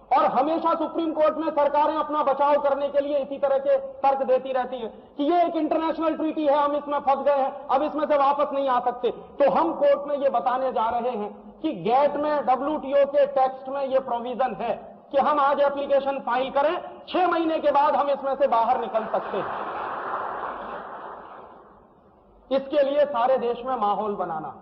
और हमेशा सुप्रीम कोर्ट में सरकारें अपना बचाव करने के लिए इसी तरह के तर्क देती रहती है कि ये एक इंटरनेशनल ट्रीटी है, हम इसमें फंस गए हैं, अब इसमें से वापस नहीं आ सकते। तो हम कोर्ट में ये बताने जा रहे हैं कि गेट में, डब्ल्यूटीओ के टेक्स्ट में ये प्रोविजन है कि हम आज एप्लीकेशन फाइल करें, 6 महीने के बाद हम इसमें से बाहर निकल सकते हैं। इसके लिए सारे देश में माहौल बनाना।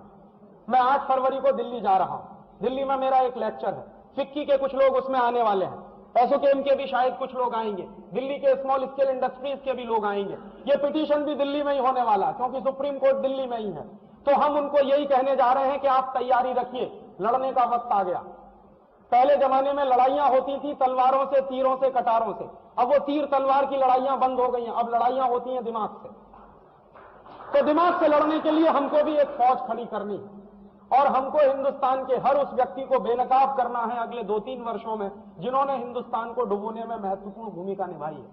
मैं 8 फरवरी को दिल्ली जा रहा हूं। दिल्ली में मेरा एक लेक्चर है, फिक्की के कुछ लोग उसमें आने वाले हैं, एसोकेम के भी शायद कुछ लोग आएंगे, दिल्ली के स्मॉल स्केल इंडस्ट्रीज के भी लोग आएंगे। ये पिटीशन भी दिल्ली में ही होने वाला, क्योंकि सुप्रीम कोर्ट दिल्ली में ही है। तो हम उनको यही कहने जा रहे हैं कि आप तैयारी रखिए, लड़ने का वक्त आ गया। पहले जमाने में लड़ाइयां होती थी तलवारों से, तीरों से, कटारों से। अब वो तीर तलवार की लड़ाइयां बंद हो गई हैं, अब लड़ाइयां होती हैं दिमाग से। तो दिमाग से लड़ने के लिए हमको भी एक फौज खड़ी करनी है, और हमको हिंदुस्तान के हर उस व्यक्ति को बेनकाब करना है अगले 2-3 वर्षों में जिन्होंने हिंदुस्तान को डुबोने में महत्वपूर्ण भूमिका निभाई है।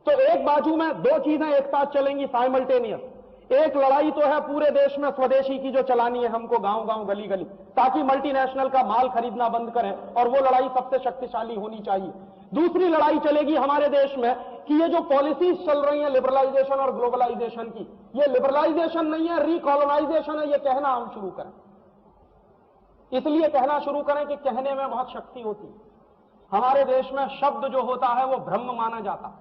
तो एक बाजू में 2 चीजें एक साथ चलेंगी साइमल्टेनियस। एक लड़ाई तो है पूरे देश में स्वदेशी की जो चलानी है हमको, गांव गांव, गली गली, ताकि मल्टीनेशनल का माल खरीदना बंद करें, और वो लड़ाई सबसे शक्तिशाली होनी चाहिए। दूसरी लड़ाई चलेगी हमारे देश में कि ये जो पॉलिसीज चल रही हैं लिबरलाइजेशन और ग्लोबलाइजेशन की, ये लिबरलाइजेशन नहीं है, रिकॉलोनाइजेशन है, ये कहना हम शुरू करें। इसलिए कहना शुरू करें कि कहने में बहुत शक्ति होती है। हमारे देश में शब्द जो होता है वो ब्रह्म माना जाता है,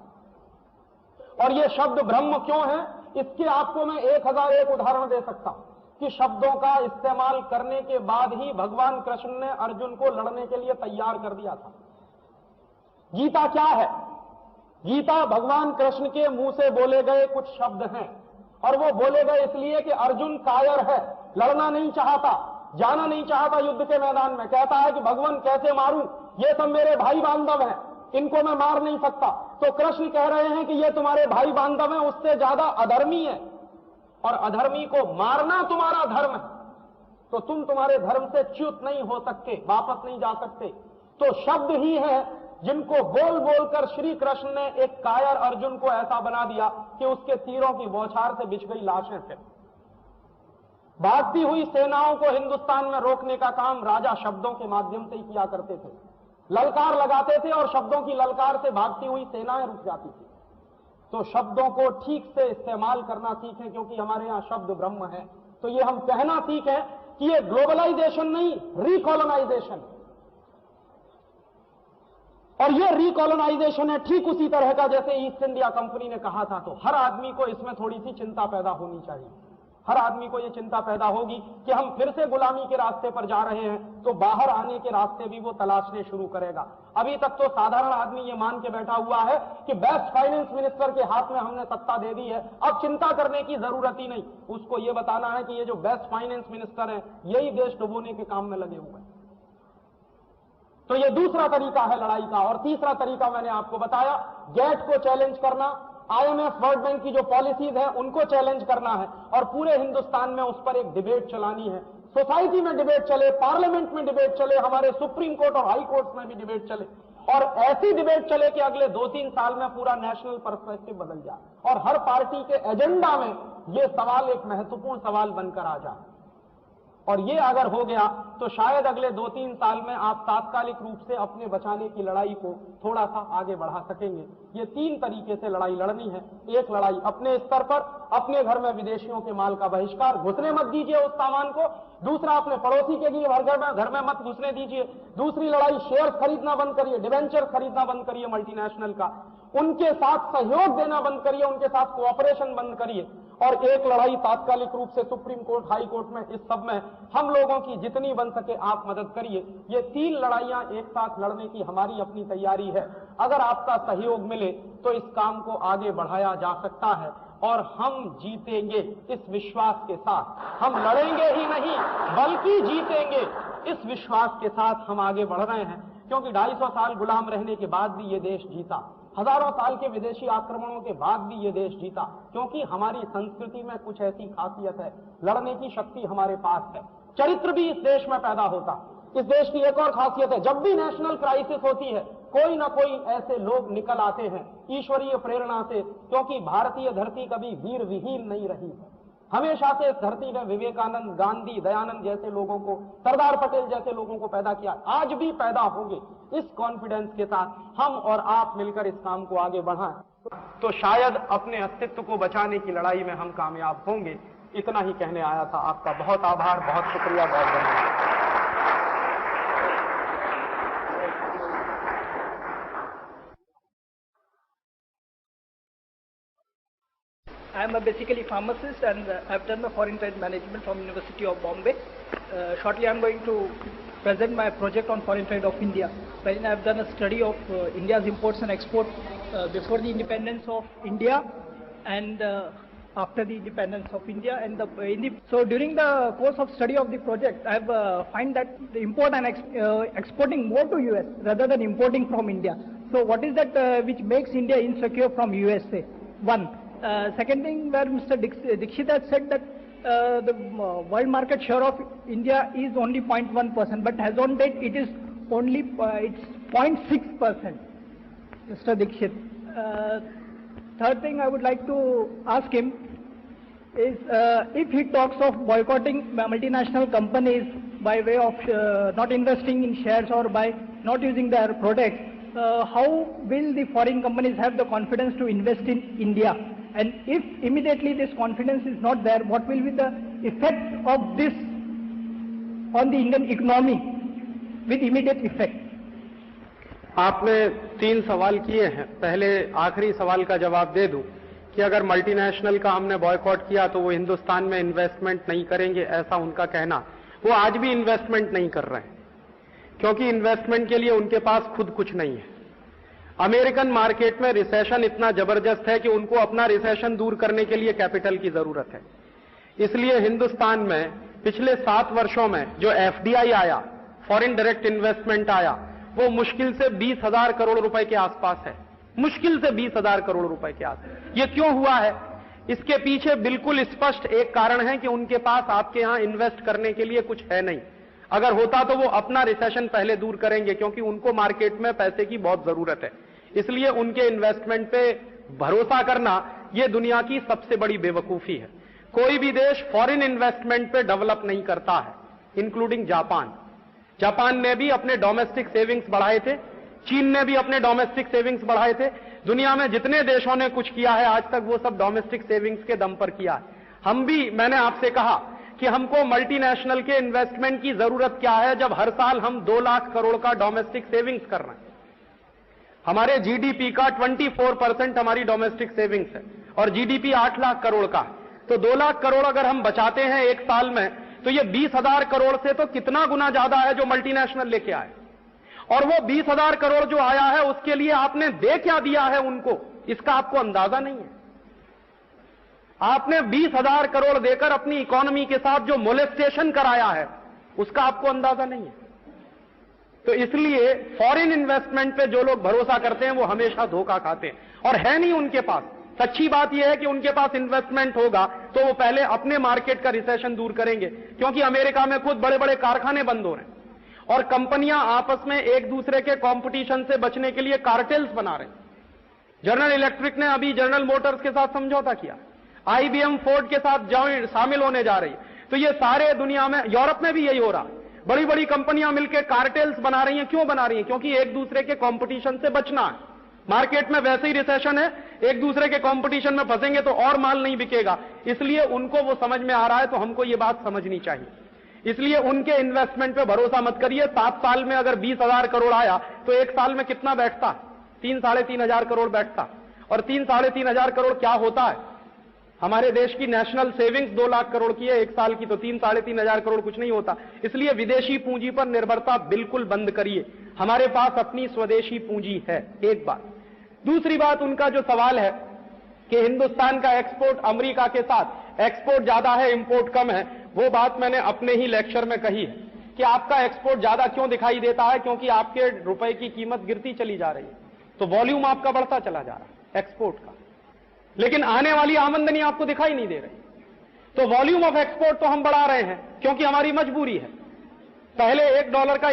और ये शब्द ब्रह्म क्यों है इसके आपको मैं 1001 उदाहरण दे सकता हूं कि शब्दों का इस्तेमाल करने के बाद ही भगवान कृष्ण ने अर्जुन को लड़ने के लिए तैयार कर दिया था। गीता क्या है? गीता भगवान कृष्ण के मुंह से बोले गए कुछ शब्द हैं, और वो बोले गए इसलिए कि अर्जुन कायर है, लड़ना नहीं चाहता, जाना नहीं चाहता युद्ध के मैदान में। कहता है कि भगवान कैसे मारूं, ये सब मेरे भाई बांधव हैं, इनको मैं मार नहीं सकता। तो कृष्ण कह रहे हैं कि ये तुम्हारे भाई बांधव हैं, उससे ज्यादा अधर्मी है, और अधर्मी को मारना तुम्हारा धर्म है, तो तुम तुम्हारे धर्म से च्युत नहीं हो सकते, वापस नहीं जा सकते। तो शब्द ही है जिनको बोल बोलकर श्री कृष्ण ने एक कायर अर्जुन को ऐसा बना दिया कि उसके तीरों की बौछार से बिछ गई लाशें फिर। भागती हुई सेनाओं को हिंदुस्तान में रोकने का काम राजा शब्दों के माध्यम से ही किया करते थे। ललकार लगाते थे और शब्दों की ललकार से भागती हुई सेनाएं रुक जाती थी। तो शब्दों को ठीक से इस्तेमाल करना सीखें, क्योंकि हमारे यहां शब्द ब्रह्म है। तो ये हम कहना सीखें कि ये ग्लोबलाइजेशन नहीं, रिकॉलोनाइजेशन। और ये रिकॉलोनाइजेशन है ठीक उसी तरह का जैसे ईस्ट इंडिया कंपनी ने कहा था। तो हर आदमी को इसमें थोड़ी सी चिंता पैदा होनी चाहिए। हर आदमी को ये चिंता पैदा होगी कि हम फिर से गुलामी के रास्ते पर जा रहे हैं, तो बाहर आने के रास्ते भी वो तलाशने शुरू करेगा। अभी तक तो साधारण आदमी ये मान के बैठा हुआ है कि बेस्ट फाइनेंस मिनिस्टर के हाथ में हमने सत्ता दे दी है, अब चिंता करने की जरूरत ही नहीं। उसको ये बताना है कि ये जो बेस्ट फाइनेंस मिनिस्टर है यही देश डुबोने के काम में लगे हुए हैं। तो ये दूसरा तरीका है लड़ाई का। और तीसरा तरीका मैंने आपको बताया, गेट को चैलेंज करना, IMF वर्ल्ड बैंक की जो पॉलिसीज है उनको चैलेंज करना है और पूरे हिंदुस्तान में उस पर एक डिबेट चलानी है। सोसाइटी में डिबेट चले, पार्लियामेंट में डिबेट चले, हमारे सुप्रीम कोर्ट और हाई कोर्ट में भी डिबेट चले, और ऐसी डिबेट चले कि अगले 2-3 साल में पूरा नेशनल पर्सपेक्टिव बदल जाए और हर पार्टी के एजेंडा में यह सवाल एक महत्वपूर्ण सवाल बनकर आ जाए। और ये अगर हो गया तो शायद अगले 2-3 साल में आप तात्कालिक रूप से अपने बचाने की लड़ाई को थोड़ा सा आगे बढ़ा सकेंगे। ये 3 तरीके से लड़ाई लड़नी है। एक लड़ाई अपने स्तर पर, अपने घर में विदेशियों के माल का बहिष्कार, घुसने मत दीजिए उस सामान को। दूसरा, अपने पड़ोसी के लिए घर में मत घुसने दीजिए। दूसरी लड़ाई, शेयर खरीदना बंद करिए, डिवेंचर खरीदना बंद करिए मल्टीनेशनल का, उनके साथ सहयोग देना बंद करिए, उनके साथ कोऑपरेशन बंद करिए। और एक लड़ाई तात्कालिक रूप से सुप्रीम कोर्ट, हाई कोर्ट में, इस सब में हम लोगों की जितनी बन सके आप मदद करिए। ये 3 लड़ाइयां एक साथ लड़ने की हमारी अपनी तैयारी है। अगर आपका सहयोग मिले तो इस काम को आगे बढ़ाया जा सकता है और हम जीतेंगे इस विश्वास के साथ। हम लड़ेंगे ही नहीं बल्कि जीतेंगे इस विश्वास के साथ हम आगे बढ़ रहे हैं, क्योंकि 250 साल गुलाम रहने के बाद भी ये देश जीता, हजारों साल के विदेशी आक्रमणों के बाद भी ये देश जीता, क्योंकि हमारी संस्कृति में कुछ ऐसी खासियत है, लड़ने की शक्ति हमारे पास है। चरित्र भी इस देश में पैदा होता। इस देश की एक और खासियत है, जब भी नेशनल क्राइसिस होती है कोई ना कोई ऐसे लोग निकल आते हैं ईश्वरीय प्रेरणा से, क्योंकि भारतीय धरती कभी वीर विहीन नहीं रही। हमेशा से इस धरती में विवेकानंद, गांधी, दयानंद जैसे लोगों को, सरदार पटेल जैसे लोगों को पैदा किया, आज भी पैदा होंगे। इस कॉन्फिडेंस के साथ हम और आप मिलकर इस काम को आगे बढ़ाएं तो शायद अपने अस्तित्व को बचाने की लड़ाई में हम कामयाब होंगे। इतना ही कहने आया था। आपका बहुत आभार, बहुत शुक्रिया, बहुत धन्यवाद। I am basically a pharmacist and I've done my foreign trade management from University of Bombay. Shortly I'm going to present my project on foreign trade of India, wherein I've done a study of India's imports and exports before the independence of India and after the independence of India. And so during the course of study of the project, I've find that the import and exporting more to US rather than importing from India. So what is that which makes India insecure from USA? One. Second thing, where Mr. Dixit has said that the world market share of India is only 0.1%, but as on date it is only it's 0.6%. Mr. Dixit. Third thing I would like to ask him is if he talks of boycotting multinational companies by way of not investing in shares or by not using their products, how will the foreign companies have the confidence to invest in India? And if immediately this confidence is not there, what will be the effect of this on the Indian economy with immediate effect? आपने 3 सवाल किए हैं। पहले आखिरी सवाल का जवाब दे दूं कि अगर मल्टीनेशनल का हमने बॉयकॉट किया तो वो हिंदुस्तान में इन्वेस्टमेंट नहीं करेंगे, ऐसा उनका कहना। वो आज भी इन्वेस्टमेंट नहीं कर रहे हैं, क्योंकि इन्वेस्टमेंट के लिए उनके पास खुद कुछ नहीं है। अमेरिकन मार्केट में रिसेशन इतना जबरदस्त है कि उनको अपना रिसेशन दूर करने के लिए कैपिटल की जरूरत है। इसलिए हिंदुस्तान में पिछले 7 वर्षों में जो एफडीआई आया, फॉरेन डायरेक्ट इन्वेस्टमेंट आया, वो मुश्किल से 20,000 करोड़ रुपए के आसपास है। मुश्किल से 20,000 करोड़ रुपए के आसपास। ये क्यों हुआ है? इसके पीछे बिल्कुल स्पष्ट एक कारण है कि उनके पास आपके यहां इन्वेस्ट करने के लिए कुछ है नहीं। अगर होता तो वो अपना रिसेशन पहले दूर करेंगे, क्योंकि उनको मार्केट में पैसे की बहुत जरूरत है। इसलिए उनके इन्वेस्टमेंट पे भरोसा करना ये दुनिया की सबसे बड़ी बेवकूफी है। कोई भी देश फॉरेन इन्वेस्टमेंट पे डेवलप नहीं करता है, इंक्लूडिंग जापान। जापान ने भी अपने डोमेस्टिक सेविंग्स बढ़ाए थे, चीन ने भी अपने डोमेस्टिक सेविंग्स बढ़ाए थे। दुनिया में जितने देशों ने कुछ किया है आज तक वो सब डोमेस्टिक सेविंग्स के दम पर किया है। हम भी, मैंने आपसे कहा कि हमको मल्टीनेशनल के इन्वेस्टमेंट की जरूरत क्या है, जब हर साल हम 2 लाख करोड़ का डोमेस्टिक सेविंग्स कर रहे हैं। हमारे जीडीपी का 24% हमारी डोमेस्टिक सेविंग्स है और जीडीपी 8 लाख करोड़ का है। तो 2 लाख करोड़ अगर हम बचाते हैं एक साल में, तो ये 20,000 करोड़ से तो कितना गुना ज्यादा है जो मल्टीनेशनल लेके आए। और वो 20,000 करोड़ जो आया है उसके लिए आपने दे क्या दिया है उनको, इसका आपको अंदाजा नहीं है। आपने 20,000 करोड़ देकर अपनी इकोनॉमी के साथ जो मोलेस्टेशन कराया है उसका आपको अंदाजा नहीं है। तो इसलिए फॉरेन इन्वेस्टमेंट पे जो लोग भरोसा करते हैं वो हमेशा धोखा खाते हैं, और है नहीं उनके पास। सच्ची बात यह है कि उनके पास इन्वेस्टमेंट होगा तो वो पहले अपने मार्केट का रिसेशन दूर करेंगे, क्योंकि अमेरिका में खुद बड़े बड़े कारखाने बंद हो रहे हैं और कंपनियां आपस में एक दूसरे के कंपटीशन से बचने के लिए कार्टेल्स बना रहे हैं। जनरल इलेक्ट्रिक ने अभी जनरल मोटर्स के साथ समझौता किया, आईबीएम फोर्ड के साथ शामिल होने जा रही है। तो ये सारे दुनिया में, यूरोप में भी यही हो रहा है, बड़ी बड़ी कंपनियां मिलकर कार्टेल्स बना रही हैं। क्यों बना रही हैं? क्योंकि एक दूसरे के कंपटीशन से बचना है। मार्केट में वैसे ही रिसेशन है, एक दूसरे के कंपटीशन में फंसेंगे तो और माल नहीं बिकेगा, इसलिए उनको वो समझ में आ रहा है। तो हमको ये बात समझनी चाहिए। इसलिए उनके इन्वेस्टमेंट पे भरोसा मत करिए। 7 साल में अगर 20,000 करोड़ आया तो एक साल में कितना बैठता? 3-3.5 करोड़ बैठता। और 3-3.5 करोड़ क्या होता है? हमारे देश की नेशनल सेविंग्स 2 लाख करोड़ की है एक साल की, तो 3-3.5 करोड़ कुछ नहीं होता। इसलिए विदेशी पूंजी पर निर्भरता बिल्कुल बंद करिए। हमारे पास अपनी स्वदेशी पूंजी है, एक बात। दूसरी बात, उनका जो सवाल है कि हिंदुस्तान का एक्सपोर्ट अमेरिका के साथ, एक्सपोर्ट ज्यादा है इंपोर्ट कम है, वो बात मैंने अपने ही लेक्चर में कही है कि आपका एक्सपोर्ट ज्यादा क्यों दिखाई देता है, क्योंकि आपके रुपए की कीमत गिरती चली जा रही है, तो वॉल्यूम आपका बढ़ता चला जा रहा है एक्सपोर्ट का, लेकिन आने वाली आमदनी आपको दिखाई नहीं दे रही। तो वॉल्यूम ऑफ एक्सपोर्ट तो हम बढ़ा रहे हैं क्योंकि हमारी मजबूरी है। पहले $1 का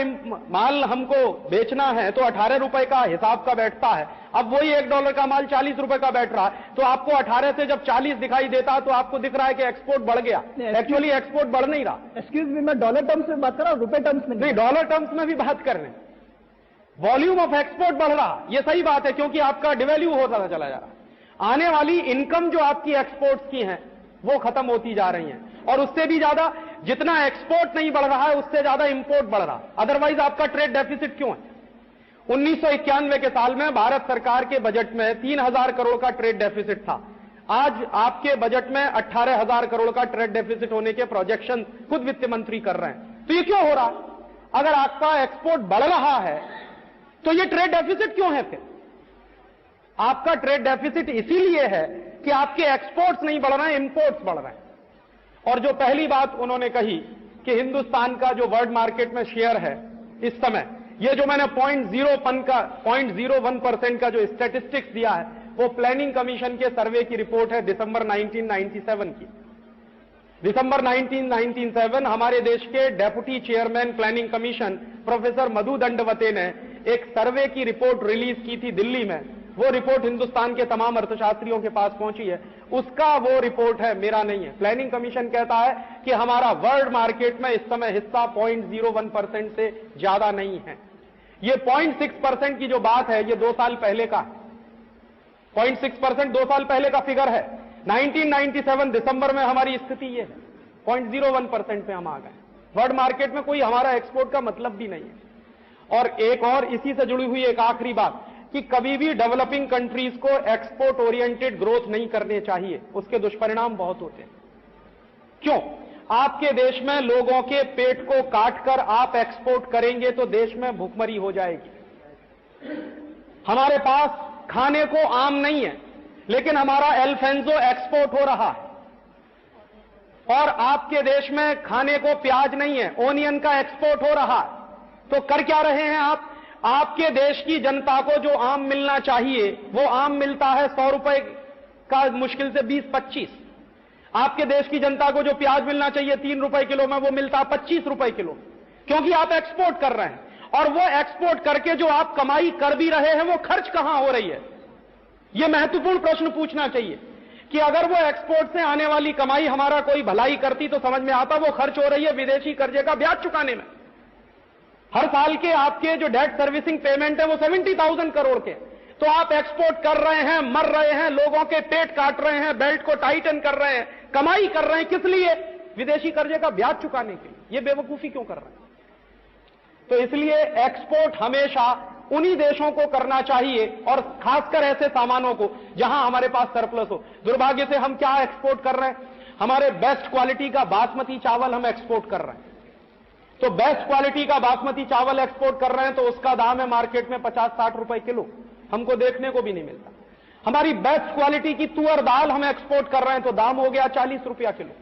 माल हमको बेचना है तो 18 रुपए का हिसाब का बैठता है, अब वही $1 का माल 40 रुपए का बैठ रहा है। तो आपको 18 से जब 40 दिखाई देता है तो आपको दिख रहा है कि एक्सपोर्ट बढ़ गया। एक्चुअली एक्सपोर्ट बढ़ नहीं रहा। एक्सक्यूज मी, मैं डॉलर टर्म्स में बात कर रहा हूं, रुपए टर्म्स में नहीं, डॉलर टर्म्स में भी बात कर रहे हैं। वॉल्यूम ऑफ एक्सपोर्ट बढ़ रहा, यह सही बात है, क्योंकि आपका डिवैल्यू होता चला जा रहा। आने वाली इनकम जो आपकी एक्सपोर्ट्स की हैं वो खत्म होती जा रही हैं, और उससे भी ज्यादा जितना एक्सपोर्ट नहीं बढ़ रहा है उससे ज्यादा इंपोर्ट बढ़ रहा। अदरवाइज आपका ट्रेड डेफिसिट क्यों है? 1991 के साल में भारत सरकार के बजट में 3,000 करोड़ का ट्रेड डेफिसिट था। आज आपके बजट में 18,000 करोड़ का ट्रेड डेफिसिट होने के प्रोजेक्शन खुद वित्त मंत्री कर रहे हैं। तो ये क्यों हो रहा? अगर आपका एक्सपोर्ट बढ़ रहा है तो ये ट्रेड डेफिसिट क्यों है? फिर आपका ट्रेड डेफिसिट इसीलिए है कि आपके एक्सपोर्ट्स नहीं बढ़ रहे हैं, इंपोर्ट्स बढ़ रहे हैं। और जो पहली बात उन्होंने कही कि हिंदुस्तान का जो वर्ल्ड मार्केट में शेयर है इस समय, ये जो मैंने 0.01% का जो स्टैटिस्टिक्स दिया है वो प्लानिंग कमीशन के सर्वे की रिपोर्ट है दिसंबर 1997 की। दिसंबर 1997 हमारे देश के deputy chairman planning commission professor Madhu Dandavate ने एक सर्वे की रिपोर्ट रिलीज की थी दिल्ली में। वो रिपोर्ट हिंदुस्तान के तमाम अर्थशास्त्रियों के पास पहुंची है, उसका वो रिपोर्ट है, मेरा नहीं है। प्लानिंग कमीशन कहता है कि हमारा वर्ल्ड मार्केट में इस समय हिस्सा 0.01% से ज्यादा नहीं है। ये 0.6% की जो बात है ये 2 साल पहले का है। 0.6% 2 साल पहले का फिगर है। 1997 दिसंबर में हमारी स्थिति ये है, 0.01% पे हम आ गए। वर्ल्ड मार्केट में कोई हमारा एक्सपोर्ट का मतलब भी नहीं है। और एक और इसी से जुड़ी हुई एक आखिरी बात कि कभी भी डेवलपिंग कंट्रीज को एक्सपोर्ट ओरिएंटेड ग्रोथ नहीं करने चाहिए, उसके दुष्परिणाम बहुत होते हैं। क्यों? आपके देश में लोगों के पेट को काटकर आप एक्सपोर्ट करेंगे तो देश में भूखमरी हो जाएगी। हमारे पास खाने को आम नहीं है, लेकिन हमारा एल्फेंजो एक्सपोर्ट हो रहा है, और आपके देश में खाने को प्याज नहीं है, ओनियन का एक्सपोर्ट हो रहा है। तो कर क्या रहे हैं आप? आपके देश की जनता को जो आम मिलना चाहिए वो आम मिलता है 100 रुपए का, मुश्किल से 20-25। आपके देश की जनता को जो प्याज मिलना चाहिए 3 रुपए किलो में वो मिलता है 25 रुपए किलो, क्योंकि आप एक्सपोर्ट कर रहे हैं। और वो एक्सपोर्ट करके जो आप कमाई कर भी रहे हैं वो खर्च कहां हो रही है? यह महत्वपूर्ण प्रश्न पूछना चाहिए कि अगर वो एक्सपोर्ट से आने वाली कमाई हमारा कोई भलाई करती तो समझ में आता, वो खर्च हो रही है विदेशी कर्जे का ब्याज चुकाने में। हर साल के आपके जो डेट सर्विसिंग पेमेंट है वो 70,000 करोड़ के। तो आप एक्सपोर्ट कर रहे हैं, मर रहे हैं, लोगों के पेट काट रहे हैं, बेल्ट को टाइटन कर रहे हैं, कमाई कर रहे हैं, किस लिए? विदेशी कर्जे का ब्याज चुकाने के लिए। ये बेवकूफी क्यों कर रहे हैं? तो इसलिए एक्सपोर्ट हमेशा उन्हीं देशों को करना चाहिए, और खासकर ऐसे सामानों को जहां हमारे पास सरप्लस हो। दुर्भाग्य से हम क्या एक्सपोर्ट कर रहे हैं? हमारे बेस्ट क्वालिटी का बासमती चावल हम एक्सपोर्ट कर रहे हैं। तो बेस्ट क्वालिटी का बासमती चावल एक्सपोर्ट कर रहे हैं तो उसका दाम है मार्केट में 50-60 रुपए किलो, हमको देखने को भी नहीं मिलता। हमारी बेस्ट क्वालिटी की तुअर दाल हम एक्सपोर्ट कर रहे हैं तो दाम हो गया 40 रुपया किलो।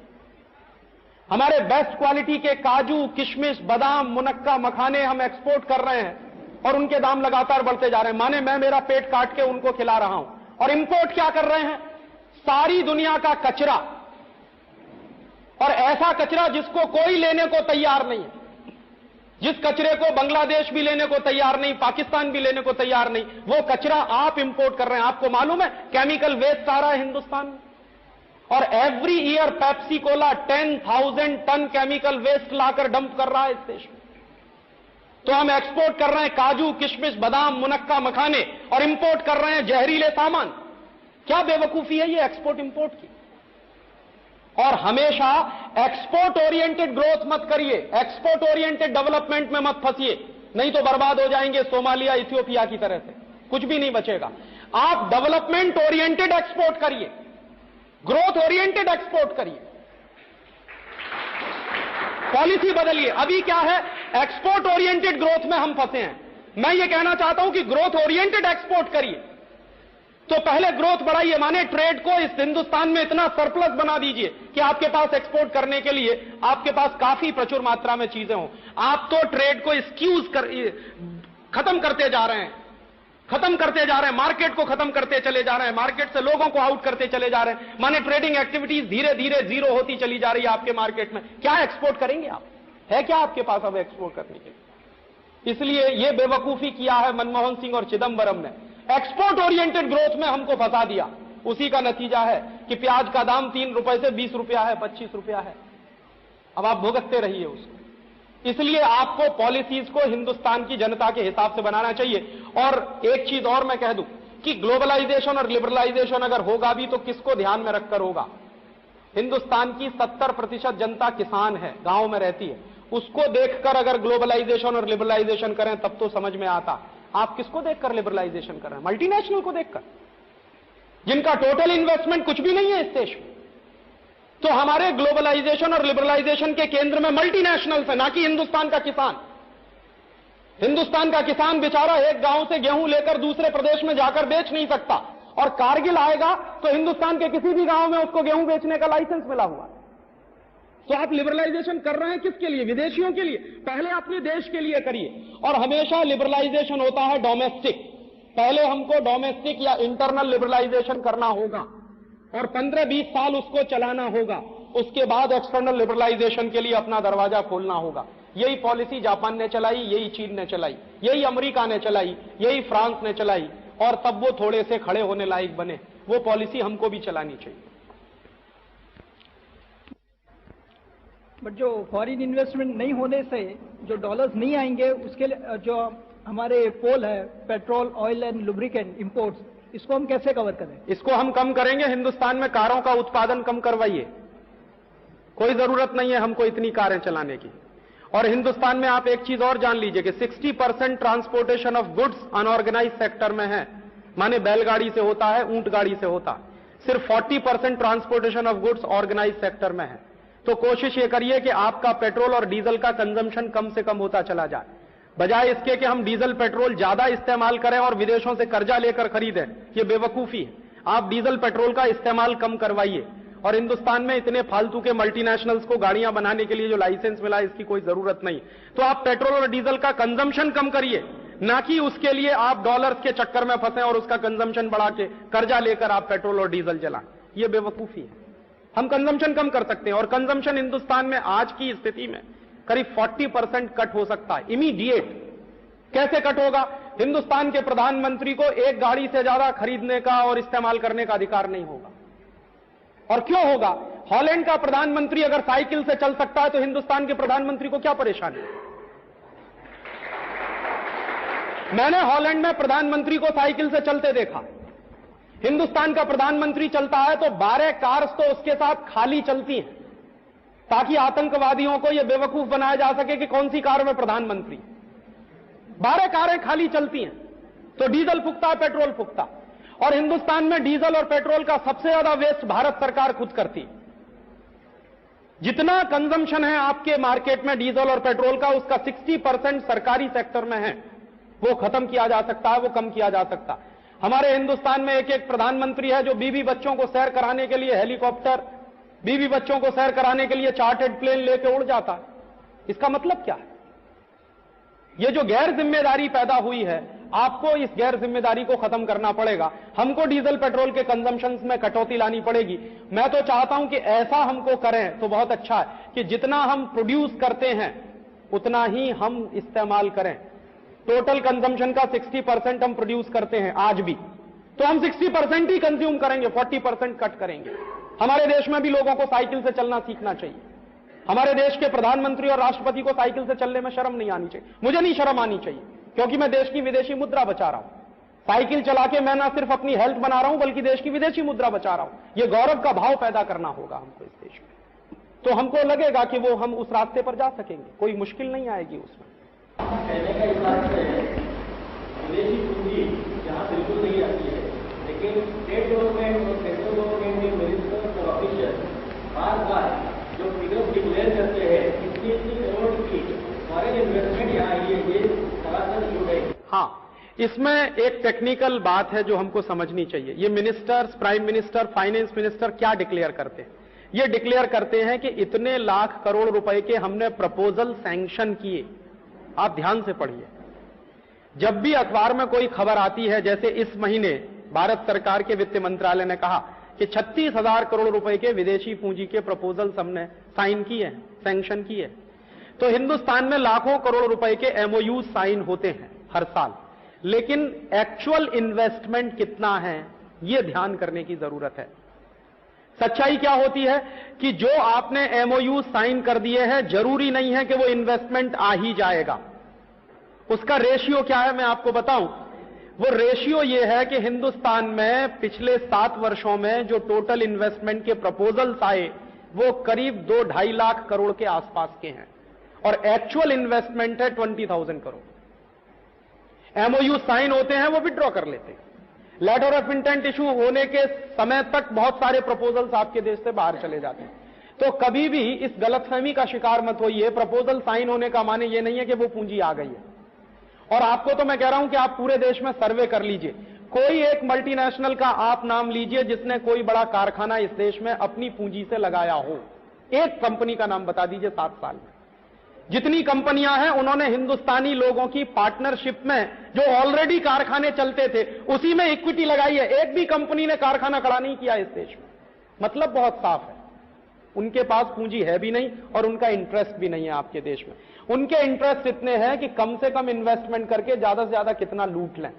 हमारे बेस्ट क्वालिटी के काजू, किशमिश, बादाम, मुनक्का, मखाने हम एक्सपोर्ट कर रहे हैं और उनके दाम लगातार बढ़ते जा रहे हैं। माने मैं मेरा पेट काट के उनको खिला रहा हूं। और इंपोर्ट क्या कर रहे हैं? सारी दुनिया का कचरा, और ऐसा कचरा जिसको कोई लेने को तैयार नहीं है, जिस कचरे को बांग्लादेश भी लेने को तैयार नहीं, पाकिस्तान भी लेने को तैयार नहीं, वो कचरा आप इंपोर्ट कर रहे हैं। आपको मालूम है केमिकल वेस्ट आ रहा है हिंदुस्तान में, और every year Pepsi Cola 10,000 ton chemical waste लाकर डंप कर रहा है इस देश में। तो हम एक्सपोर्ट कर रहे हैं काजू, किशमिश, बादाम, मुनक्का, मखाने, और इंपोर्ट कर रहे हैं जहरीले सामान। क्या बेवकूफी है ये एक्सपोर्ट इंपोर्ट की? और हमेशा एक्सपोर्ट ओरिएंटेड ग्रोथ मत करिए, एक्सपोर्ट ओरिएंटेड डेवलपमेंट में मत फंसिए, नहीं तो बर्बाद हो जाएंगे सोमालिया, इथियोपिया की तरह से, कुछ भी नहीं बचेगा। आप डेवलपमेंट ओरिएंटेड एक्सपोर्ट करिए, ग्रोथ ओरिएंटेड एक्सपोर्ट करिए, पॉलिसी बदलिए। अभी क्या है, एक्सपोर्ट ओरिएंटेड ग्रोथ में हम फंसे हैं। मैं ये कहना चाहता हूं कि ग्रोथ ओरिएंटेड एक्सपोर्ट करिए। तो पहले ग्रोथ बढ़ाइए, माने ट्रेड को इस हिंदुस्तान में इतना सरप्लस बना दीजिए कि आपके पास एक्सपोर्ट करने के लिए आपके पास काफी प्रचुर मात्रा में चीजें हों। आप तो ट्रेड को खत्म करते जा रहे हैं, खत्म करते जा रहे हैं, मार्केट को खत्म करते चले जा रहे हैं, मार्केट से लोगों को आउट करते चले जा रहे हैं। माने ट्रेडिंग एक्टिविटीज धीरे धीरे जीरो होती चली जा रही है आपके मार्केट में। क्या एक्सपोर्ट करेंगे आप? है क्या आपके पास अब एक्सपोर्ट करने के लिए? इसलिए यह बेवकूफी किया है मनमोहन सिंह और चिदंबरम ने, एक्सपोर्ट ओरिएंटेड ग्रोथ में हमको फंसा दिया। उसी का नतीजा है कि प्याज का दाम 3 रुपए से 20 रुपया है, 25 रुपया है। अब आप भुगतते रहिए उसको। इसलिए आपको पॉलिसीज को हिंदुस्तान की जनता के हिसाब से बनाना चाहिए। और एक चीज और मैं कह दूं कि ग्लोबलाइजेशन और लिबरलाइजेशन अगर होगा भी तो किसको ध्यान में रखकर होगा? हिंदुस्तान की 70% जनता किसान है, गांव में रहती है। उसको देखकर अगर ग्लोबलाइजेशन और लिबरलाइजेशन करें तब तो समझ में आता। आप किसको देखकर लिबरलाइजेशन कर रहे हैं? मल्टीनेशनल को देखकर, जिनका टोटल इन्वेस्टमेंट कुछ भी नहीं है इस देश में। तो हमारे ग्लोबलाइजेशन और लिबरलाइजेशन के केंद्र में मल्टीनेशनल्स है, ना कि हिंदुस्तान का किसान। हिंदुस्तान का किसान बेचारा एक गांव से गेहूं लेकर दूसरे प्रदेश में जाकर बेच नहीं सकता, और कारगिल आएगा तो हिंदुस्तान के किसी भी गांव में उसको गेहूं बेचने का लाइसेंस मिला हुआ। तो आप लिबरलाइजेशन कर रहे हैं किसके लिए? विदेशियों के लिए? पहले अपने देश के लिए करिए। और हमेशा लिबरलाइजेशन होता है डोमेस्टिक। पहले हमको डोमेस्टिक या इंटरनल लिबरलाइजेशन करना होगा और 15-20 साल उसको चलाना होगा। उसके बाद एक्सटर्नल लिबरलाइजेशन के लिए अपना दरवाजा खोलना होगा। यही पॉलिसी जापान ने चलाई, यही चीन ने चलाई, यही अमेरिका ने चलाई, यही फ्रांस ने चलाई, और तब वो थोड़े से खड़े होने लायक बने। वो पॉलिसी हमको भी चलानी चाहिए। बट जो फॉरेन इन्वेस्टमेंट नहीं होने से जो डॉलर्स नहीं आएंगे, उसके लिए जो हमारे पोल है petrol, oil and lubricant imports, इसको हम कैसे कवर करें? इसको हम कम करेंगे। हिंदुस्तान में कारों का उत्पादन कम करवाइए। कोई जरूरत नहीं है हमको इतनी कारें चलाने की। और हिंदुस्तान में आप एक चीज और जान लीजिए कि 60% transportation of goods unorganised sector में है, माने बैलगाड़ी से होता है, ऊंट गाड़ी से होता है। सिर्फ 40% transportation of goods organised sector में है। तो कोशिश ये करिए कि आपका पेट्रोल और डीजल का कंजम्पशन कम से कम होता चला जाए, बजाय इसके कि हम डीजल पेट्रोल ज्यादा इस्तेमाल करें और विदेशों से कर्जा लेकर खरीदें। ये बेवकूफी है। आप डीजल पेट्रोल का इस्तेमाल कम करवाइए। और हिंदुस्तान में इतने फालतू के मल्टीनेशनल्स को गाड़ियां बनाने के लिए जो लाइसेंस मिला, इसकी कोई जरूरत नहीं। तो आप पेट्रोल और डीजल का कंजम्पशन कम करिए, ना कि उसके लिए आप डॉलर्स के चक्कर में फंसे और उसका कंजम्पशन बढ़ा के कर्जा लेकर आप पेट्रोल और डीजल चलाएं। ये बेवकूफी है। हम कंजम्पशन कम कर सकते हैं, और कंजम्पशन हिंदुस्तान में आज की स्थिति में करीब 40% कट हो सकता है, इमीडिएट। कैसे कट होगा? हिंदुस्तान के प्रधानमंत्री को एक गाड़ी से ज्यादा खरीदने का और इस्तेमाल करने का अधिकार नहीं होगा। और क्यों होगा? हॉलैंड का प्रधानमंत्री अगर साइकिल से चल सकता है तो हिंदुस्तान के प्रधानमंत्री को क्या परेशानी? मैंने हॉलैंड में प्रधानमंत्री को साइकिल से चलते देखा। हिंदुस्तान का प्रधानमंत्री चलता है तो 12 कार्स तो उसके साथ खाली चलती हैं, ताकि आतंकवादियों को यह बेवकूफ बनाया जा सके कि कौन सी कार में प्रधानमंत्री। 12 कारें खाली चलती हैं तो डीजल फूकता है, पेट्रोल फूकता। और हिंदुस्तान में डीजल और पेट्रोल का सबसे ज्यादा वेस्ट भारत सरकार खुद करती है। जितना कंजम्पशन है आपके मार्केट में डीजल और पेट्रोल का, उसका 60% सरकारी सेक्टर में है। वो खत्म किया जा सकता है, वो कम किया जा सकता है। हमारे हिंदुस्तान में एक एक प्रधानमंत्री है जो बीवी बच्चों को सैर कराने के लिए हेलीकॉप्टर, बीवी बच्चों को सैर कराने के लिए चार्टर्ड प्लेन लेके उड़ जाता है। इसका मतलब क्या है? ये जो गैर जिम्मेदारी पैदा हुई है, आपको इस गैर जिम्मेदारी को खत्म करना पड़ेगा। हमको डीजल पेट्रोल के कंजम्पशन में कटौती लानी पड़ेगी। मैं तो चाहता हूं कि ऐसा हमको करें तो बहुत अच्छा है कि जितना हम प्रोड्यूस करते हैं उतना ही हम इस्तेमाल करें। टोटल कंजम्पशन का 60% हम प्रोड्यूस करते हैं आज भी, तो हम 60% ही कंज्यूम करेंगे, 40% कट करेंगे। हमारे देश में भी लोगों को साइकिल से चलना सीखना चाहिए। हमारे देश के प्रधानमंत्री और राष्ट्रपति को साइकिल से चलने में शर्म नहीं आनी चाहिए। मुझे नहीं शर्म आनी चाहिए, क्योंकि मैं देश की विदेशी मुद्रा बचा रहा हूं। साइकिल चला के मैं ना सिर्फ अपनी हेल्थ बना रहा हूं, बल्कि देश की विदेशी मुद्रा बचा रहा हूं। यह गौरव का भाव पैदा करना होगा हमको इस देश में, तो हमको लगेगा कि वो हम उस रास्ते पर जा सकेंगे, कोई मुश्किल नहीं आएगी उसमें। कहने का हिसाब से विदेशी पूंजी जहां बिल्कुल नहीं आती है, लेकिन स्टेट गवर्नमेंट और सेंट्रल गवर्नमेंट के मिनिस्टर्स और ऑफिशियल बार बार जो फिगर डिक्लेयर करते हैं इतनी करोड़ की फॉरेन इन्वेस्टमेंट यहाँ आई है, ये सरासर झूठ है। हाँ, इसमें एक टेक्निकल बात है जो हमको समझनी चाहिए। ये ministers, prime minister, finance minister क्या डिक्लेयर करते हैं? ये डिक्लेयर करते हैं कि इतने लाख करोड़ रुपए के हमने प्रपोजल सैंक्शन किए। आप ध्यान से पढ़िए, जब भी अखबार में कोई खबर आती है, जैसे इस महीने भारत सरकार के वित्त मंत्रालय ने कहा कि 36,000 करोड़ रुपए के विदेशी पूंजी के प्रपोजल हमने साइन किए, सैंक्शन किए, तो हिंदुस्तान में लाखों करोड़ रुपए के एमओयू साइन होते हैं हर साल, लेकिन एक्चुअल इन्वेस्टमेंट कितना है यह ध्यान करने की जरूरत है। सच्चाई क्या होती है कि जो आपने एमओयू साइन कर दिए हैं, जरूरी नहीं है कि वो इन्वेस्टमेंट आ ही जाएगा। उसका रेशियो क्या है मैं आपको बताऊं। वो रेशियो ये है कि हिंदुस्तान में पिछले 7 वर्षों में जो टोटल इन्वेस्टमेंट के प्रपोजल्स आए वो करीब 2-2.5 लाख करोड़ के आसपास के हैं, और एक्चुअल इन्वेस्टमेंट है 20,000 करोड़। एमओयू साइन होते हैं, वो विड्रॉ कर लेते हैं। लेटर ऑफ इंटेंट इशू होने के समय तक बहुत सारे प्रपोजल्स आपके देश से बाहर चले जाते हैं। तो कभी भी इस गलतफहमी का शिकार मत होइए। प्रपोजल साइन होने का माने ये नहीं है कि वो पूंजी आ गई है। और आपको तो मैं कह रहा हूं कि आप पूरे देश में सर्वे कर लीजिए, कोई एक मल्टीनेशनल का आप नाम लीजिए जिसने कोई बड़ा कारखाना इस देश में अपनी पूंजी से लगाया हो। एक कंपनी का नाम बता दीजिए 7 साल में। जितनी कंपनियां हैं उन्होंने हिंदुस्तानी लोगों की पार्टनरशिप में जो ऑलरेडी कारखाने चलते थे उसी में इक्विटी लगाई है। एक भी कंपनी ने कारखाना खड़ा नहीं किया इस देश में। मतलब बहुत साफ है, उनके पास पूंजी है भी नहीं और उनका इंटरेस्ट भी नहीं है आपके देश में। उनके इंटरेस्ट इतने हैं कि कम से कम इन्वेस्टमेंट करके ज्यादा से ज्यादा कितना लूट लें।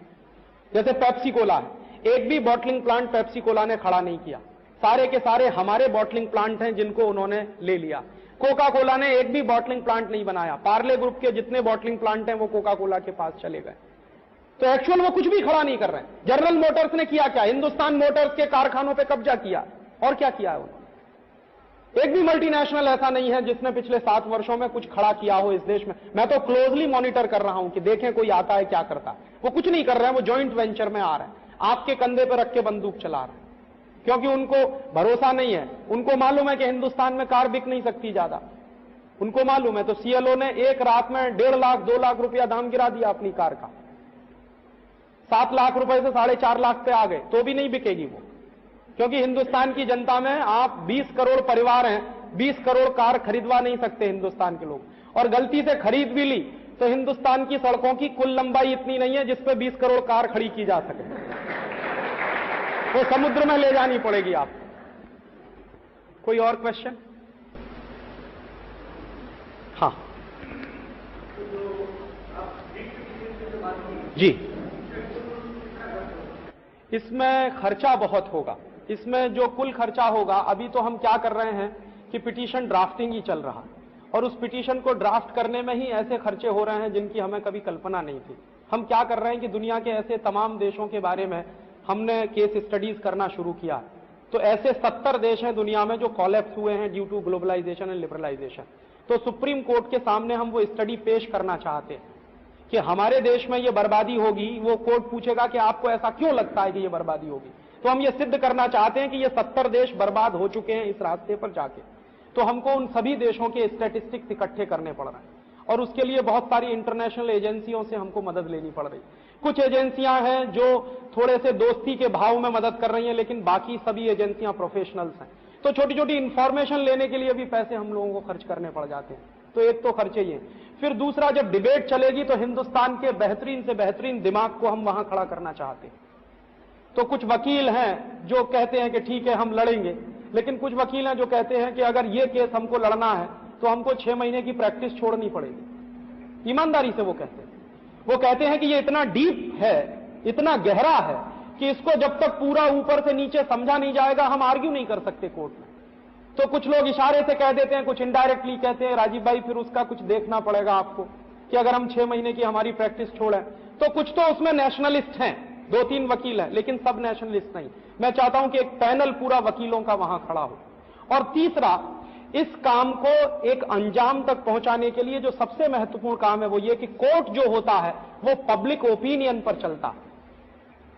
जैसे पेप्सी कोला है, एक भी बॉटलिंग प्लांट पेप्सी कोला ने खड़ा नहीं किया, सारे के सारे हमारे बॉटलिंग प्लांट हैं जिनको उन्होंने ले लिया। कोका कोला ने एक भी बॉटलिंग प्लांट नहीं बनाया। पार्ले ग्रुप के जितने बॉटलिंग प्लांट हैं वो कोका कोला के पास चले गए। तो एक्चुअल वो कुछ भी खड़ा नहीं कर रहे हैं। जनरल मोटर्स ने किया क्या? हिंदुस्तान मोटर्स के कारखानों पे कब्जा किया, और क्या किया है उन्होंने? एक भी मल्टीनेशनल ऐसा नहीं है जिसने पिछले 7 वर्षों में कुछ खड़ा किया हो इस देश में। मैं तो क्लोजली मॉनिटर कर रहा हूं कि देखें कोई आता है क्या करता है। वो कुछ नहीं कर रहे हैं, वो जॉइंट वेंचर में आ रहे हैं, आपके कंधे पर रख के बंदूक चला रहे हैं, क्योंकि उनको भरोसा नहीं है। उनको मालूम है कि हिंदुस्तान में कार बिक नहीं सकती ज्यादा, उनको मालूम है। तो सीएलओ ने एक रात में 1.5 लाख 2 लाख रुपया दाम गिरा दिया अपनी कार का। 7 लाख रुपए से 4.5 लाख पे आ गए, तो भी नहीं बिकेगी वो, क्योंकि हिंदुस्तान की जनता में आप 20 करोड़ परिवार हैं, 20 करोड़ कार खरीदवा नहीं सकते हिंदुस्तान के लोग। और गलती से खरीद भी ली तो हिंदुस्तान की सड़कों की कुल लंबाई इतनी नहीं है जिस पे 20 करोड़ कार खड़ी की जा सके, वो समुद्र में ले जानी पड़ेगी आपको। कोई और क्वेश्चन? हाँ जी, इसमें खर्चा बहुत होगा। इसमें जो कुल खर्चा होगा, अभी तो हम क्या कर रहे हैं कि पिटीशन ड्राफ्टिंग ही चल रहा है, और उस पिटीशन को ड्राफ्ट करने में ही ऐसे खर्चे हो रहे हैं जिनकी हमें कभी कल्पना नहीं थी। हम क्या कर रहे हैं कि दुनिया के ऐसे तमाम देशों के बारे में हमने केस स्टडीज करना शुरू किया। तो ऐसे 70 देश हैं दुनिया में जो कॉलेप्स हुए हैं due to globalisation and liberalisation. तो सुप्रीम कोर्ट के सामने हम वो स्टडी पेश करना चाहते हैं। कि हमारे देश में ये बर्बादी होगी, वो कोर्ट पूछेगा कि आपको ऐसा क्यों लगता है कि ये बर्बादी होगी। तो हम ये सिद्ध करना चाहते हैं कि ये 70 देश बर्बाद हो चुके हैं इस रास्ते पर जाके। तो हमको उन सभी देशों के स्टैटिस्टिक्स इकट्ठे करने पड़ रहे हैं और उसके लिए बहुत सारी इंटरनेशनल एजेंसियों से हमको मदद लेनी पड़ रही। कुछ एजेंसियां हैं जो थोड़े से दोस्ती के भाव में मदद कर रही हैं, लेकिन बाकी सभी एजेंसियां प्रोफेशनल्स हैं। तो छोटी छोटी इंफॉर्मेशन लेने के लिए भी पैसे हम लोगों को खर्च करने पड़ जाते हैं। तो एक तो खर्चे ही हैं। फिर दूसरा, जब डिबेट चलेगी तो हिंदुस्तान के बेहतरीन से बेहतरीन दिमाग को हम वहां खड़ा करना चाहते हैं। तो कुछ वकील हैं जो कहते हैं कि ठीक है हम लड़ेंगे, लेकिन कुछ वकील हैं जो कहते हैं कि अगर ये केस हमको लड़ना है तो हमको 6 महीने की प्रैक्टिस छोड़नी पड़ेगी। ईमानदारी से वो कहते हैं कि ये इतना डीप है, इतना गहरा है कि इसको जब तक पूरा ऊपर से नीचे समझा नहीं जाएगा हम आर्ग्यू नहीं कर सकते कोर्ट में। तो कुछ लोग इशारे से कह देते हैं, कुछ इनडायरेक्टली कहते हैं राजीव भाई फिर उसका कुछ देखना पड़ेगा आपको कि अगर हम 6 महीने की हमारी प्रैक्टिस छोड़ें। तो कुछ तो उसमें नेशनलिस्ट हैं, 2-3 वकील हैं, लेकिन सब नेशनलिस्ट नहीं। मैं चाहता हूं कि एक पैनल पूरा वकीलों का वहां खड़ा हो। और तीसरा, इस काम को एक अंजाम तक पहुंचाने के लिए जो सबसे महत्वपूर्ण काम है वो ये कि कोर्ट जो होता है वो पब्लिक ओपिनियन पर चलता है,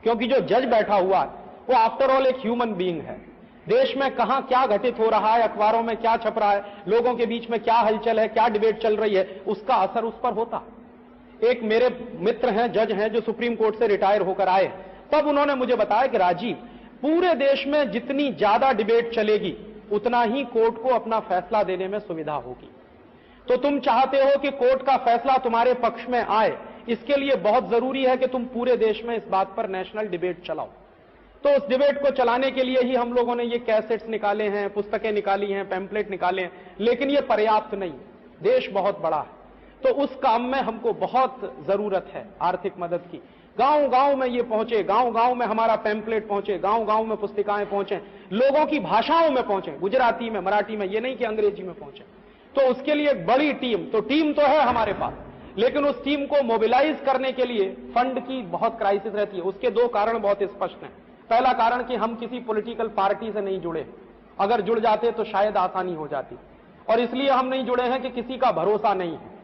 क्योंकि जो जज बैठा हुआ है वो आफ्टर ऑल एक ह्यूमन बीइंग है। देश में कहां क्या घटित हो रहा है, अखबारों में क्या छप रहा है, लोगों के बीच में क्या हलचल है, क्या डिबेट चल रही है, उसका असर उस पर होता। एक मेरे मित्र हैं, जज हैं, जो सुप्रीम कोर्ट से रिटायर होकर आए, तब उन्होंने मुझे बताया कि राजीव, पूरे देश में जितनी ज्यादा डिबेट चलेगी उतना ही कोर्ट को अपना फैसला देने में सुविधा होगी। तो तुम चाहते हो कि कोर्ट का फैसला तुम्हारे पक्ष में आए, इसके लिए बहुत जरूरी है कि तुम पूरे देश में इस बात पर नेशनल डिबेट चलाओ। तो उस डिबेट को चलाने के लिए ही हम लोगों ने ये कैसेट्स निकाले हैं, पुस्तकें निकाली हैं, पैम्पलेट निकाले हैं, लेकिन ये पर्याप्त नहीं। देश बहुत बड़ा है, तो उस काम में हमको बहुत जरूरत है आर्थिक मदद की। गांव गांव में ये पहुंचे, गांव गांव में हमारा पैम्पलेट पहुंचे, गांव गांव में पुस्तिकाएं पहुंचे, लोगों की भाषाओं में पहुंचे, गुजराती में, मराठी में, ये नहीं कि अंग्रेजी में पहुंचे। तो उसके लिए एक बड़ी टीम तो है हमारे पास, लेकिन उस टीम को मोबिलाइज करने के लिए फंड की बहुत क्राइसिस रहती है। उसके 2 कारण बहुत स्पष्ट हैं। पहला कारण कि हम किसी पॉलिटिकल पार्टी से नहीं जुड़े, अगर जुड़ जाते तो शायद आसानी हो जाती, और इसलिए हम नहीं जुड़े हैं कि किसी का भरोसा नहीं है।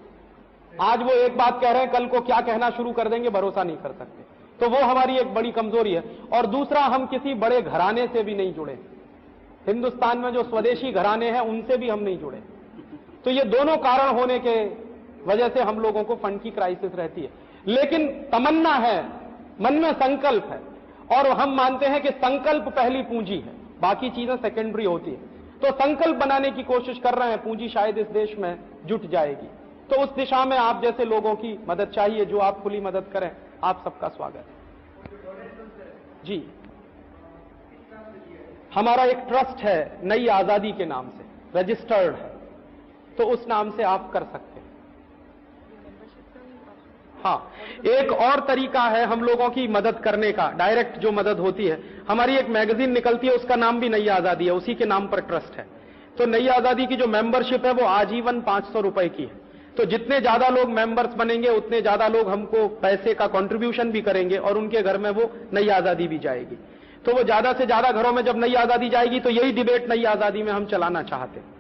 आज वो एक बात कह रहे हैं, कल को क्या कहना शुरू कर देंगे, भरोसा नहीं कर सकते। तो वो हमारी एक बड़ी कमजोरी है। और दूसरा, हम किसी बड़े घराने से भी नहीं जुड़े। हिंदुस्तान में जो स्वदेशी घराने हैं उनसे भी हम नहीं जुड़े। तो ये दोनों कारण होने के वजह से हम लोगों को फंड की क्राइसिस रहती है। लेकिन तमन्ना है, मन में संकल्प है, और हम मानते हैं कि संकल्प पहली पूंजी है, बाकी चीजें सेकेंडरी होती है। तो संकल्प बनाने की कोशिश कर रहे हैं, पूंजी शायद इस देश में जुट जाएगी। तो उस दिशा में आप जैसे लोगों की मदद चाहिए, जो आप खुली मदद करें, आप सबका स्वागत है। जी, हमारा एक ट्रस्ट है नई आजादी के नाम से, रजिस्टर्ड है, तो उस नाम से आप कर सकते हैं। हाँ, एक और तरीका है हम लोगों की मदद करने का, डायरेक्ट जो मदद होती है। हमारी एक मैगजीन निकलती है, उसका नाम भी नई आजादी है, उसी के नाम पर ट्रस्ट है। तो नई आजादी की जो मेंबरशिप है वो आजीवन 500 रुपए की है। तो जितने ज्यादा लोग मेंबर्स बनेंगे उतने ज्यादा लोग हमको पैसे का कंट्रीब्यूशन भी करेंगे, और उनके घर में वो नई आजादी भी जाएगी। तो वो ज्यादा से ज्यादा घरों में जब नई आजादी जाएगी तो यही डिबेट नई आजादी में हम चलाना चाहते हैं,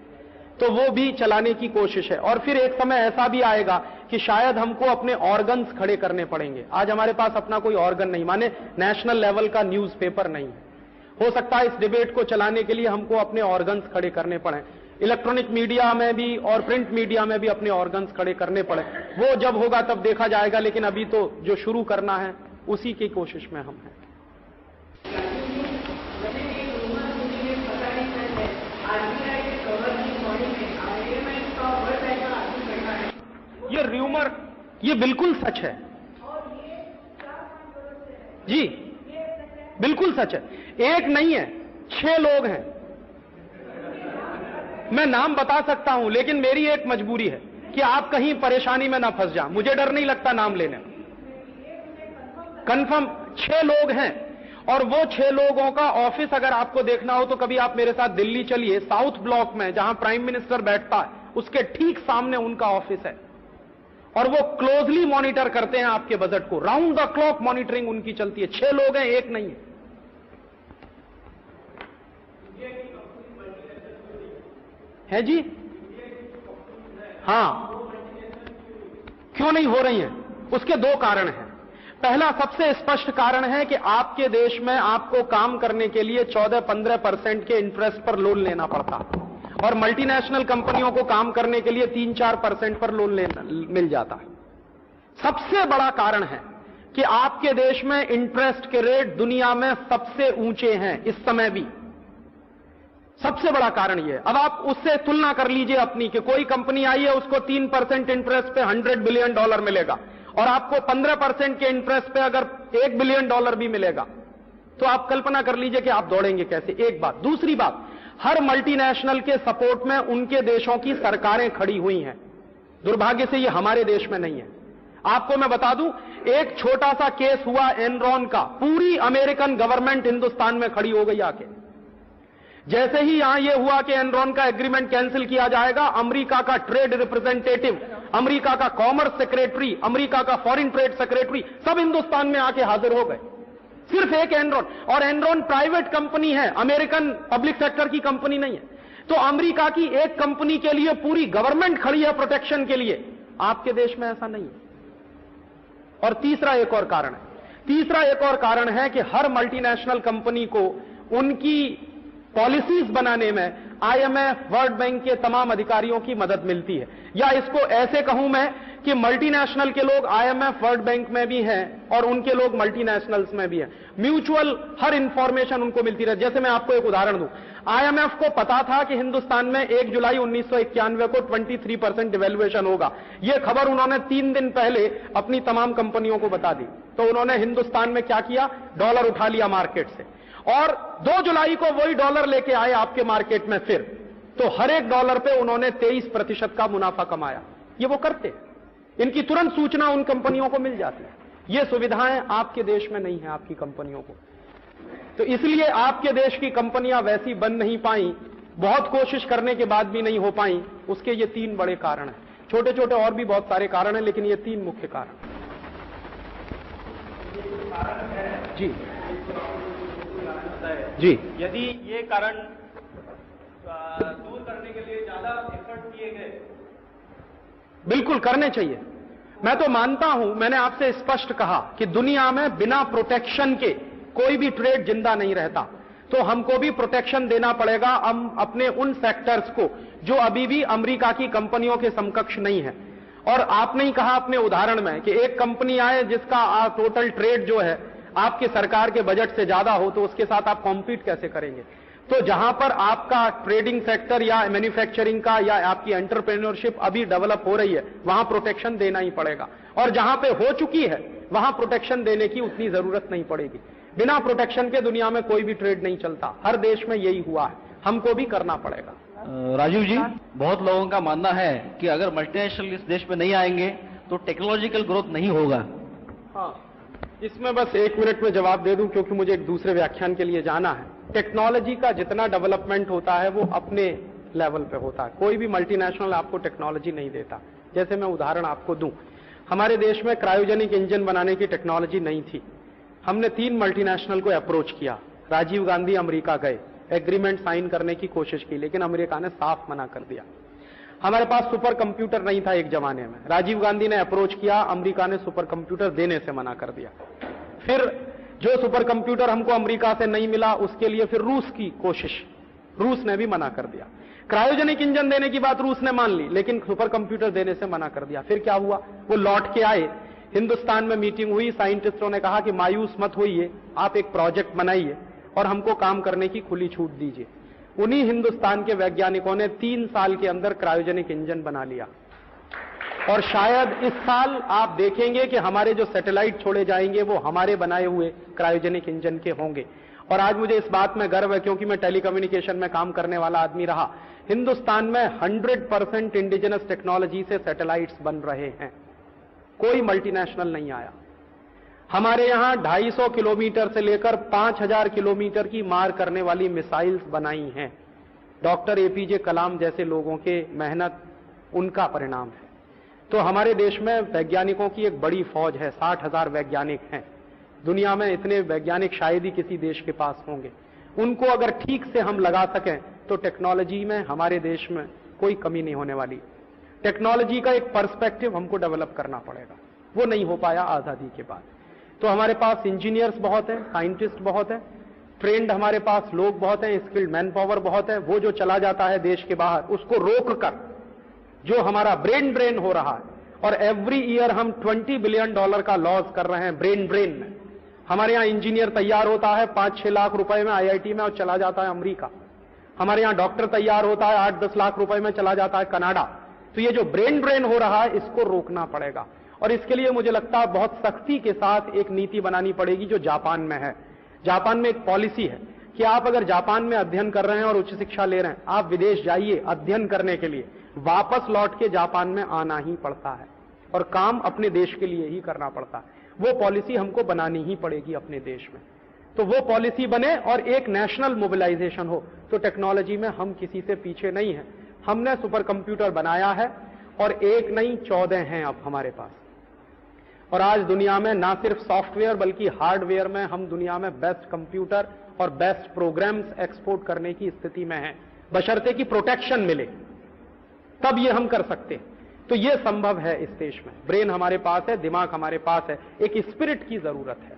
तो वो भी चलाने की कोशिश है। और फिर एक समय ऐसा भी आएगा कि शायद हमको अपने ऑर्गन्स खड़े करने पड़ेंगे। आज हमारे पास अपना कोई ऑर्गन नहीं, माने नेशनल लेवल का न्यूज़पेपर नहीं है। हो सकता है इस डिबेट को चलाने के लिए हमको अपने ऑर्गन्स खड़े करने पड़े, इलेक्ट्रॉनिक मीडिया में भी और प्रिंट मीडिया में भी अपने ऑर्गन्स खड़े करने पड़े। वो जब होगा तब देखा जाएगा, लेकिन अभी तो जो शुरू करना है उसी की कोशिश में हम हैं। ये र्यूमर, ये बिल्कुल सच है जी, बिल्कुल सच है। एक नहीं है, 6 लोग हैं। मैं नाम बता सकता हूं, लेकिन मेरी एक मजबूरी है कि आप कहीं परेशानी में ना फंस जाएं। मुझे डर नहीं लगता नाम लेने में। कंफर्म 6 लोग हैं, और वो 6 लोगों का ऑफिस अगर आपको देखना हो तो कभी आप मेरे साथ दिल्ली चलिए, साउथ ब्लॉक में जहां प्राइम मिनिस्टर बैठता है उसके ठीक सामने उनका ऑफिस है, और वो क्लोजली मॉनिटर करते हैं आपके बजट को। राउंड द क्लॉक मॉनिटरिंग उनकी चलती है। 6 लोग हैं, एक नहीं है। है जी, हाँ, क्यों नहीं हो रही है? उसके दो कारण हैं। पहला सबसे स्पष्ट कारण है कि आपके देश में आपको काम करने के लिए 14-15% के इंटरेस्ट पर लोन लेना पड़ता और मल्टीनेशनल कंपनियों को काम करने के लिए 3-4% पर लोन मिल जाता है। सबसे बड़ा कारण है कि आपके देश में इंटरेस्ट के रेट दुनिया में सबसे ऊंचे हैं इस समय भी। सबसे बड़ा कारण यह है। अब आप उससे तुलना कर लीजिए अपनी कि कोई कंपनी आई है, उसको 3% इंटरेस्ट पे $100 बिलियन मिलेगा और आपको 15% के इंटरेस्ट पे अगर $1 बिलियन भी मिलेगा, तो आप कल्पना कर लीजिए कि आप दौड़ेंगे कैसे। एक बात। दूसरी बात, हर मल्टीनेशनल के सपोर्ट में उनके देशों की सरकारें खड़ी हुई हैं। दुर्भाग्य से यह हमारे देश में नहीं है। आपको मैं बता दूं, एक छोटा सा केस हुआ एनरॉन का, पूरी अमेरिकन गवर्नमेंट हिंदुस्तान में खड़ी हो गई आके। जैसे ही यहां यह हुआ कि एनरॉन का एग्रीमेंट कैंसिल किया जाएगा, अमेरिका का ट्रेड रिप्रेजेंटेटिव, अमेरिका का कॉमर्स सेक्रेटरी, अमेरिका का फॉरेन ट्रेड सेक्रेटरी सब हिंदुस्तान में आके हाजिर हो गए। सिर्फ एक एनरॉन, और एनरॉन प्राइवेट कंपनी है, अमेरिकन पब्लिक सेक्टर की कंपनी नहीं है। तो अमेरिका की एक कंपनी के लिए पूरी गवर्नमेंट खड़ी है प्रोटेक्शन के लिए। आपके देश में ऐसा नहीं है। और तीसरा एक और कारण है कि हर मल्टीनेशनल कंपनी को उनकी पॉलिसीज बनाने में आईएमएफ, वर्ल्ड बैंक के तमाम अधिकारियों की मदद मिलती है। या इसको ऐसे कहूं मैं कि मल्टीनेशनल के लोग आईएमएफ, वर्ल्ड बैंक में भी हैं और उनके लोग मल्टीनेशनल्स में भी हैं। म्यूचुअल हर इंफॉर्मेशन उनको मिलती रहे। जैसे मैं आपको एक उदाहरण दूं, आईएमएफ को पता था कि हिंदुस्तान में 1 जुलाई 1991 को 23% डिवेल्युएशन होगा। यह खबर उन्होंने 3 दिन पहले अपनी तमाम कंपनियों को बता दी। तो उन्होंने हिंदुस्तान में क्या किया, डॉलर उठा लिया मार्केट से और 2 जुलाई को वही डॉलर लेके आए आपके मार्केट में फिर। तो हर एक डॉलर पे उन्होंने 23% का मुनाफा कमाया। ये वो करते हैं, इनकी तुरंत सूचना उन कंपनियों को मिल जाती है। ये सुविधाएं आपके देश में नहीं है आपकी कंपनियों को। तो इसलिए आपके देश की कंपनियां वैसी बन नहीं पाई, बहुत कोशिश करने के बाद भी नहीं हो पाई। उसके ये 3 बड़े कारण हैं। छोटे छोटे और भी बहुत सारे कारण हैं, लेकिन ये 3 मुख्य कारण। जी जी, यदि ये कारण दूर करने के लिए ज्यादा एफर्ट किए गए, बिल्कुल करने चाहिए। मैं तो मानता हूं, मैंने आपसे स्पष्ट कहा कि दुनिया में बिना प्रोटेक्शन के कोई भी ट्रेड जिंदा नहीं रहता। तो हमको भी प्रोटेक्शन देना पड़ेगा हम अपने उन सेक्टर्स को जो अभी भी अमेरिका की कंपनियों के समकक्ष नहीं है। और आपने ही कहा अपने उदाहरण में कि एक कंपनी आए जिसका टोटल ट्रेड जो है आपके सरकार के बजट से ज्यादा हो, तो उसके साथ आप कॉम्पीट कैसे करेंगे। तो जहां पर आपका ट्रेडिंग सेक्टर या मैन्युफैक्चरिंग का या आपकी एंटरप्रेन्योरशिप अभी डेवलप हो रही है, वहां प्रोटेक्शन देना ही पड़ेगा। और जहां पे हो चुकी है वहां प्रोटेक्शन देने की उतनी जरूरत नहीं पड़ेगी। बिना प्रोटेक्शन के दुनिया में कोई भी ट्रेड नहीं चलता। हर देश में यही हुआ है, हमको भी करना पड़ेगा। राजीव जी, बहुत लोगों का मानना है कि अगर मल्टीनेशनल इस देश में नहीं आएंगे तो टेक्नोलॉजिकल ग्रोथ नहीं होगा। हाँ, इसमें बस 1 मिनट में जवाब दे दूं क्योंकि मुझे एक दूसरे व्याख्यान के लिए जाना है। टेक्नोलॉजी का जितना डेवलपमेंट होता है वो अपने लेवल पे होता है। कोई भी मल्टीनेशनल आपको टेक्नोलॉजी नहीं देता। जैसे मैं उदाहरण आपको दूं, हमारे देश में क्रायोजेनिक इंजन बनाने की टेक्नोलॉजी नहीं थी। हमने 3 मल्टीनेशनल को अप्रोच किया। राजीव गांधी अमेरिका गए, एग्रीमेंट साइन करने की कोशिश की, लेकिन अमेरिका ने साफ मना कर दिया। हमारे पास सुपर कंप्यूटर नहीं था एक जमाने में, राजीव गांधी ने अप्रोच किया, अमेरिका ने सुपर कंप्यूटर देने से मना कर दिया। फिर जो सुपर कंप्यूटर हमको अमेरिका से नहीं मिला, उसके लिए फिर रूस की कोशिश, रूस ने भी मना कर दिया। क्रायोजेनिक इंजन देने की बात रूस ने मान ली, लेकिन सुपर कंप्यूटर देने से मना कर दिया। फिर क्या हुआ, वो लौट के आए, हिंदुस्तान में मीटिंग हुई, साइंटिस्टों ने कहा कि मायूस मत होइए, आप एक प्रोजेक्ट बनाइए और हमको काम करने की खुली छूट दीजिए। उन्हीं हिंदुस्तान के वैज्ञानिकों ने 3 साल के अंदर क्रायोजेनिक इंजन बना लिया। और शायद इस साल आप देखेंगे कि हमारे जो सैटेलाइट छोड़े जाएंगे वो हमारे बनाए हुए क्रायोजेनिक इंजन के होंगे। और आज मुझे इस बात में गर्व है क्योंकि मैं टेलीकम्युनिकेशन में काम करने वाला आदमी रहा। हिंदुस्तान में 100% इंडिजिनस टेक्नोलॉजी से सैटेलाइट्स बन रहे हैं, कोई मल्टीनेशनल नहीं आया। हमारे यहां 250 किलोमीटर से लेकर 5000 किलोमीटर की मार करने वाली मिसाइल्स बनाई हैं। डॉक्टर एपीजे कलाम जैसे लोगों के मेहनत, उनका परिणाम है। तो हमारे देश में वैज्ञानिकों की एक बड़ी फौज है, 60,000 वैज्ञानिक हैं। दुनिया में इतने वैज्ञानिक शायद ही किसी देश के पास होंगे। उनको अगर ठीक से हम लगा सकें तो टेक्नोलॉजी में हमारे देश में कोई कमी नहीं होने वाली। टेक्नोलॉजी का एक पर्सपेक्टिव हमको डेवलप करना पड़ेगा। वो नहीं हो पाया आजादी के बाद। तो हमारे पास इंजीनियर्स बहुत हैं, साइंटिस्ट बहुत हैं, ट्रेंड हमारे पास लोग बहुत हैं, स्किल्ड मैन पावर बहुत है। वो जो चला जाता है देश के बाहर, उसको रोककर जो हमारा ब्रेन ड्रेन हो रहा है, और एवरी ईयर हम $20 बिलियन का लॉस कर रहे हैं ब्रेन में। हमारे यहां इंजीनियर तैयार होता है 5-6 लाख रुपए में IIT में और चला जाता है अमेरिका। हमारे यहां डॉक्टर तैयार होता है 8-10 लाख रुपए में, चला जाता है कनाडा। तो ये जो ब्रेन ड्रेन हो रहा है, इसको रोकना पड़ेगा, और इसके लिए मुझे लगता है बहुत सख्ती के साथ एक नीति बनानी पड़ेगी जो जापान में है। जापान में एक पॉलिसी है कि आप अगर जापान में अध्ययन कर रहे हैं और उच्च शिक्षा ले रहे हैं, आप विदेश जाइए अध्ययन करने के लिए, वापस लौट के जापान में आना ही पड़ता है और काम अपने देश के लिए ही करना पड़ता है। वो पॉलिसी हमको बनानी ही पड़ेगी अपने देश में। तो वो पॉलिसी बने और एक नेशनल मोबिलाइजेशन हो। तो टेक्नोलॉजी में हम किसी से पीछे नहीं हैं। हमने सुपर कंप्यूटर बनाया है और एक नहीं 14 हैं अब हमारे पास। और आज दुनिया में ना सिर्फ सॉफ्टवेयर बल्कि हार्डवेयर में हम दुनिया में बेस्ट कंप्यूटर और बेस्ट प्रोग्राम्स एक्सपोर्ट करने की स्थिति में हैं, बशर्ते कि प्रोटेक्शन मिले, तब ये हम कर सकते हैं। तो ये संभव है इस देश में। ब्रेन हमारे पास है, दिमाग हमारे पास है, एक स्पिरिट की जरूरत है।